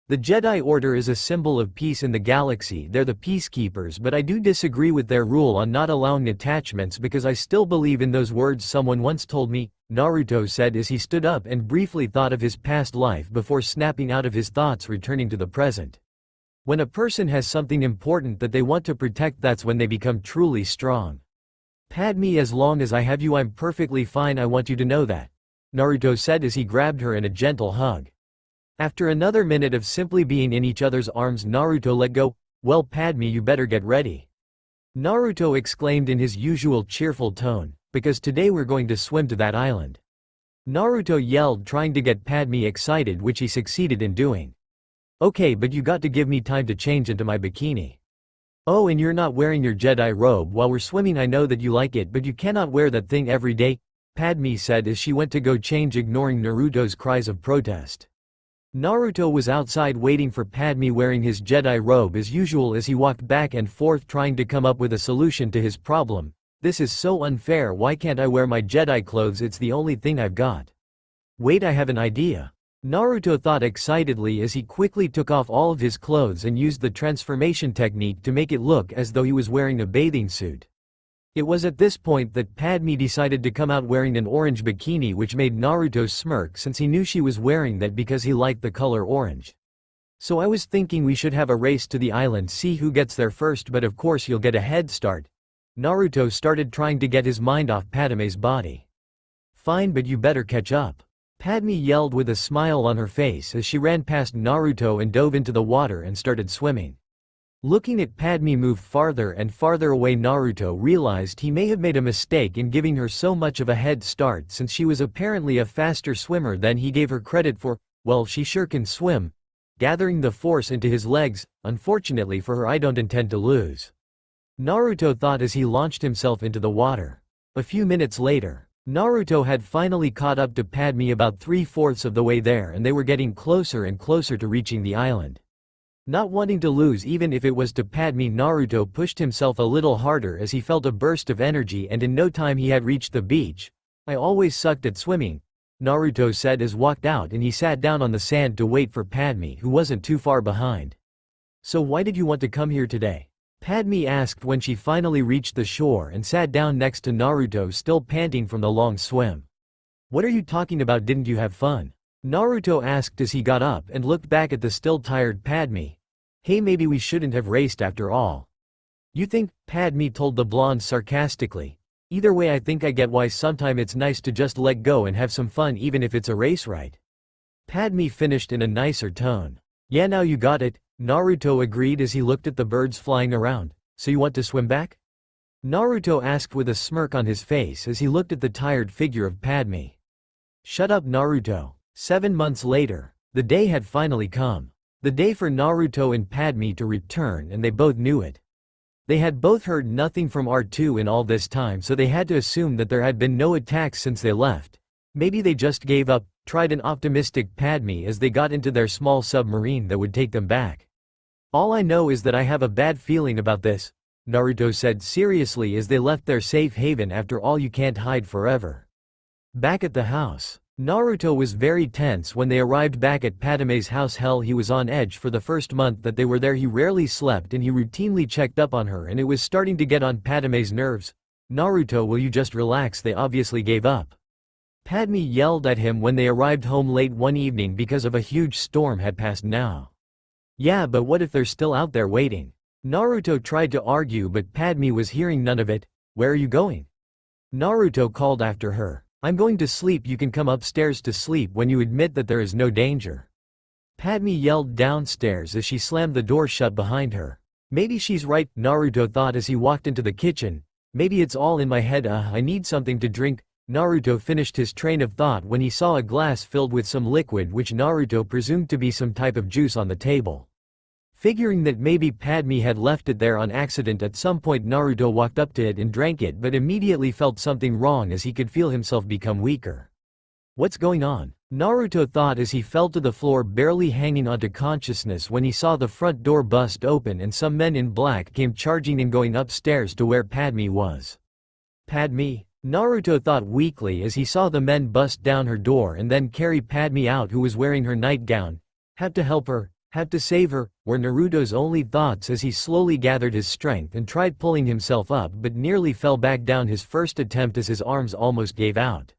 S1: The Jedi Order is a symbol of peace in the galaxy. They're the peacekeepers, but I do disagree with their rule on not allowing attachments because I still believe in those words someone once told me, Naruto said as he stood up and briefly thought of his past life before snapping out of his thoughts, returning to the present. When a person has something important that they want to protect, that's when they become truly strong. Padme, as long as I have you, I'm perfectly fine. I want you to know that, Naruto said as he grabbed her in a gentle hug. After another minute of simply being in each other's arms, Naruto let go. Well, Padme, you better get ready, Naruto exclaimed in his usual cheerful tone, because today we're going to swim to that island. Naruto yelled, trying to get Padme excited, which he succeeded in doing. Okay, but you got to give me time to change into my bikini. Oh, and you're not wearing your Jedi robe while we're swimming. I know that you like it, but you cannot wear that thing every day, Padme said as she went to go change, ignoring Naruto's cries of protest. Naruto was outside waiting for Padme, wearing his Jedi robe as usual as he walked back and forth trying to come up with a solution to his problem. This is so unfair. Why can't I wear my Jedi clothes? It's the only thing I've got. Wait, I have an idea, Naruto thought excitedly as he quickly took off all of his clothes and used the transformation technique to make it look as though he was wearing a bathing suit. It was at this point that Padme decided to come out wearing an orange bikini, which made Naruto smirk since he knew she was wearing that because he liked the color orange. So I was thinking we should have a race to the island, see who gets there first, but of course you'll get a head start. Naruto started trying to get his mind off Padme's body. Fine, but you better catch up, Padme yelled with a smile on her face as she ran past Naruto and dove into the water and started swimming. Looking at Padme move farther and farther away, Naruto realized he may have made a mistake in giving her so much of a head start, since she was apparently a faster swimmer than he gave her credit for. Well, she sure can swim. Gathering the force into his legs, unfortunately for her, I don't intend to lose, Naruto thought as he launched himself into the water. A few minutes later, Naruto had finally caught up to Padme about 3/4 of the way there, and they were getting closer and closer to reaching the island. Not wanting to lose even if it was to Padme, Naruto pushed himself a little harder as he felt a burst of energy, and in no time he had reached the beach. I always sucked at swimming, Naruto said as walked out and he sat down on the sand to wait for Padme, who wasn't too far behind. So why did you want to come here today? Padme asked when she finally reached the shore and sat down next to Naruto, still panting from the long swim. What are you talking about? Didn't you have fun? Naruto asked as he got up and looked back at the still tired Padme. Hey, maybe we shouldn't have raced after all. You think? Padme told the blonde sarcastically. Either way, I think I get why sometime it's nice to just let go and have some fun, even if it's a race, right? Padme finished in a nicer tone. Yeah, now you got it, Naruto agreed as he looked at the birds flying around. So you want to swim back? Naruto asked with a smirk on his face as he looked at the tired figure of Padme. Shut up, Naruto. 7 months later, the day had finally come. The day for Naruto and Padme to return, and they both knew it. They had both heard nothing from R2 in all this time, so they had to assume that there had been no attacks since they left. Maybe they just gave up, tried an optimistic Padme as they got into their small submarine that would take them back. All I know is that I have a bad feeling about this, Naruto said seriously as they left their safe haven. After all, you can't hide forever. Back at the house, Naruto was very tense when they arrived back at Padme's house. Hell, he was on edge. For the first month that they were there he rarely slept and he routinely checked up on her, and it was starting to get on Padme's nerves. "Naruto, will you just relax?" They obviously gave up. Padme yelled at him when they arrived home late one evening because of a huge storm had passed now. "Yeah, but what if they're still out there waiting?" Naruto tried to argue, but Padme was hearing none of it. "Where are you going?" Naruto called after her. "I'm going to sleep. You can come upstairs to sleep when you admit that there is no danger." Padme yelled downstairs as she slammed the door shut behind her. "Maybe she's right," Naruto thought as he walked into the kitchen. "Maybe it's all in my head. I need something to drink." Naruto finished his train of thought when he saw a glass filled with some liquid which Naruto presumed to be some type of juice on the table. Figuring that maybe Padme had left it there on accident at some point, Naruto walked up to it and drank it, but immediately felt something wrong as he could feel himself become weaker. "What's going on?" Naruto thought as he fell to the floor, barely hanging onto consciousness, when he saw the front door bust open and some men in black came charging in, going upstairs to where Padme was. "Padme?" Naruto thought weakly as he saw the men bust down her door and then carry Padme out, who was wearing her nightgown. "Have to help her. Have to save her," were Naruto's only thoughts as he slowly gathered his strength and tried pulling himself up, but nearly fell back down his first attempt as his arms almost gave out.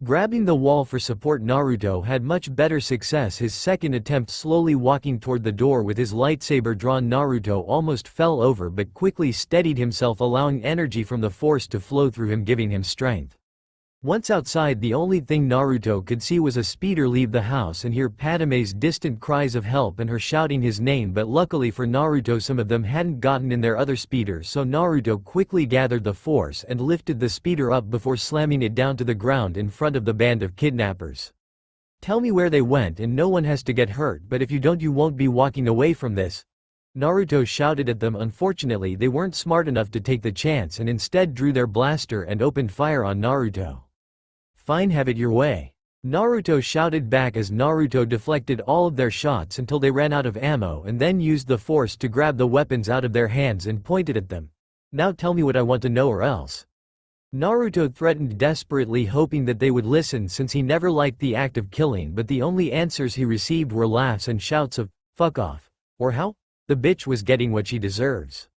S1: Grabbing the wall for support, Naruto had much better success his second attempt. Slowly walking toward the door with his lightsaber drawn, Naruto almost fell over but quickly steadied himself, allowing energy from the force to flow through him, giving him strength. Once outside, the only thing Naruto could see was a speeder leave the house and hear Padme's distant cries of help and her shouting his name, but luckily for Naruto some of them hadn't gotten in their other speeder, so Naruto quickly gathered the force and lifted the speeder up before slamming it down to the ground in front of the band of kidnappers. "Tell me where they went and no one has to get hurt, but if you don't you won't be walking away from this," Naruto shouted at them. Unfortunately, they weren't smart enough to take the chance and instead drew their blaster and opened fire on Naruto. "Fine, have it your way," Naruto shouted back as Naruto deflected all of their shots until they ran out of ammo and then used the force to grab the weapons out of their hands and pointed at them. "Now tell me what I want to know or else." Naruto threatened desperately, hoping that they would listen since he never liked the act of killing, but the only answers he received were laughs and shouts of, "Fuck off," or "How? The bitch was getting what she deserves."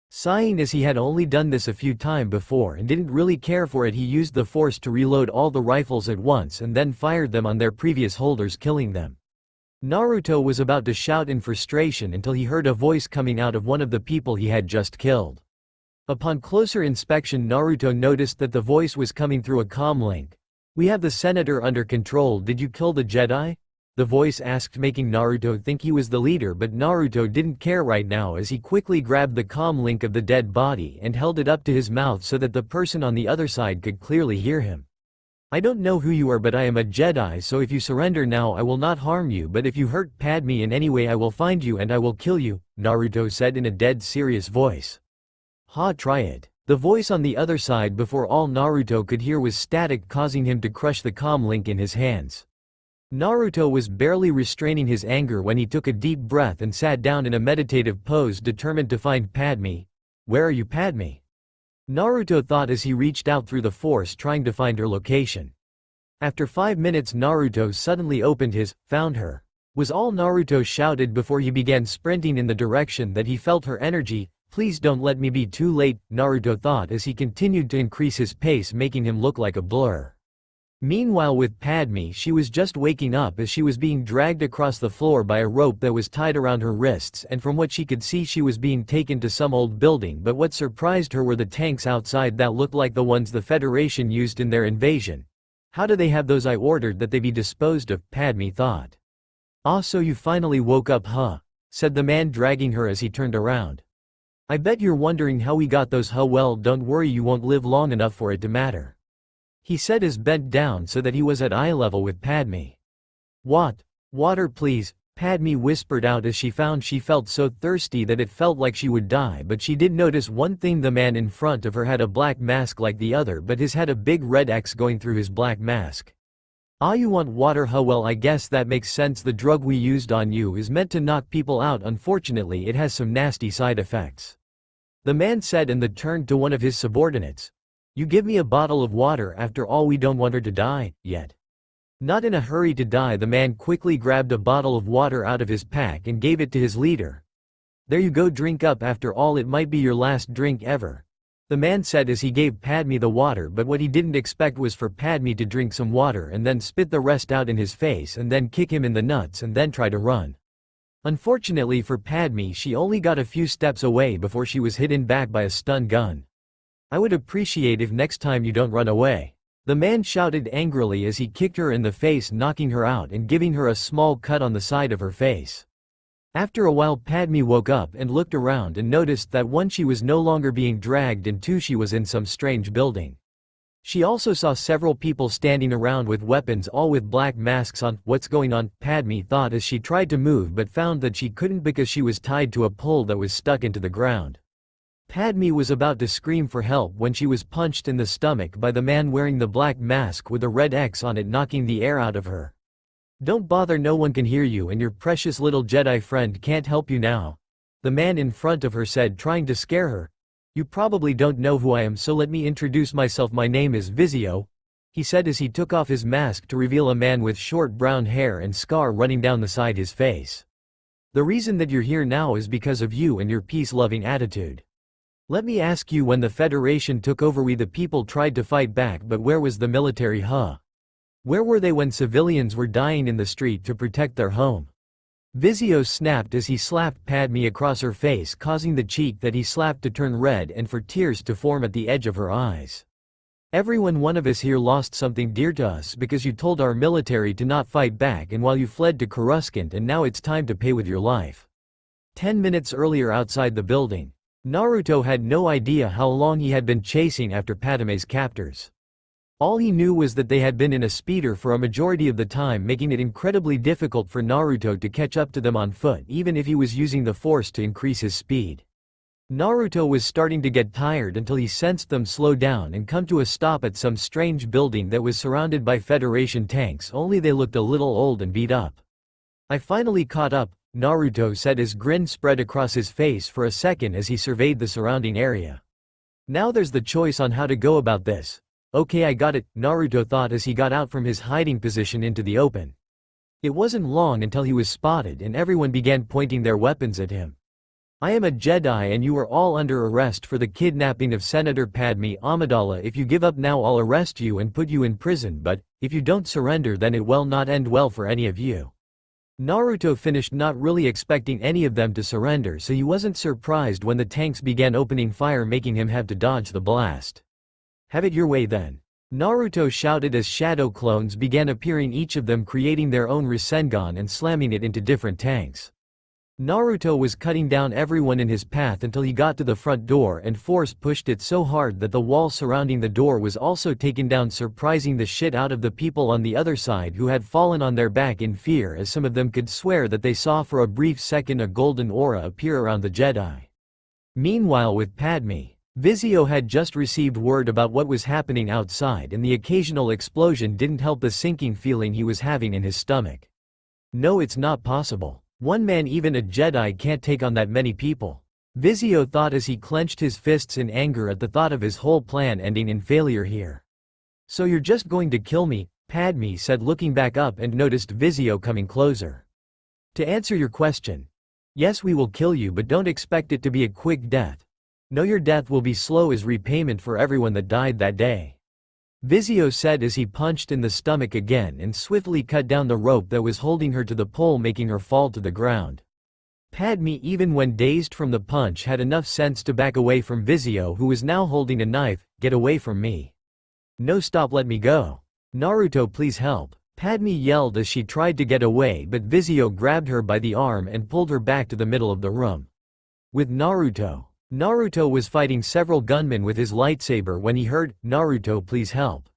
S1: Sighing as he had only done this a few times before and didn't really care for it, he used the force to reload all the rifles at once and then fired them on their previous holders, killing them. Naruto was about to shout in frustration until he heard a voice coming out of one of the people he had just killed. Upon closer inspection, Naruto noticed that the voice was coming through a comm link. "We have the senator under control. Did you kill the Jedi?" the voice asked, making Naruto think he was the leader, but Naruto didn't care right now as he quickly grabbed the comm link of the dead body and held it up to his mouth so that the person on the other side could clearly hear him. "I don't know who you are, but I am a Jedi, so if you surrender now I will not harm you, but if you hurt Padme in any way I will find you and I will kill you," Naruto said in a dead serious voice. "Ha, try it." The voice on the other side, before all Naruto could hear was static, causing him to crush the comm link in his hands. Naruto was barely restraining his anger when he took a deep breath and sat down in a meditative pose, determined to find Padme. "Where are you, Padme?" Naruto thought as he reached out through the force trying to find her location. After 5 minutes, Naruto suddenly opened his, "Found her," was all Naruto shouted before he began sprinting in the direction that he felt her energy. "Please don't let me be too late," Naruto thought as he continued to increase his pace, making him look like a blur. Meanwhile with Padme, she was just waking up as she was being dragged across the floor by a rope that was tied around her wrists, and from what she could see she was being taken to some old building, but what surprised her were the tanks outside that looked like the ones the Federation used in their invasion. "How do they have those? I ordered that they be disposed of," Padme thought. "Ah, so you finally woke up, huh?" said the man dragging her as he turned around. "I bet you're wondering how we got those, huh? Well, don't worry, you won't live long enough for it to matter," he said as bent down so that he was at eye level with Padme. "What? Water please," Padme whispered out as she felt so thirsty that it felt like she would die, but she did notice one thing: the man in front of her had a black mask like the other, but his had a big red X going through his black mask. "Ah, you want water, huh? Well, I guess that makes sense. The drug we used on you is meant to knock people out. Unfortunately, it has some nasty side effects," the man said, and then turned to one of his subordinates. "You give me a bottle of water. After all, we don't want her to die, yet." Not in a hurry to die, the man quickly grabbed a bottle of water out of his pack and gave it to his leader. "There you go, drink up, after all it might be your last drink ever," the man said as he gave Padme the water, but what he didn't expect was for Padme to drink some water and then spit the rest out in his face and then kick him in the nuts and then try to run. Unfortunately for Padme, she only got a few steps away before she was hit in back by a stun gun. "I would appreciate if next time you don't run away," the man shouted angrily as he kicked her in the face, knocking her out and giving her a small cut on the side of her face. After a while, Padme woke up and looked around and noticed that one, she was no longer being dragged, and two, she was in some strange building. She also saw several people standing around with weapons, all with black masks on. "What's going on?" Padme thought as she tried to move but found that she couldn't because she was tied to a pole that was stuck into the ground. Padme was about to scream for help when she was punched in the stomach by the man wearing the black mask with a red X on it, knocking the air out of her. "Don't bother, no one can hear you and your precious little Jedi friend can't help you now," the man in front of her said, trying to scare her. "You probably don't know who I am, so let me introduce myself. My name is Vizio," he said as he took off his mask to reveal a man with short brown hair and scar running down the side his face. "The reason that you're here now is because of you and your peace-loving attitude. Let me ask you, when the Federation took over, we the people tried to fight back, but where was the military, huh? Where were they when civilians were dying in the street to protect their home?" Vizio snapped as he slapped Padme across her face, causing the cheek that he slapped to turn red and for tears to form at the edge of her eyes. One of us here lost something dear to us because you told our military to not fight back, and while you fled to Coruscant, and now it's time to pay with your life." 10 minutes earlier, outside the building, Naruto had no idea how long he had been chasing after Padme's captors. All he knew was that they had been in a speeder for a majority of the time, making it incredibly difficult for Naruto to catch up to them on foot, even if he was using the Force to increase his speed. Naruto was starting to get tired until he sensed them slow down and come to a stop at some strange building that was surrounded by Federation tanks, only they looked a little old and beat up. "I finally caught up," Naruto said as grin spread across his face for a second as he surveyed the surrounding area. "Now there's the choice on how to go about this." "Okay, I got it," Naruto thought as he got out from his hiding position into the open. It wasn't long until he was spotted and everyone began pointing their weapons at him. "I am a Jedi and you are all under arrest for the kidnapping of Senator Padme Amidala. If you give up now, I'll arrest you and put you in prison, but if you don't surrender, then it will not end well for any of you." Naruto finished, not really expecting any of them to surrender, so he wasn't surprised when the tanks began opening fire, making him have to dodge the blast. "Have it your way then," Naruto shouted as shadow clones began appearing, each of them creating their own Rasengan and slamming it into different tanks. Naruto was cutting down everyone in his path until he got to the front door and Force pushed it so hard that the wall surrounding the door was also taken down, surprising the shit out of the people on the other side, who had fallen on their back in fear, as some of them could swear that they saw for a brief second a golden aura appear around the Jedi. Meanwhile, with Padme, Vizio had just received word about what was happening outside, and the occasional explosion didn't help the sinking feeling he was having in his stomach. "No, it's not possible. One man, even a Jedi, can't take on that many people," Vizio thought as he clenched his fists in anger at the thought of his whole plan ending in failure here. "So you're just going to kill me?" Padme said, looking back up and noticed Vizio coming closer. "To answer your question, yes, we will kill you, but don't expect it to be a quick death. No, your death will be slow as repayment for everyone that died that day," Vizio said as he punched in the stomach again and swiftly cut down the rope that was holding her to the pole, making her fall to the ground. Padme, even when dazed from the punch, had enough sense to back away from Vizio, who was now holding a knife. "Get away from me. No, stop, let me go. Naruto, please help," Padme yelled as she tried to get away, but Vizio grabbed her by the arm and pulled her back to the middle of the room. With Naruto was fighting several gunmen with his lightsaber when he heard, "Naruto, please help,"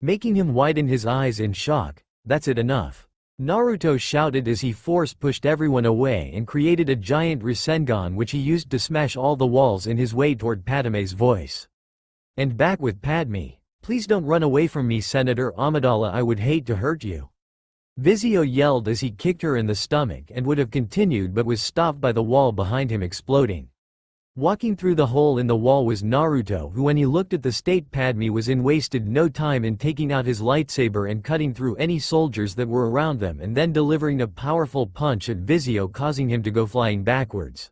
S1: making him widen his eyes in shock. "That's it, enough," Naruto shouted as he force pushed everyone away and created a giant Rasengan which he used to smash all the walls in his way toward Padme's voice. And back with Padme. "Please don't run away from me, Senator Amidala, I would hate to hurt you," Vizio yelled as he kicked her in the stomach and would have continued but was stopped by the wall behind him exploding. Walking through the hole in the wall was Naruto, who when he looked at the state Padme was in wasted no time in taking out his lightsaber and cutting through any soldiers that were around them and then delivering a powerful punch at Vizio, causing him to go flying backwards.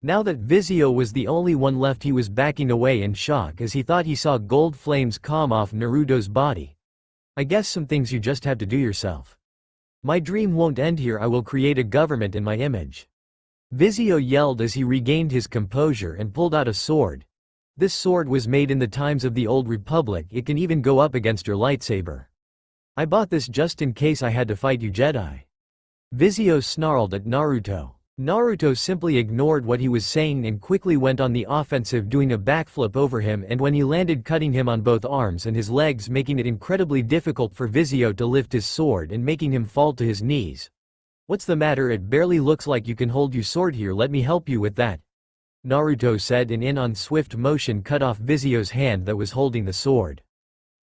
S1: Now that Vizio was the only one left, he was backing away in shock as he thought he saw gold flames come off Naruto's body. I guess some things you just have to do yourself. My dream won't end here, I will create a government in my image. Vizio yelled as he regained his composure and pulled out a sword. This sword was made in the times of the Old Republic, it can even go up against your lightsaber. I bought this just in case I had to fight you Jedi. Vizio snarled at Naruto. Naruto simply ignored what he was saying and quickly went on the offensive, doing a backflip over him, and when he landed, cutting him on both arms and his legs, making it incredibly difficult for Vizio to lift his sword and making him fall to his knees. What's the matter? It barely looks like you can hold your sword here, let me help you with that. Naruto said, and in on swift motion cut off Vizio's hand that was holding the sword.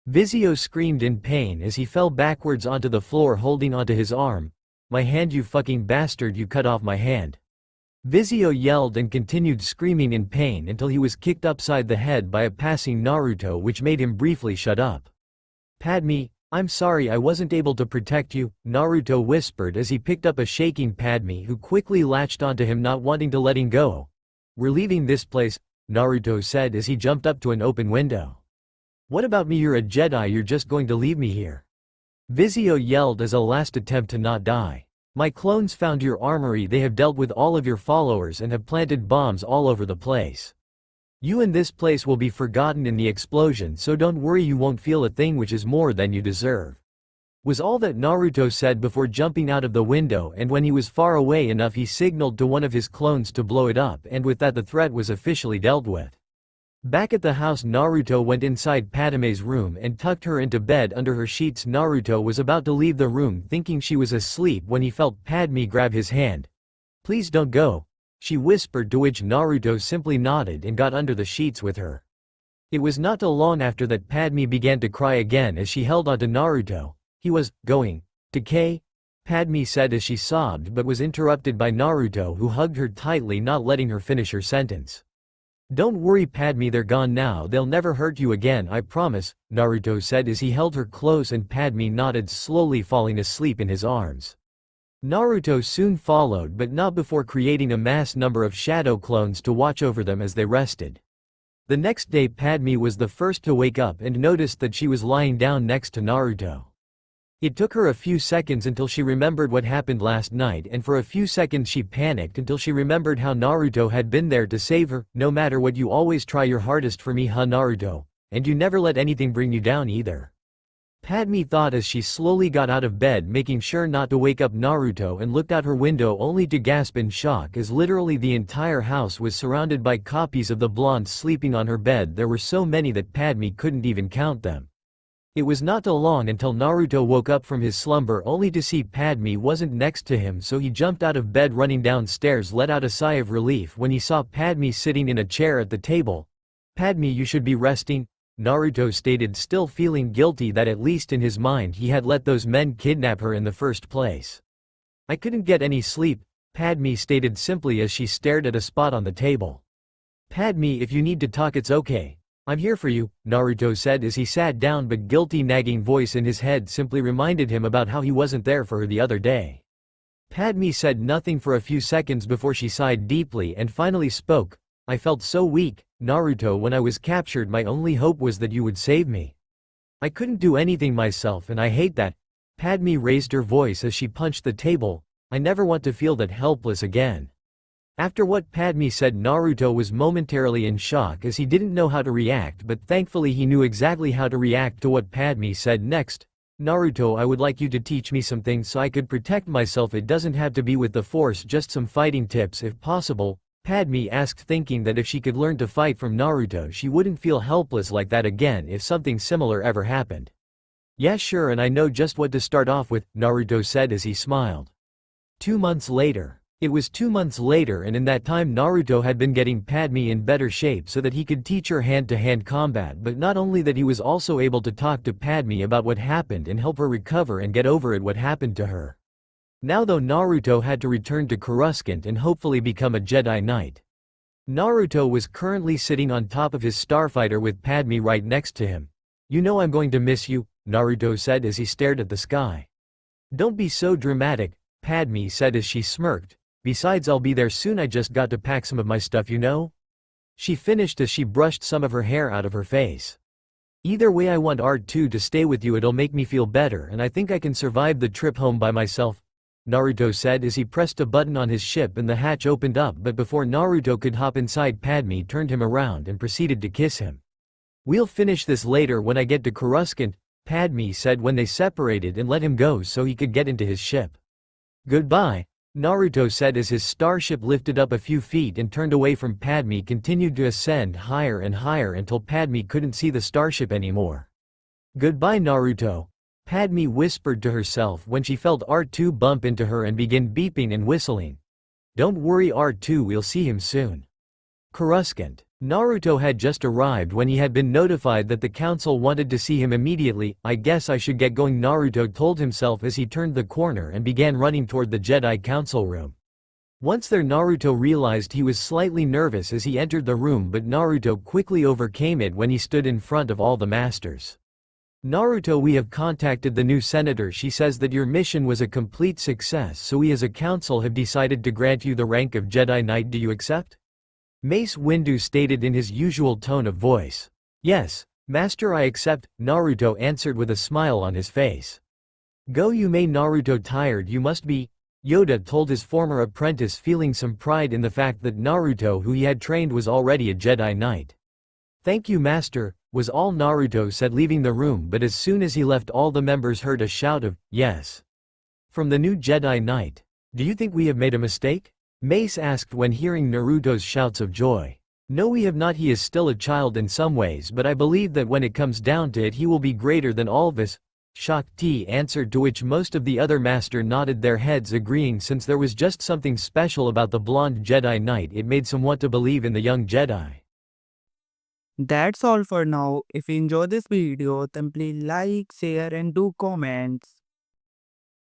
S1: Vizio screamed in pain as he fell backwards onto the floor holding onto his arm. My hand, you fucking bastard, you cut off my hand. Vizio yelled and continued screaming in pain until he was kicked upside the head by a passing Naruto, which made him briefly shut up. Padme, I'm sorry I wasn't able to protect you, Naruto whispered as he picked up a shaking Padme, who quickly latched onto him, not wanting to let him go. We're leaving this place, Naruto said as he jumped up to an open window. What about me? You're a Jedi, you're just going to leave me here? Vizio yelled as a last attempt to not die. My clones found your armory, they have dealt with all of your followers and have planted bombs all over the place. You and this place will be forgotten in the explosion, so don't worry, you won't feel a thing, which is more than you deserve. Was all that Naruto said before jumping out of the window, and when he was far away enough he signaled to one of his clones to blow it up, and with that the threat was officially dealt with. Back at the house, Naruto went inside Padme's room and tucked her into bed under her sheets. Naruto was about to leave the room thinking she was asleep when he felt Padme grab his hand. Please don't go, she whispered, to which Naruto simply nodded and got under the sheets with her. It was not too long after that Padme began to cry again as she held onto Naruto. He was going to K, Padme said as she sobbed, but was interrupted by Naruto, who hugged her tightly, not letting her finish her sentence. Don't worry Padme, they're gone now, they'll never hurt you again, I promise, Naruto said as he held her close and Padme nodded, slowly falling asleep in his arms. Naruto soon followed, but not before creating a mass number of shadow clones to watch over them as they rested. The next day Padme was the first to wake up and noticed that she was lying down next to Naruto. It took her a few seconds until she remembered what happened last night, and for a few seconds she panicked until she remembered how Naruto had been there to save her. No matter what, you always try your hardest for me, huh Naruto? And you never let anything bring you down either. Padme thought as she slowly got out of bed, making sure not to wake up Naruto, and looked out her window only to gasp in shock as literally the entire house was surrounded by copies of the blonde sleeping on her bed. There were so many that Padme couldn't even count them. It was not too long until Naruto woke up from his slumber only to see Padme wasn't next to him, so he jumped out of bed, running downstairs, let out a sigh of relief when he saw Padme sitting in a chair at the table. Padme, you should be resting, Naruto stated, still feeling guilty that at least in his mind he had let those men kidnap her in the first place. I couldn't get any sleep, Padme stated simply as she stared at a spot on the table. Padme, if you need to talk it's okay. I'm here for you, Naruto said as he sat down, but guilty nagging voice in his head simply reminded him about how he wasn't there for her the other day. Padme said nothing for a few seconds before she sighed deeply and finally spoke. I felt so weak, Naruto, when I was captured. My only hope was that you would save me. I couldn't do anything myself and I hate that. Padme raised her voice as she punched the table. I never want to feel that helpless again. After what Padme said, Naruto was momentarily in shock as he didn't know how to react, but thankfully he knew exactly how to react to what Padme said next. Naruto, I would like you to teach me some things so I could protect myself. It doesn't have to be with the Force, just some fighting tips if possible, Padme asked, thinking that if she could learn to fight from Naruto she wouldn't feel helpless like that again if something similar ever happened. Yeah sure, and I know just what to start off with, Naruto said as he smiled. 2 months later. It was 2 months later, and in that time Naruto had been getting Padme in better shape so that he could teach her hand-to-hand combat, but not only that, he was also able to talk to Padme about what happened and help her recover and get over it what happened to her. Now though, Naruto had to return to Coruscant and hopefully become a Jedi Knight. Naruto was currently sitting on top of his starfighter with Padme right next to him. "You know I'm going to miss you," Naruto said as he stared at the sky. "Don't be so dramatic," Padme said as she smirked. "Besides, I'll be there soon, I just got to pack some of my stuff, you know?" She finished as she brushed some of her hair out of her face. "Either way, I want R2 to stay with you, it'll make me feel better and I think I can survive the trip home by myself," Naruto said as he pressed a button on his ship and the hatch opened up, but before Naruto could hop inside, Padme turned him around and proceeded to kiss him. "We'll finish this later when I get to Coruscant," Padme said when they separated and let him go so he could get into his ship. "Goodbye," Naruto said as his starship lifted up a few feet and turned away from Padme, continued to ascend higher and higher until Padme couldn't see the starship anymore. "Goodbye, Naruto," Padme whispered to herself when she felt R2 bump into her and begin beeping and whistling. "Don't worry R2, we'll see him soon." Coruscant. Naruto had just arrived when he had been notified that the council wanted to see him immediately. "I guess I should get going," Naruto told himself as he turned the corner and began running toward the Jedi Council room. Once there, Naruto realized he was slightly nervous as he entered the room, but Naruto quickly overcame it when he stood in front of all the masters. "Naruto, we have contacted the new senator. She says that your mission was a complete success, so we as a council have decided to grant you the rank of Jedi Knight. Do you accept?" Mace Windu stated in his usual tone of voice. "Yes, Master, I accept," Naruto answered with a smile on his face. "Go you may." Naruto, "Tired you must be," Yoda told his former apprentice, feeling some pride in the fact that Naruto, who he had trained, was already a Jedi Knight. "Thank you, Master," was all Naruto said, leaving the room, but as soon as he left, all the members heard a shout of "yes" from the new Jedi Knight. "Do you think we have made a mistake?" Mace asked when hearing Naruto's shouts of joy. "No, we have not. He is still a child in some ways, but I believe that when it comes down to it he will be greater than all of us," Shakti answered, to which most of the other master nodded their heads, agreeing, since there was just something special about the blonde Jedi Knight. It made some want to believe in the young Jedi.
S2: That's all for now. If you enjoy this video, then please like, share and do comments.